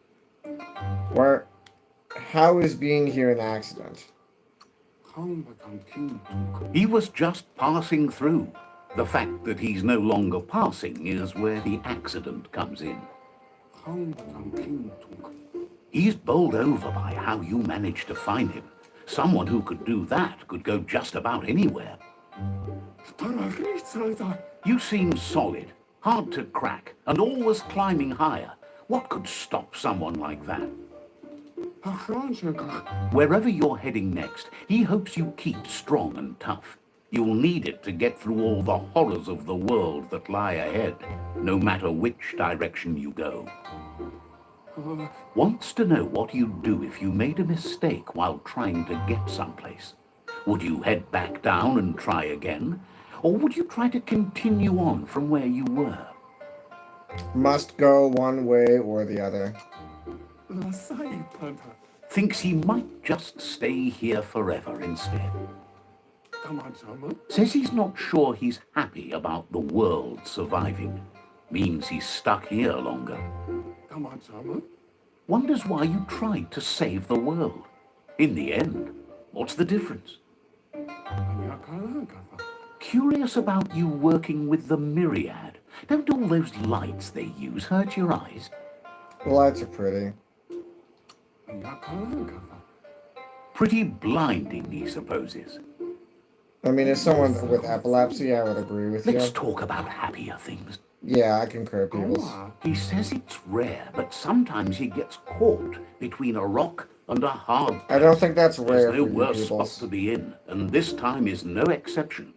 How is being here an accident? He was just passing through. The fact that he's no longer passing is where the accident comes in. He's bowled over by how you managed to find him. Someone who could do that could go just about anywhere. You seem solid, hard to crack, and always climbing higher. What could stop someone like that? Wherever you're heading next, he hopes you keep strong and tough. You'll need it to get through all the horrors of the world that lie ahead, no matter which direction you go. Wants to know what you'd do if you made a mistake while trying to get someplace. Would you head back down and try again? Or would you try to continue on from where you were? Must go one way or the other. Thinks he might just stay here forever instead. Says he's not sure he's happy about the world surviving. Means he's stuck here longer. Wonders why you tried to save the world. In the end, what's the difference? Curious about you working with the myriad. Don't all those lights they use hurt your eyes? The lights are pretty. Pretty blinding, he supposes. I mean, as someone with epilepsy, I would agree with you. Let's talk about happier things. Yeah, I concur, Peebles. He says it's rare, but sometimes he gets caught between a rock and a hard place. I don't think that's rare There's no for you, worse spot Peebles. to be in, and this time is no exception.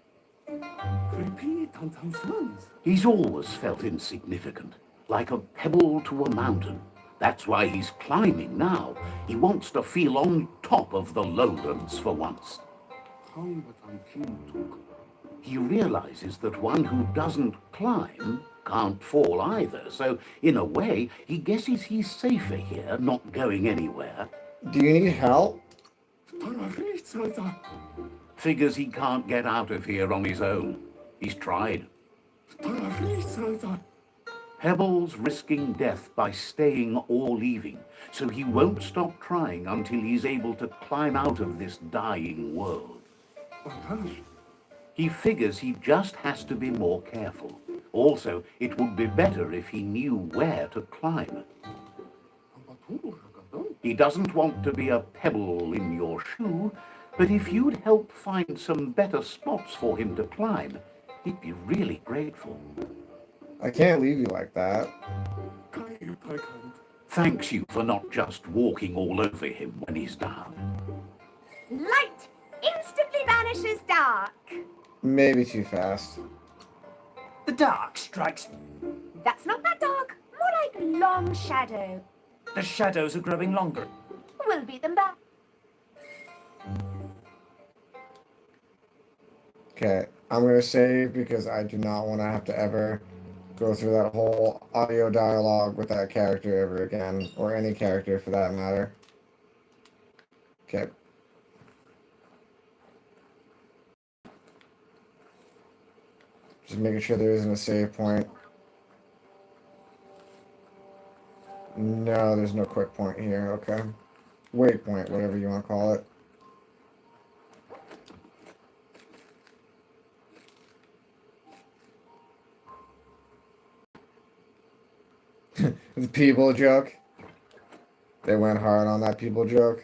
He's always felt insignificant, like a pebble to a mountain. That's why he's climbing now. He wants to feel on top of the lowlands for once. He realizes that one who doesn't climb can't fall either, so in a way, he guesses he's safer here, not going anywhere. Do you need help? Figures he can't get out of here on his own. He's tried. Pebble's risking death by staying or leaving, so he won't stop trying until he's able to climb out of this dying world. He figures he just has to be more careful. Also, it would be better if he knew where to climb. He doesn't want to be a pebble in your shoe, but if you'd help find some better spots for him to climb, he'd be really grateful. I can't leave you like that. Thanks you for not just walking all over him when he's down. Light instantly banishes dark. Maybe too fast. The dark strikes me. That's not that dark, more like long shadow. The shadows are growing longer. We'll beat them back. Okay, I'm gonna save because I do not want to have to ever go through that whole audio dialogue with that character ever again, or any character for that matter. Okay. Just making sure there isn't a save point. No, there's no quick point here, okay. Wait point, whatever you want to call it. The people joke. They went hard on that people joke.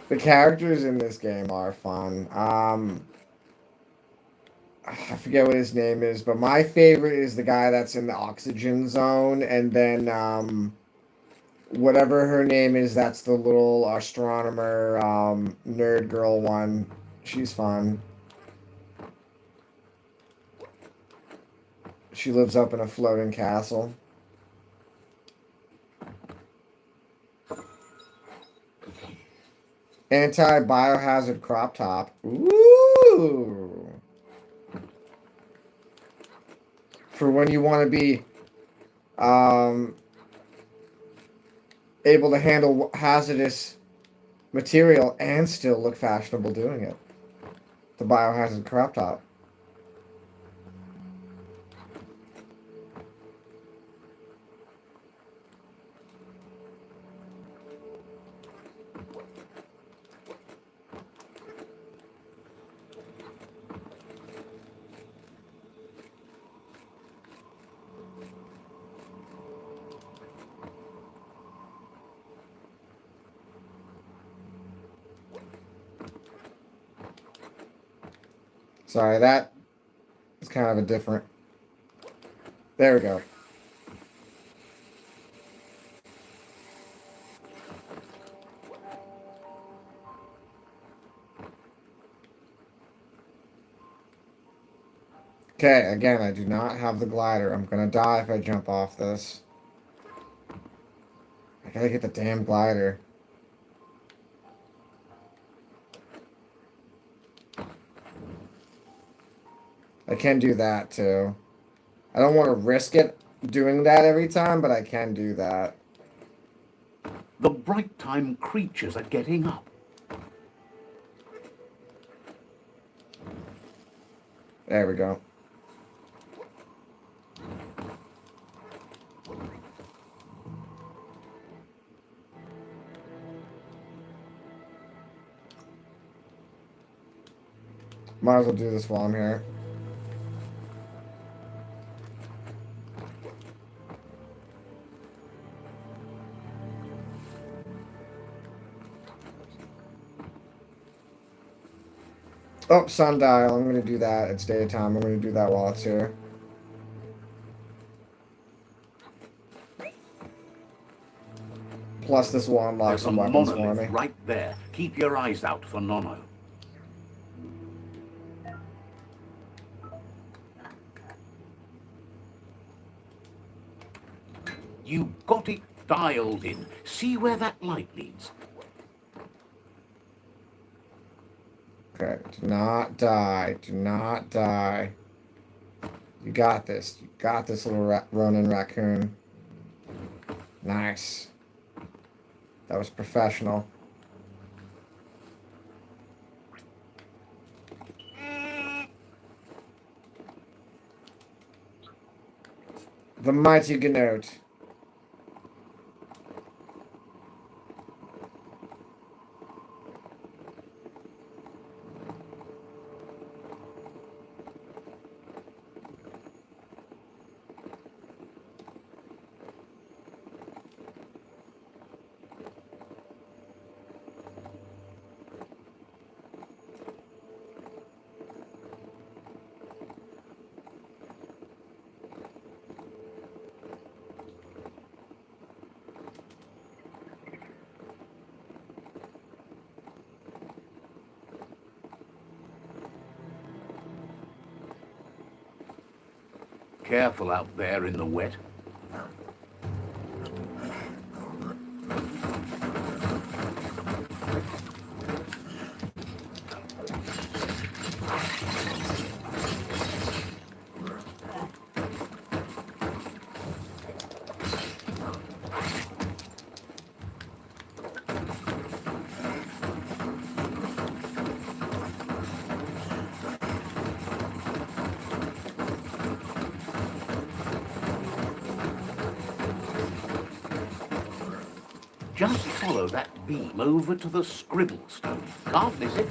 The characters in this game are fun. I forget what his name is, but my favorite is the guy that's in the oxygen zone, and then whatever her name is, that's the little astronomer nerd girl one. She's fun. She lives up in a floating castle. Anti-biohazard crop top. Ooh. for when you want to be able to handle hazardous material and still look fashionable doing it. The biohazard crop top. Sorry, that is kind of a different. There we go. Okay, again, I do not have the glider. I'm gonna die if I jump off this. I gotta get the damn glider. I can do that too. I don't want to risk it doing that every time, but I can do that. The bright time creatures are getting up. There we go. Might as well do this while I'm here. Oh, sundial. I'm going to do that. It's daytime. I'm going to do that while it's here. Plus, this will unlock There's a some weapons for monolith me. right there. Keep your eyes out for Nono. You got it dialed in. See where that light leads. Okay, do not die. Do not die. You got this. You got this, little Ronin Raccoon. Nice. That was professional. The mighty Gnot. Careful out there in the wet. Just follow that beam over to the scribble stone. Can't miss it.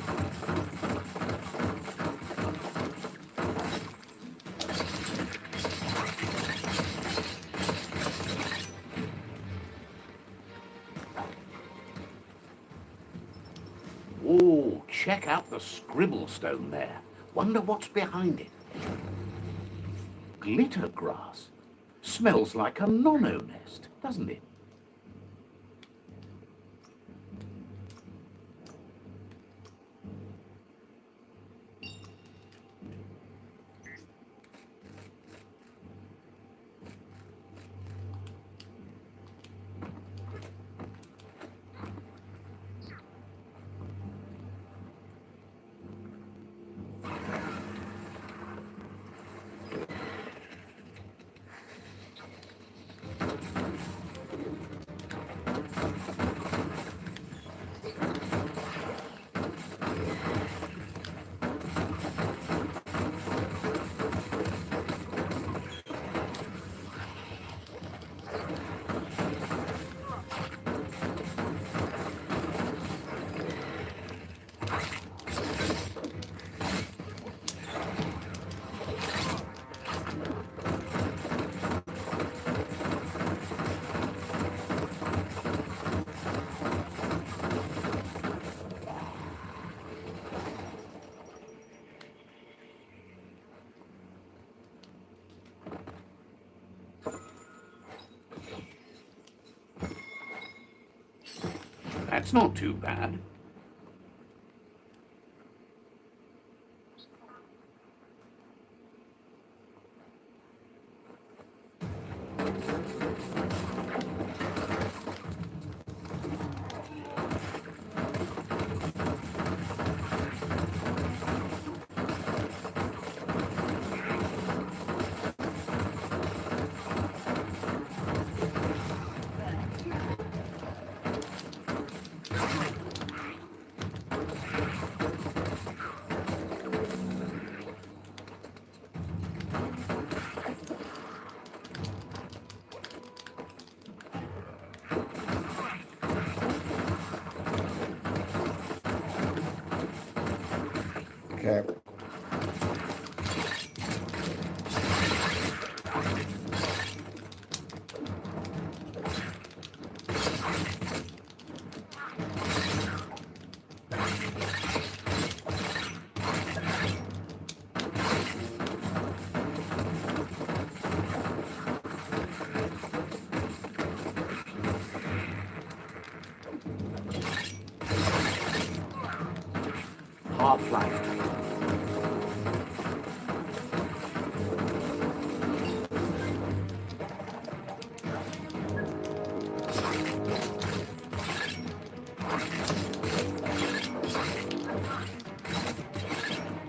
Oh, check out the scribble stone there. Wonder what's behind it. Glitter grass. Smells like a nono nest, doesn't it? That's not too bad. Okay. Half-life.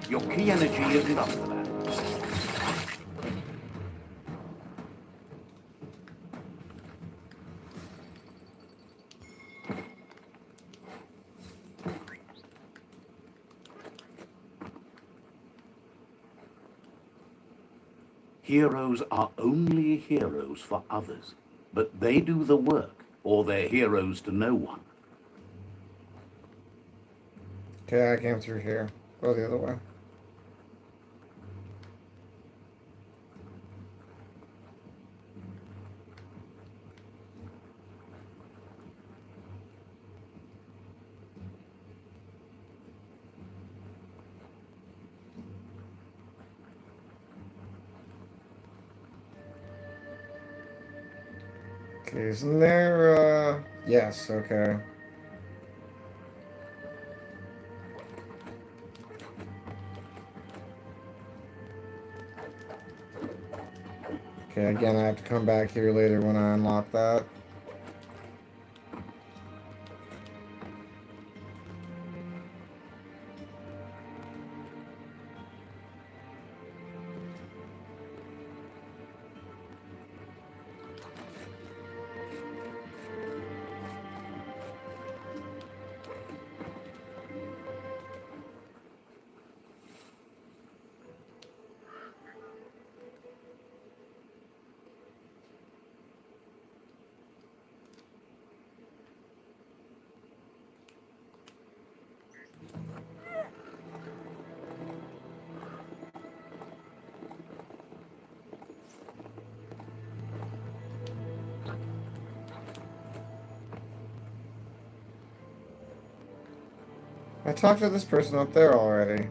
Your key energy isn't up for that. Heroes are only heroes for others, but they do the work, or they're heroes to no one. Okay, I came through here. Go the other way. Okay, isn't there, yes, okay. Okay, again, I have to come back here later when I unlock that. I talked to this person up there already.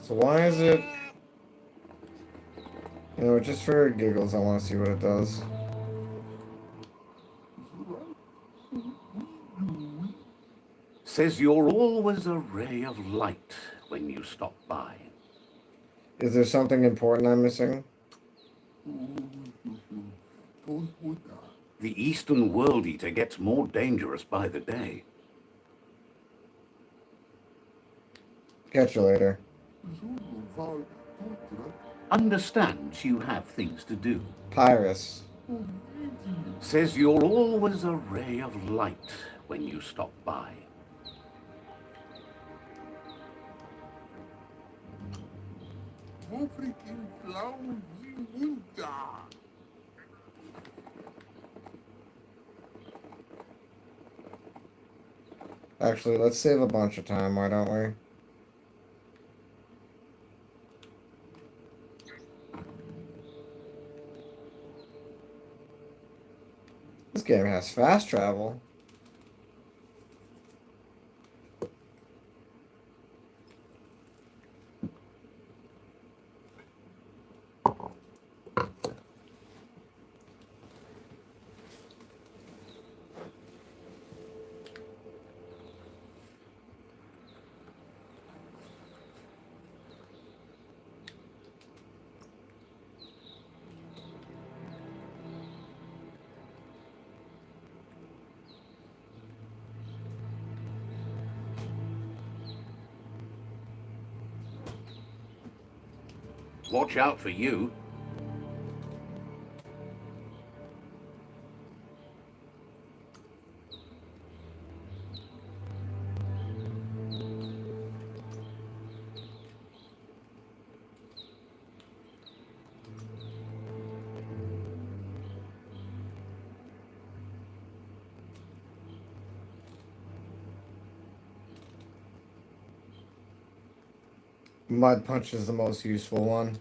So why is it... You know, just for giggles, I want to see what it does. Says you're always a ray of light when you stop by. Is there something important I'm missing? The Eastern World Eater gets more dangerous by the day. Catch you later. Understands you have things to do. Pyrus. Says you're always a ray of light when you stop by. Actually, let's save a bunch of time, why don't we? This game has fast travel. Watch out for you. Mud Punch is the most useful one.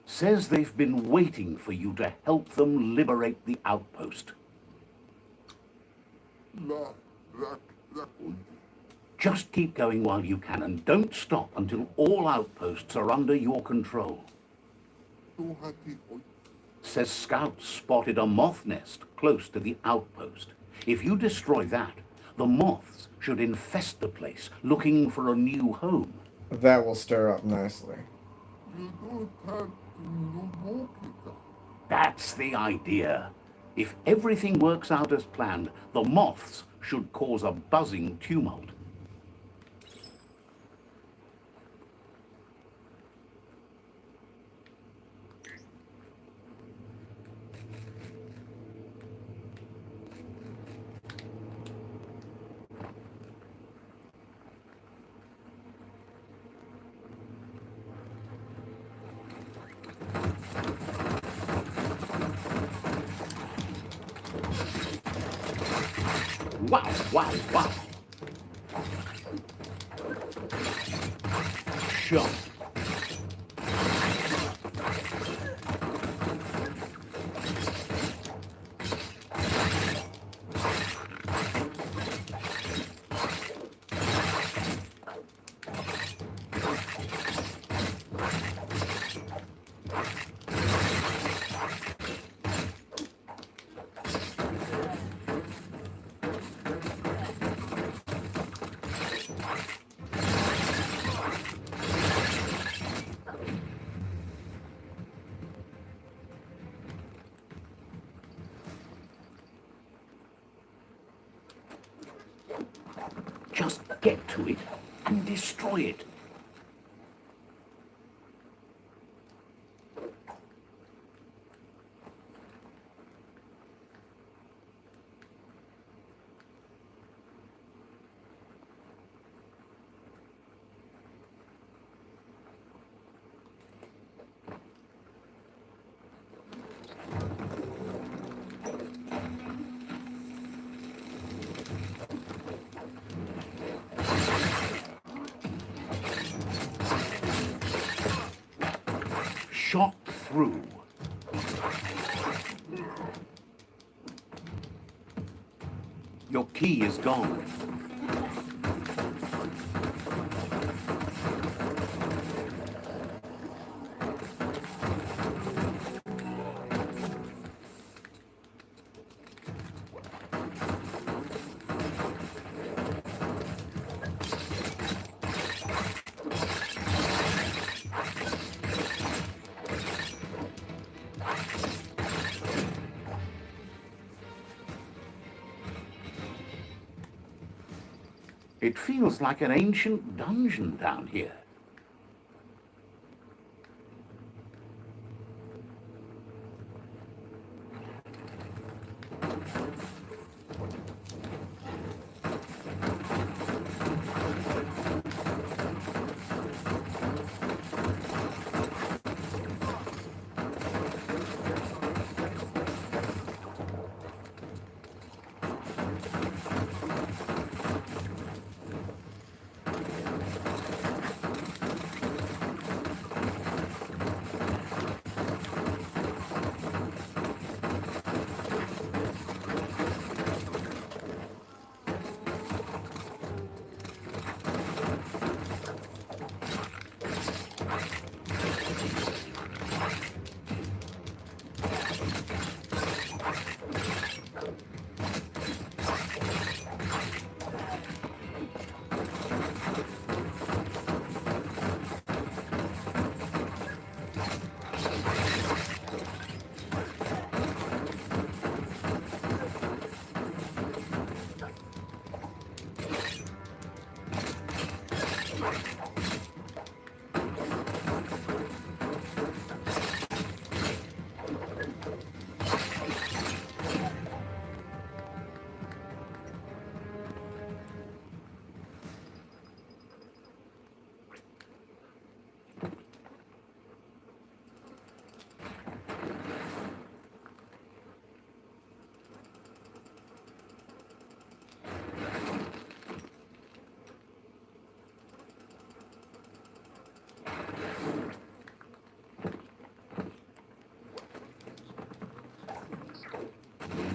Says they've been waiting for you to help them liberate the outpost. Just keep going while you can, and don't stop until all outposts are under your control. Says scouts spotted a moth nest close to the outpost. If you destroy that, the moths should infest the place, looking for a new home. That will stir up nicely. That's the idea. If everything works out as planned, the moths should cause a buzzing tumult. Wow, wow, wow. Shot. Just get to it and destroy it. Shot through. Your key is gone. It feels like an ancient dungeon down here.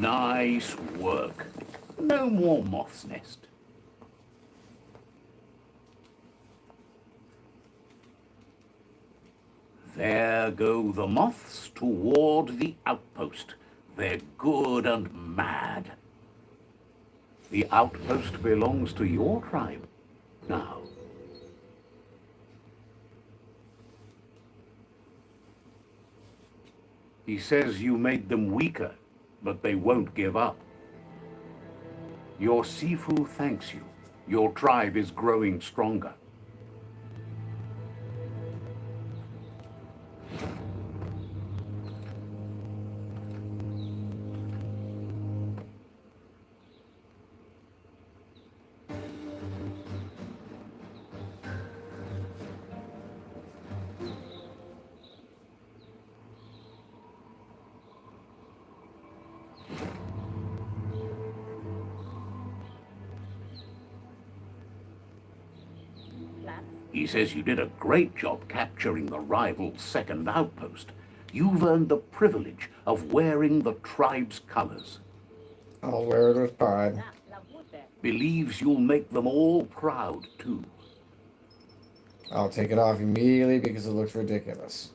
Nice work. No more moth's nest. There go the moths toward the outpost. They're good and mad. The outpost belongs to your tribe now. He says you made them weaker, but they won't give up. Your Sifu thanks you. Your tribe is growing stronger. He says you did a great job capturing the rival's second outpost. You've earned the privilege of wearing the tribe's colors. I'll wear it with pride. Believes you'll make them all proud, too. I'll take it off immediately because it looks ridiculous.